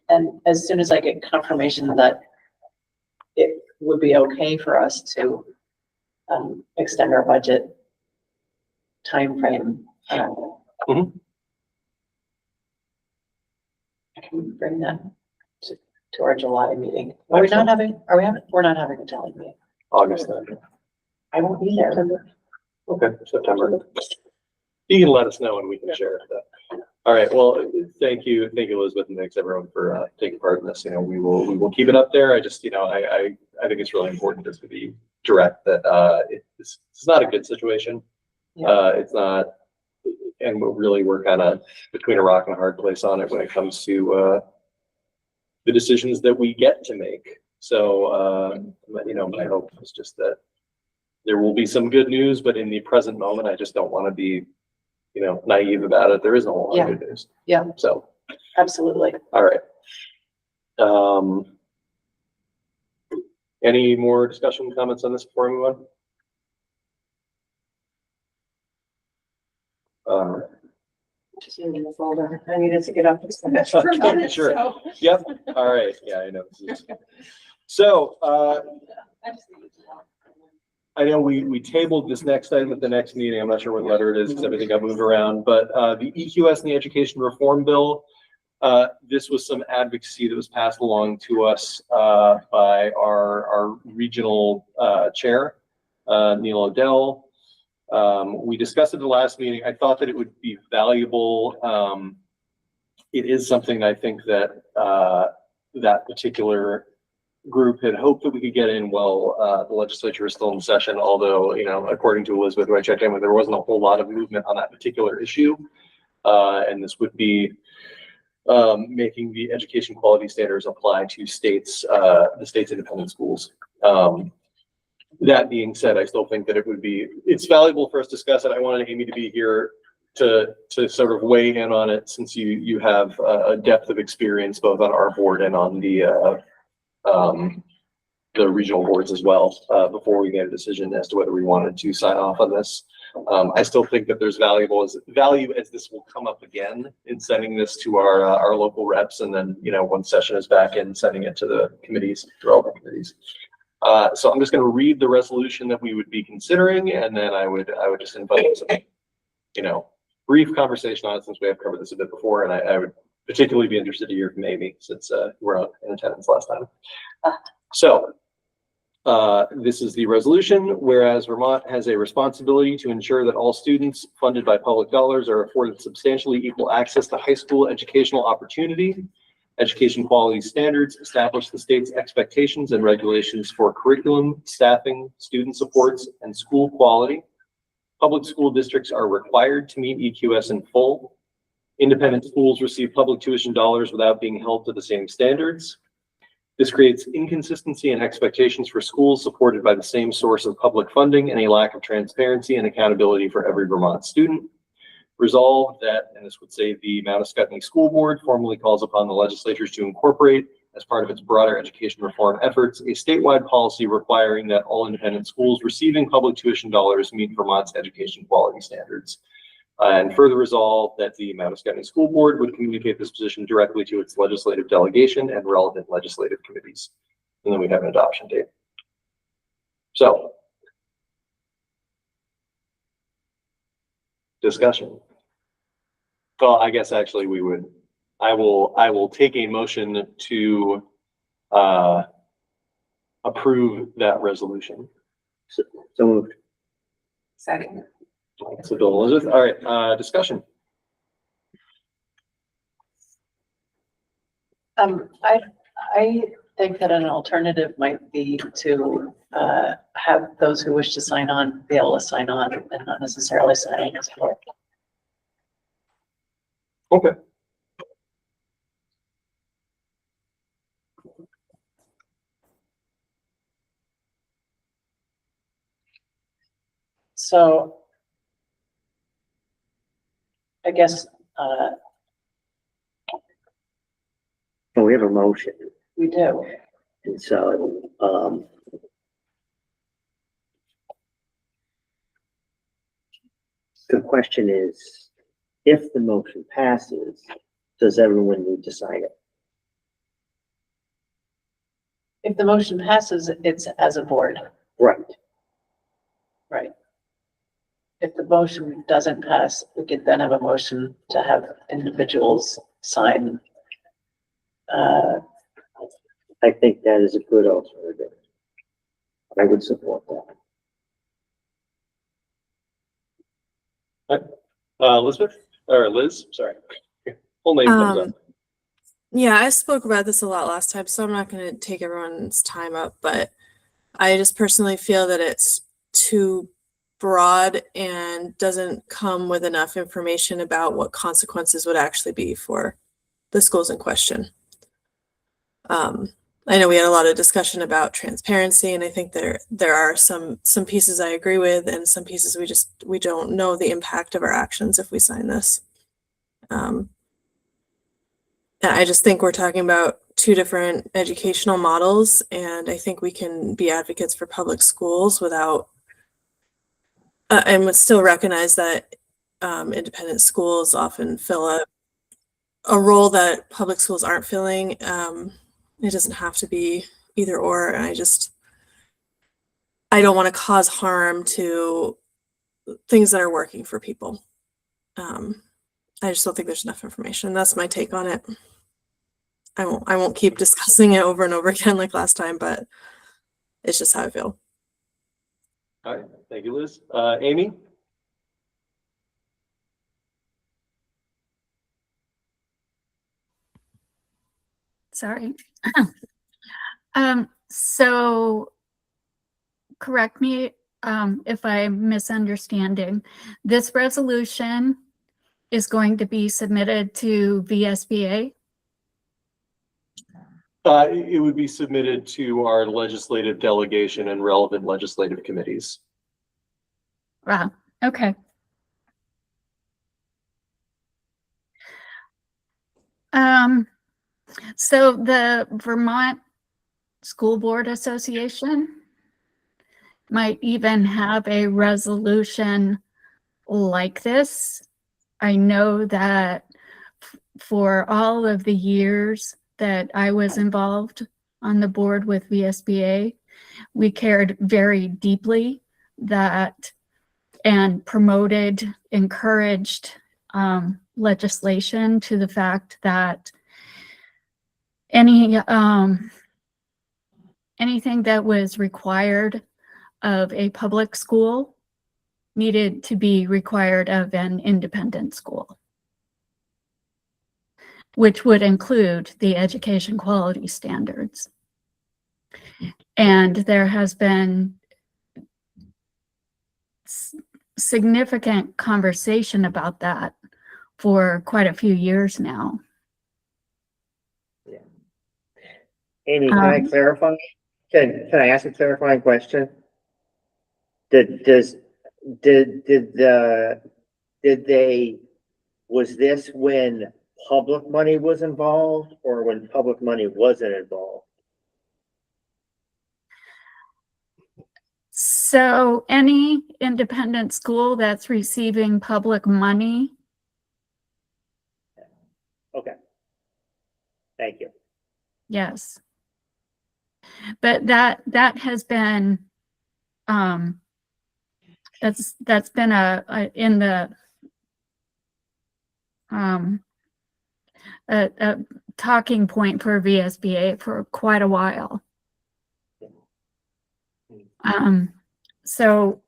And as soon as I get confirmation that it would be okay for us to extend our budget timeframe, I can bring that to our July meeting. We're not having a July meeting. August then. I won't be there. Okay, September. You can let us know and we can share that. All right, well, thank you, Elizabeth, and thanks everyone for taking part in this. We will keep it up there. I just, I think it's really important just to be direct that it's not a good situation. Yeah. It's not, and we're kind of between a rock and a hard place on it when it comes to the decisions that we get to make. So, my hope is just that there will be some good news, but in the present moment, I just don't want to be, naive about it. There isn't a whole lot of good news. Yeah. So, Absolutely. all right. Any more discussion comments on this before we move on? Just in the folder. I needed to get up. Sure. Sure. Yep. All right. Yeah, I know. So, I know we tabled this next item at the next meeting. I'm not sure what letter it is because everything got moved around, but the EQS and the Education Reform Bill, this was some advocacy that was passed along to us by our regional chair, Neil Odell. We discussed it at the last meeting. I thought that it would be valuable. It is something I think that that particular group had hoped that we could get in while the legislature is still in session, although, according to Elizabeth, who I checked in with, there wasn't a whole lot of movement on that particular issue. And this would be making the education quality standards apply to the state's independent schools. That being said, I still think that it's valuable for us to discuss it. I wanted Amy to be here to sort of weigh in on it, since you have a depth of experience both on our board and on the regional boards as well, before we made a decision as to whether we wanted to sign off on this. I still think that there's value as this will come up again in sending this to our local reps, and then, once session is back in, sending it to the committees, relevant committees. So I'm just going to read the resolution that we would be considering, and then I would just invite some, brief conversation on it, since we have covered this a bit before, and I would particularly be interested to hear from Amy, since we're in attendance last time. So this is the resolution. Whereas Vermont has a responsibility to ensure that all students funded by public dollars are afforded substantially equal access to high school educational opportunity. Education quality standards establish the state's expectations and regulations for curriculum, staffing, student supports, and school quality. Public school districts are required to meet EQS in full. Independent schools receive public tuition dollars without being held to the same standards. This creates inconsistency in expectations for schools supported by the same source of public funding, and a lack of transparency and accountability for every Vermont student. Resolved that, and this would say the Mount Scottney School Board formally calls upon the legislatures to incorporate as part of its broader education reform efforts, a statewide policy requiring that all independent schools receiving public tuition dollars meet Vermont's education quality standards. And further resolve that the County School Board would communicate this position directly to its legislative delegation and relevant legislative committees. And then we have an adoption date. So, discussion. Well, I guess actually we would, I will take a motion to approve that resolution. So moved. Second. So Bill and Elizabeth, all right, discussion. I think that an alternative might be to have those who wish to sign on be able to sign on and not necessarily signing as well. Okay. So I guess And we have a motion. we do. And so, the question is, if the motion passes, does everyone need to sign it? If the motion passes, it's as a board, Right. right? If the motion doesn't pass, we could then have a motion to have individuals sign. I think that is a good alternative. I would support that. Elizabeth, or Liz, sorry. Full name comes up. Yeah, I spoke about this a lot last time, so I'm not going to take everyone's time up, but I just personally feel that it's too broad and doesn't come with enough information about what consequences would actually be for the schools in question. I know we had a lot of discussion about transparency, and I think there are some pieces I agree with, and some pieces we don't know the impact of our actions if we sign this. And I just think we're talking about two different educational models, and I think we can be advocates for public schools without, and would still recognize that independent schools often fill a role that public schools aren't filling. It doesn't have to be either or. And I don't want to cause harm to things that are working for people. I just don't think there's enough information. That's my take on it. I won't keep discussing it over and over again like last time, but it's just how I feel. All right, thank you, Liz. Amy? Sorry. So correct me if I'm misunderstanding. This resolution is going to be submitted to VSBA? It would be submitted to our legislative delegation and relevant legislative committees. Wow, okay. So the Vermont School Board Association might even have a resolution like this. I know that for all of the years that I was involved on the board with VSBA, we cared very deeply that and promoted, encouraged legislation to the fact that anything that was required of a public school needed to be required of an independent school, which would include the education quality standards. And there has been significant conversation about that for quite a few years now. Amy, can I clarify? Can I ask a clarifying question? Was this when public money was involved or when public money wasn't involved? So any independent school that's receiving public money, Okay. Thank you. yes. But that has been that's been in the a talking point for VSBA for quite a while. So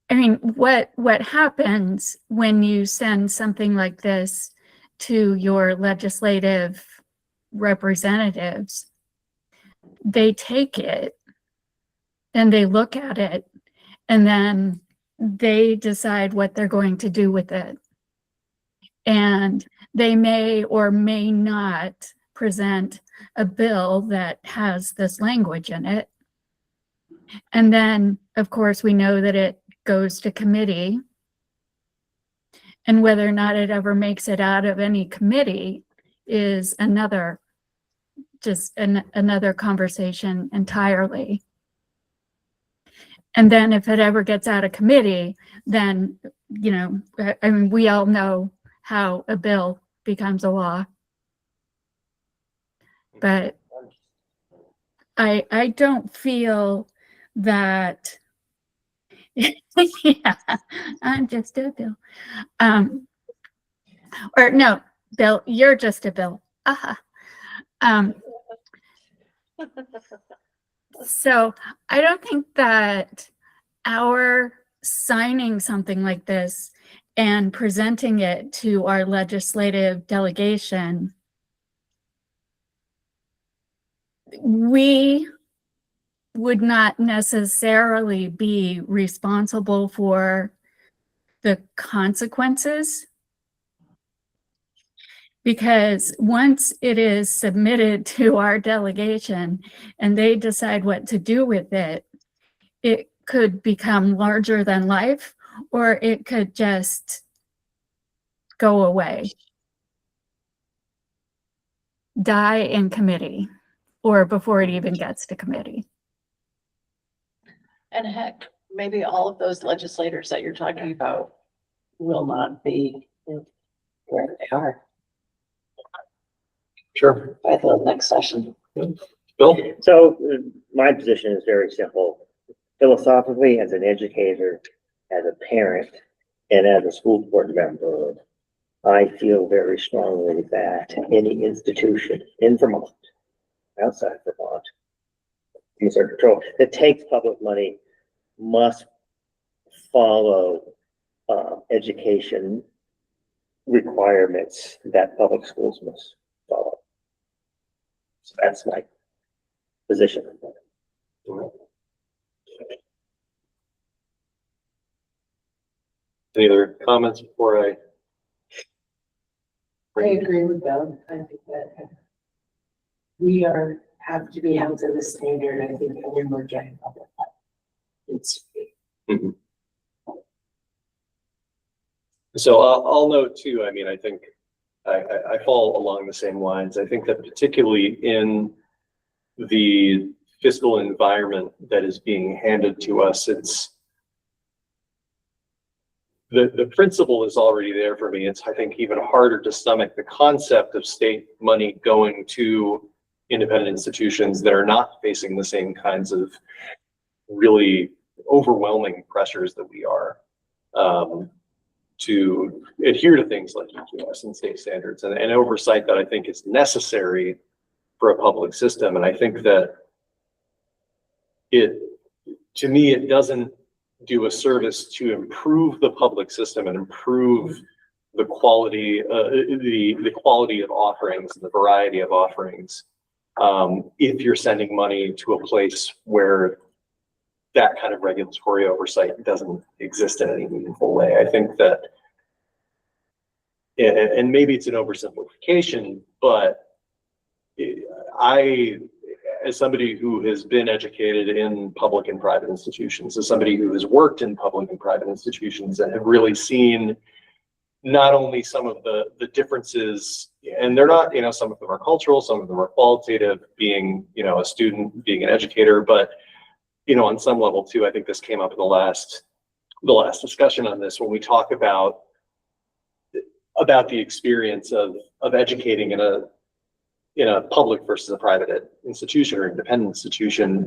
I mean, what happens when you send something like this to your legislative representatives? They take it and they look at it and then they decide what they're going to do with it. And they may or may not present a bill that has this language in it. And then, of course, we know that it goes to committee. And whether or not it ever makes it out of any committee is another conversation entirely. And then if it ever gets out of committee, then, you know, I mean, we all know how a bill becomes a law. But I don't feel that, yeah, I'm just a bill. Or no, Bill, you're just a bill. So I don't think that our signing something like this and presenting it to our legislative delegation, we would not necessarily be responsible for the consequences. Because once it is submitted to our delegation and they decide what to do with it, it could become larger than life, or it could just go away, die in committee, or before it even gets to committee. And heck, maybe all of those legislators that you're talking about will not be where they are Sure. by the next session. Bill? So my position is very simple. Philosophically, as an educator, as a parent, and as a school board member, I feel very strongly that any institution in Vermont, outside Vermont, user control, that takes public money must follow education requirements that public schools must follow. So that's my position. Any other comments before I? I agree with them. I think that we have to be held to the standard. I think that we're getting public. Mhm. So I'll note too, I mean, I think I fall along the same lines. I think that particularly in the fiscal environment that is being handed to us, it's the principle is already there for me. It's, I think, even harder to stomach the concept of state money going to independent institutions that are not facing the same kinds of really overwhelming pressures that we are to adhere to things like EQS and state standards and oversight that I think is necessary for a public system. And I think that to me, it doesn't do a service to improve the public system and improve the quality, the quality of offerings and the variety of offerings. If you're sending money to a place where that kind of regulatory oversight doesn't exist in any meaningful way. I think that, and maybe it's an oversimplification, but I, as somebody who has been educated in public and private institutions, as somebody who has worked in public and private institutions and have really seen not only some of the differences, and they're not, some of them are cultural, some of them are qualitative, being, a student, being an educator, but, on some level too, I think this came up in the last discussion on this, when we talk about the experience of educating in a public versus a private institution or independent institution.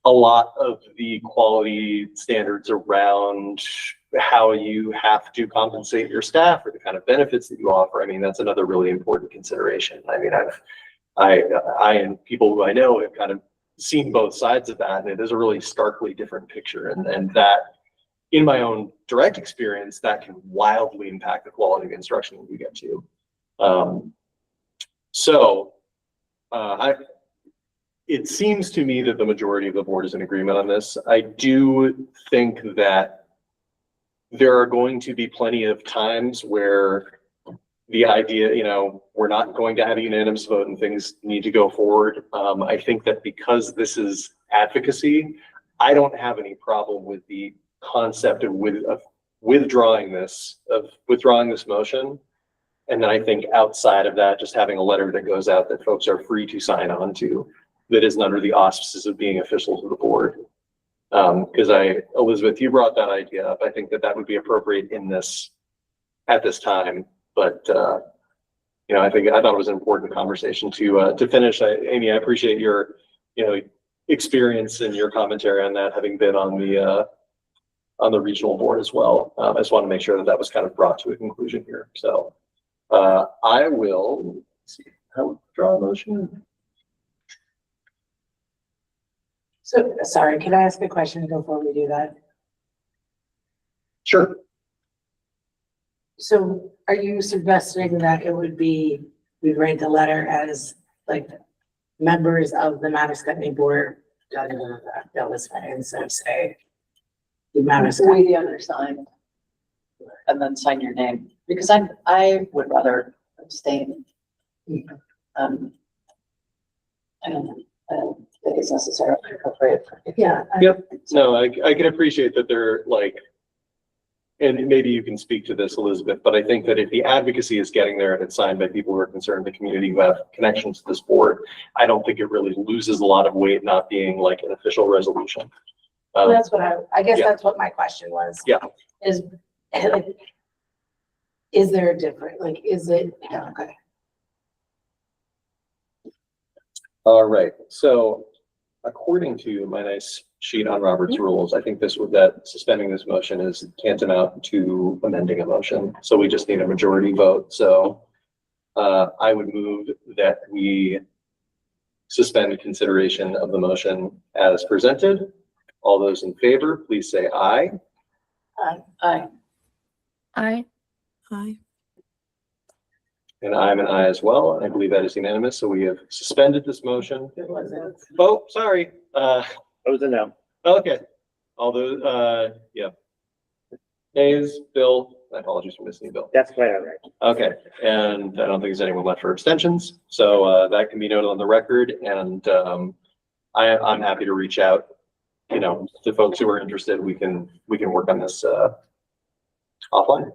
A lot of the quality standards around how you have to compensate your staff or the kind of benefits that you offer. I mean, that's another really important consideration. I mean, I and people who I know have kind of seen both sides of that, and it is a really starkly different picture. And that, in my own direct experience, that can wildly impact the quality of instruction that we get to. It seems to me that the majority of the board is in agreement on this. I do think that there are going to be plenty of times where the idea, we're not going to have a unanimous vote and things need to go forward. I think that because this is advocacy, I don't have any problem with the concept of withdrawing this motion. And then I think outside of that, just having a letter that goes out that folks are free to sign on to, that isn't under the auspices of being official to the board. Because Elizabeth, you brought that idea up. I think that would be appropriate at this time. But I thought it was an important conversation to finish. Amy, I appreciate your experience and your commentary on that, having been on the regional board as well. I just want to make sure that was kind of brought to a conclusion here. So I will draw a motion. So, sorry, can I ask a question before we do that? Sure. So are you suggesting that it would be, we write the letter as like members of the Manascutney board, that was fine, and so say the Manascutney. We the undersigned, and then sign your name, because I would rather abstain. I don't think it's necessarily appropriate. Yeah. Yep. No, I can appreciate that they're like, and maybe you can speak to this, Elizabeth, but I think that if the advocacy is getting there and it's signed by people who are concerned, the community who have connections to this board, I don't think it really loses a lot of weight not being like an official resolution. Well, that's what I guess yeah. that's what my question was. Yeah. Is like, is there a difference? Like, is it, yeah, okay. All right. So according to my nice sheet on Robert's rules, I think that suspending this motion is tantamount to amending a motion. So we just need a majority vote. So I would move that we suspend consideration of the motion as presented. All those in favor, please say aye. Aye. Aye. Aye. And I'm an aye as well. And I believe that is unanimous. So we have suspended this motion. It wasn't. Oh, sorry. I was a no. Okay. All those, yeah. Nays, Bill, my apologies for missing you, Bill. That's quite all right. Okay, and I don't think there's anyone left for abstentions, so that can be noted on the record, and I'm happy to reach out, to folks who are interested. We can work on this offline.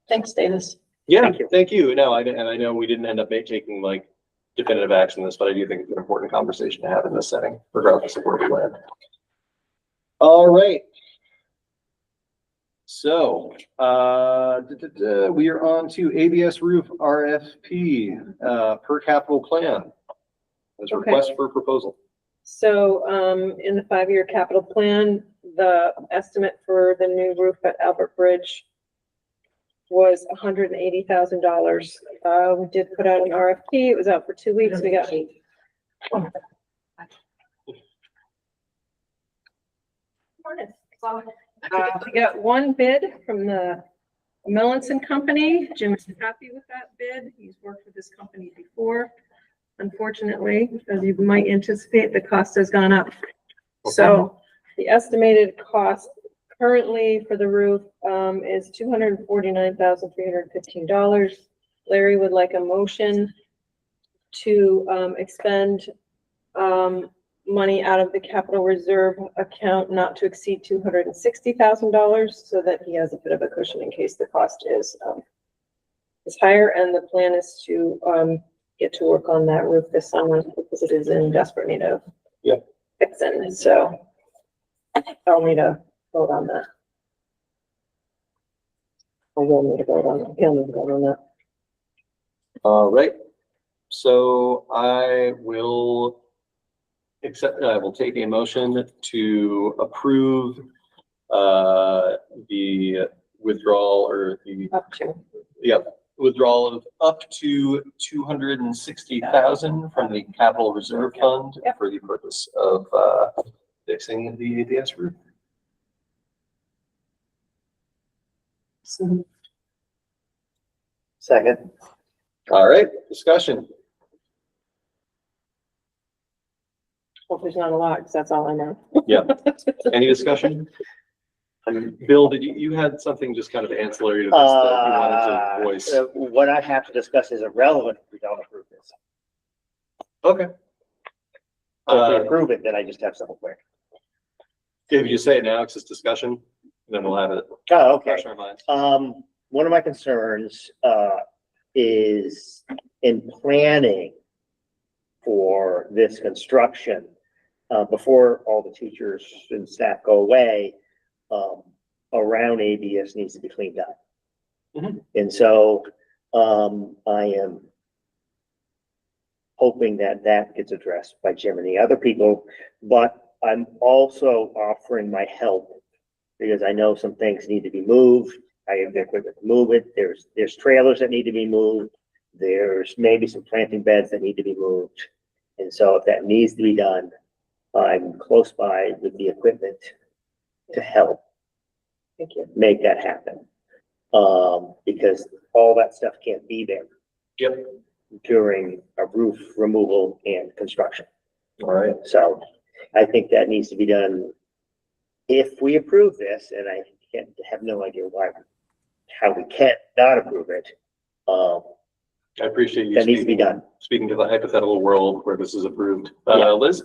Thanks, Davis. Yeah, thank you. No, and I know we didn't end up taking like definitive action on this, but I do think it's an important conversation to have in this setting, regardless of where we land. All right. So, we are on to ABS roof RFP, per capital plan. As a Okay. request for proposal. So, in the 5-year capital plan, the estimate for the new roof at Albert Bridge was $180,000. We did put out an RFP. It was out for 2 weeks. We got we got one bid from the Melanson Company. Jim is happy with that bid. He's worked with this company before. Unfortunately, as you might anticipate, the cost has gone up. So the estimated cost currently for the roof is $249,315. Larry would like a motion to expend money out of the capital reserve account not to exceed $260,000 so that he has a bit of a cushion in case the cost is higher. And the plan is to get to work on that roof this summer because it is in desperate need of fixing. So I'll need a vote on that. Or we'll need a vote on that. He'll need a vote on that. All right. So I will take a motion to approve the withdrawal or the Up to. withdrawal of up to 260,000 from the capital reserve fund for the purpose of fixing the ADS roof. Second. All right, discussion. Hope there's not a lot, because that's all I know. Yeah. Any discussion? Bill, did you had something just kind of ancillary to this that you wanted to voice? What I have to discuss is irrelevant if we don't approve this. Okay. So if we approve it, then I just have something quick. If you just say it now, it's just discussion, then we'll have it Oh, okay. fresh in our minds. One of my concerns, is in planning for this construction, before all the teachers and staff go away, around ADS needs to be cleaned up. Mhm. And so, I am hoping that that gets addressed by Jim and the other people, but I'm also offering my help because I know some things need to be moved. I have the equipment to move it. There's trailers that need to be moved. There's maybe some planting beds that need to be moved. And so if that needs to be done, I'm close by with the equipment to help Thank you. make that happen. Because all that stuff can't be there Yep. during a roof removal and construction. All right. So I think that needs to be done if we approve this, and I have no idea how we can't not approve it. I appreciate you That needs to be done. speaking to the hypothetical world where this is approved. Yeah. Liz?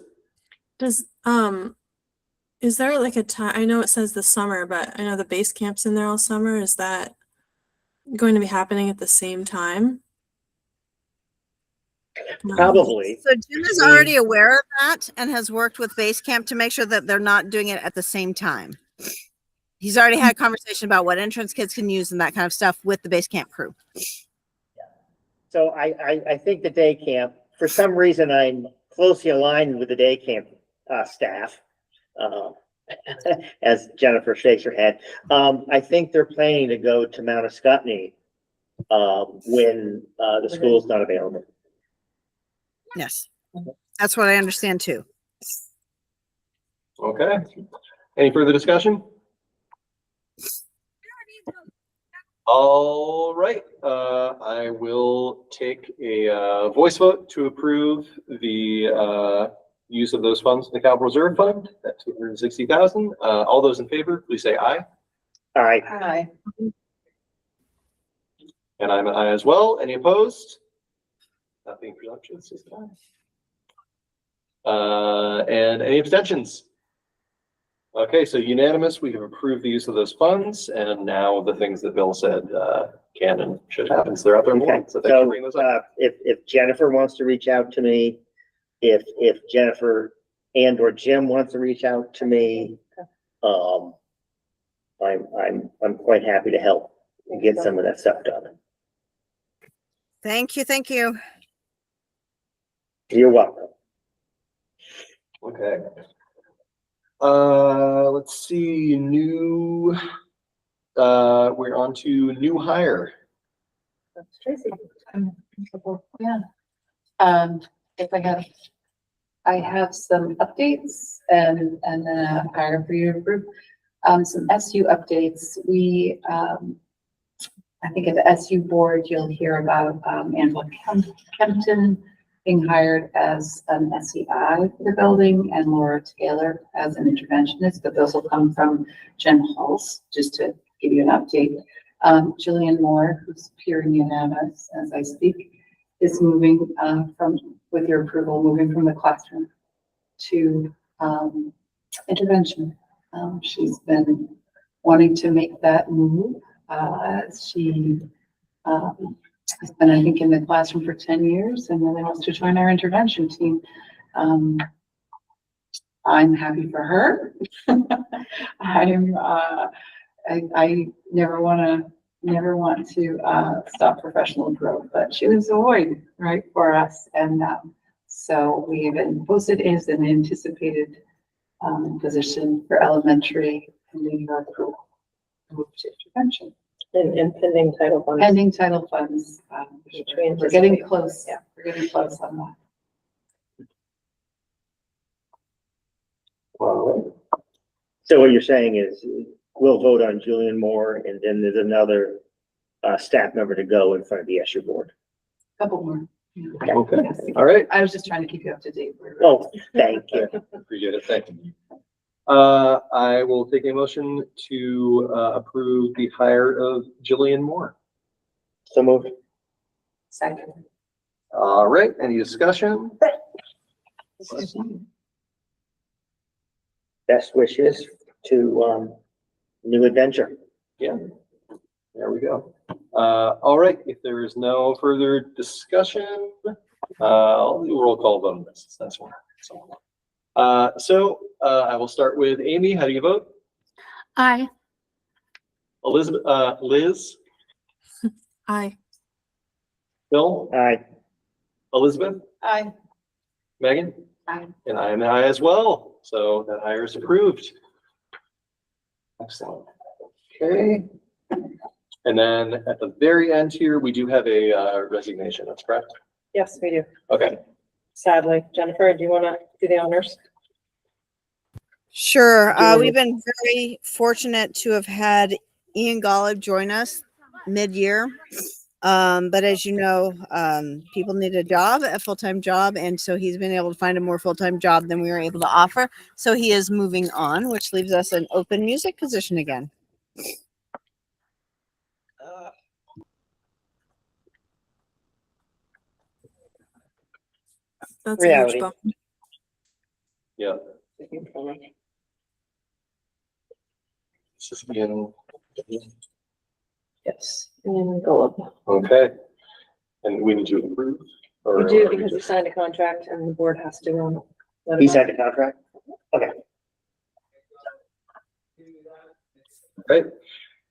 Does, is there like a time, I know it says the summer, but I know the base camp's in there all summer. Is that going to be happening at the same time? Probably. So Jim is already aware of that and has worked with Base Camp to make sure that they're not doing it at the same time. He's already had a conversation about what entrance kids can use and that kind of stuff with the Base Camp crew. So I think the day camp, for some reason, I'm closely aligned with the day camp staff. As Jennifer shakes her head. I think they're planning to go to Mount Escutney when the school's not available. Yes, that's what I understand too. Okay. Any further discussion? All right. I will take a voice vote to approve the use of those funds in the capital reserve fund at 260,000. All those in favor, please say aye. Aye. Hi. And I'm an aye as well. Any opposed? Not being presumptuous, just aye. And any abstentions? Okay, so unanimous, we have approved the use of those funds, and now the things that Bill said can and should happen, so they're out there more. Okay, So thanks for bringing those up. if Jennifer wants to reach out to me, if Jennifer and or Jim wants to reach out to me, I'm quite happy to help and get some of that stuff done. Thank you. Thank you. You're welcome. Okay. Let's see, we're on to new hire. That's Tracy. Yeah. I have some updates and then a hire for you to approve. Some SU updates. We, I think at the SU board, you'll hear about Angela Kempton being hired as an SEI for the building and Laura Taylor as an interventionist, but those will come from Jen Halls, just to give you an update. Jillian Moore, who's appearing in us as I speak, is moving with your approval, moving from the classroom to, intervention. She's been wanting to make that move. She, has been, I think, in the classroom for 10 years and really wants to join our intervention team. I'm happy for her. I never want to stop professional growth, but she was a void, right, for us. And so we even posted as an anticipated position for elementary and then move to intervention. And pending title funds. Pending title funds. We're getting close. Yeah. We're getting close on that. So what you're saying is we'll vote on Julian Moore and then there's another staff member to go in front of the SU board. Couple more. Okay, Yes. all right. I was just trying to keep you up to date. Oh, thank you. Appreciate it, thank you. I will take a motion to approve the hire of Jillian Moore. So moved. Second. All right, any discussion? Best wishes to new adventure. Yeah, there we go. All right, if there is no further discussion, I'll do a roll call vote on this. That's one. So I will start with Amy. How do you vote? Aye. Elizabeth, Liz, Aye. Bill, Aye. Elizabeth, Aye. Megan, Aye. and I am an aye as well. So that hire is approved. Excellent. Okay. And then at the very end here, we do have a resignation. That's correct. Yes, we do. Okay. Sadly. Jennifer, do you want to do the honors? Sure. Julie. We've been very fortunate to have had Ian Golub join us mid-year. But as you know, people need a full-time job. And so he's been able to find a more full-time job than we were able to offer. So he is moving on, which leaves us an open music position again. That's Reality. a huge bump. Yeah. This is Ian. Yes. And go up. Okay. And we need to approve? or We do are we because he just- signed a contract and the board has to, let He him know. signed the contract? Okay. Right.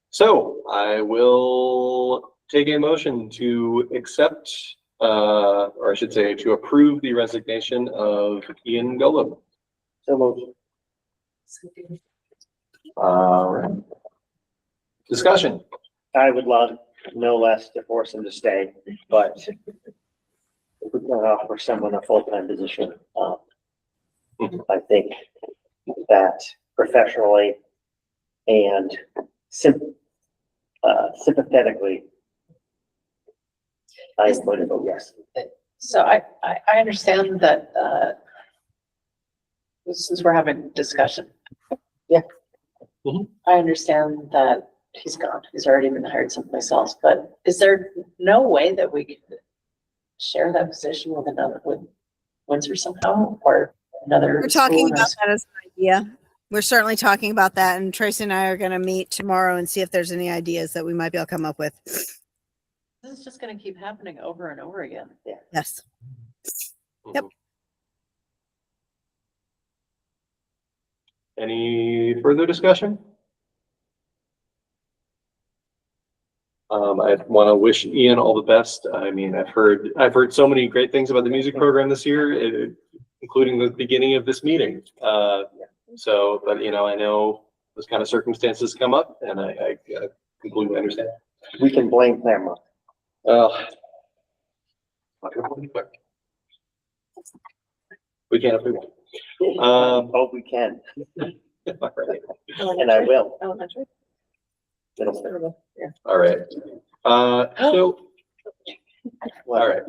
So I will take a motion to accept, or I should say, to approve the resignation of Ian Golub. So moved. All right. Discussion. I would love no less to force him to stay, but if we can offer someone a full-time position, I think that professionally and sympathetically, I'm going to vote yes. So I understand that, since we're having a discussion. Yeah. Mhm. I understand that he's gone. He's already been hired someplace else, but is there no way that we could share that position with with Windsor somehow or another? We're talking school? about that as an idea. We're certainly talking about that, and Tracy and I are going to meet tomorrow and see if there's any ideas that we might be able to come up with. This is just gonna keep happening over and over again. Yes. Yep. Any further discussion? I want to wish Ian all the best. I mean, I've heard so many great things about the music program this year, including the beginning of this meeting. So, but you know, I know those kind of circumstances come up, and I completely understand. We can blame Claremont. We can't if we want. Hope we can, Alright. and I will. Elementary? Middle school. Yeah. All right. So, all right.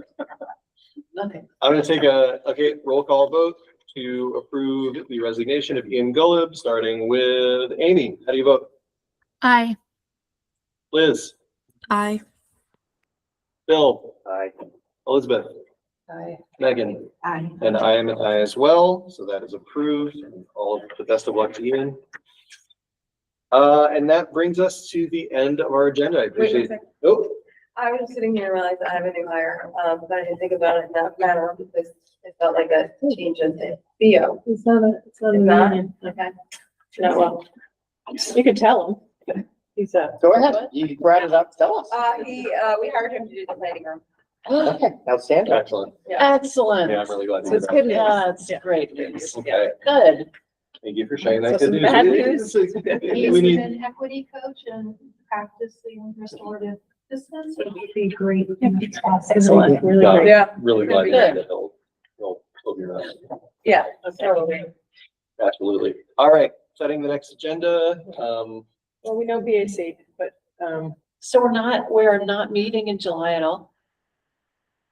Nothing. I'm gonna take a roll call vote to approve the resignation of Ian Golub, starting with Amy. How do you vote? Aye. Liz, Aye. Bill, Aye. Elizabeth, Megan, Aye. and I am an I as well, so that is approved. And all the best of luck to Ian. And that brings us to the end of our agenda. I appreciate. Oh, I was sitting here and realized I have a new hire, but I didn't think about it in that manner because it felt like a change in Theo. It's not a It's not? Okay. No, well, you could tell him. He's Go ahead. You brought it up. Tell us. We hired him to do the planning room. Okay, outstanding. excellent. Excellent. Yeah, I'm really glad to So hear it's that. good news. That's Yeah. great news. Okay, Good. thank you for sharing So that. some Good bad news. news. He's We need, an equity coach and practicing restorative business. It would be great. Excellent. Really Got it. great. Yeah, really glad to Good. hear that he'll be around. yeah, totally. Absolutely. All right, setting the next agenda. Well, we know BAC, but, So we're not meeting in July at all?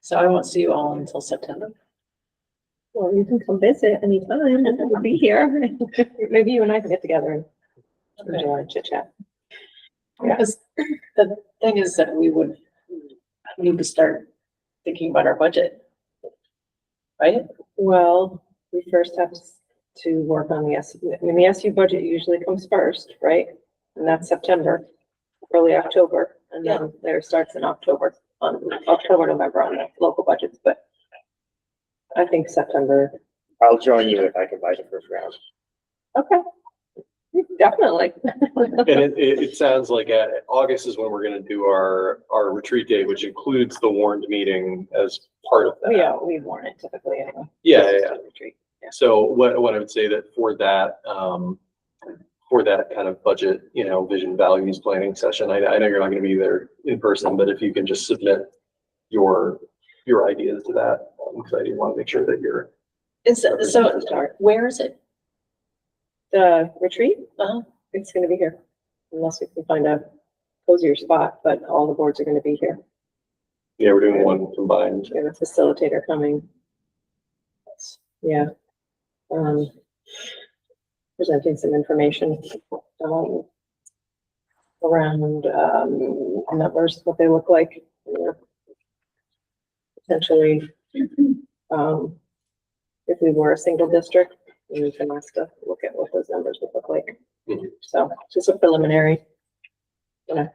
So I won't see you all until September. well, you can come visit anytime. We'll be here. Maybe you and I can get together and enjoy and chit chat. Yeah. Because the thing is that we would need to start thinking about our budget. Right? Well, we first have to work on the SU. I mean, the SU budget usually comes first, right? And that's September, early October, and then there starts in October, November on the local budgets, but I think September. I'll join you if I can buy the first round. Okay. Definitely. And it sounds like August is when we're gonna do our retreat day, which includes the warned meeting as part of that. Yeah, we warn it typically anyway. Yeah, yeah, yeah. Retreat. Yeah. So what I would say that for that kind of budget, vision values planning session, I know you're not gonna be there in person, but if you can just submit your ideas to that, because I do want to make sure that you're. Where is it? The retreat, Uh-huh. it's gonna be here, unless we can find a cozier spot, but all the boards are gonna be here. Yeah, we're doing one combined. We have a facilitator coming. Yeah. Presenting some information, around, numbers, what they look like. Potentially, if we were a single district, we can ask to look at what those numbers would look like. Mhm. So just a preliminary, and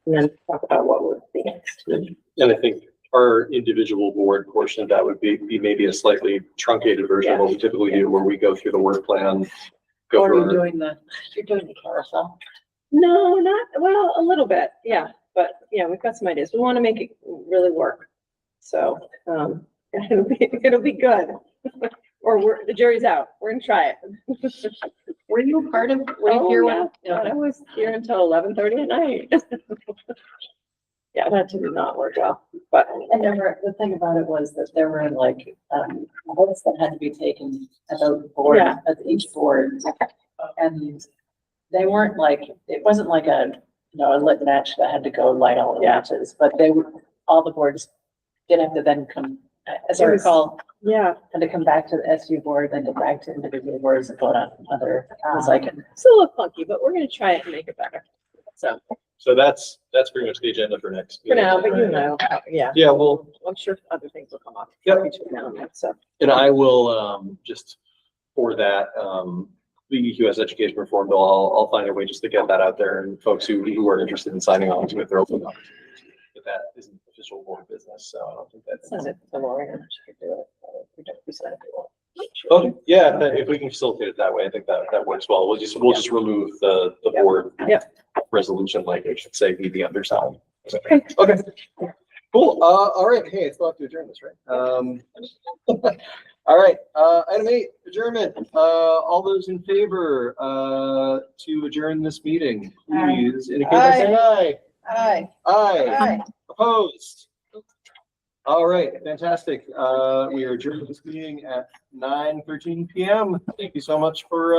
then talk about what would be next. And I think our individual board portion of that would be maybe a slightly truncated version of what we typically do, where we go through the work plan. Go Or through you're doing the carousel? No, not, well, a little bit, yeah, but yeah, we've got some ideas. We want to make it really work. So, it'll be good. Or the jury's out. We're gonna try it. Were you a part of, were you here when? I was here until 11:30 at night. Yeah, that did not work well, but And the thing about it was that there were like, votes that had to be taken about the board, Yeah. at each board. And they weren't like, it wasn't like a lit match that had to go light all the matches, but all the boards did have to then come, as I It was- recall, yeah, had to come back to the SU board, then go back to individual boards and vote on other, it was like, it's a little funky, but we're gonna try it and make it better. So that's pretty much the agenda for next. for now, but meeting, right? yeah, Yeah, well, I'm sure other things will come up. Yep. Between now and then, so. and I will, just for that, the EQS education reform bill, I'll find a way just to get that out there, and folks who are interested in signing on to it, they're open. But that isn't official board business, so I don't think that's. Send it to Lori and she could do it. We don't decide if we want. Okay, yeah, if we can facilitate it that way, I think that works well. We'll just remove the Yep. board. Yep. Resolution language, should say be the undersigned. Okay, cool. All right. Hey, I still have to adjourn this, right? All right, item 8, adjournment. All those in favor, to adjourn this meeting, please indicate by saying aye. Aye. Aye. Opposed? All right, fantastic. We are adjourning this meeting at 9:13 PM. Thank you so much for,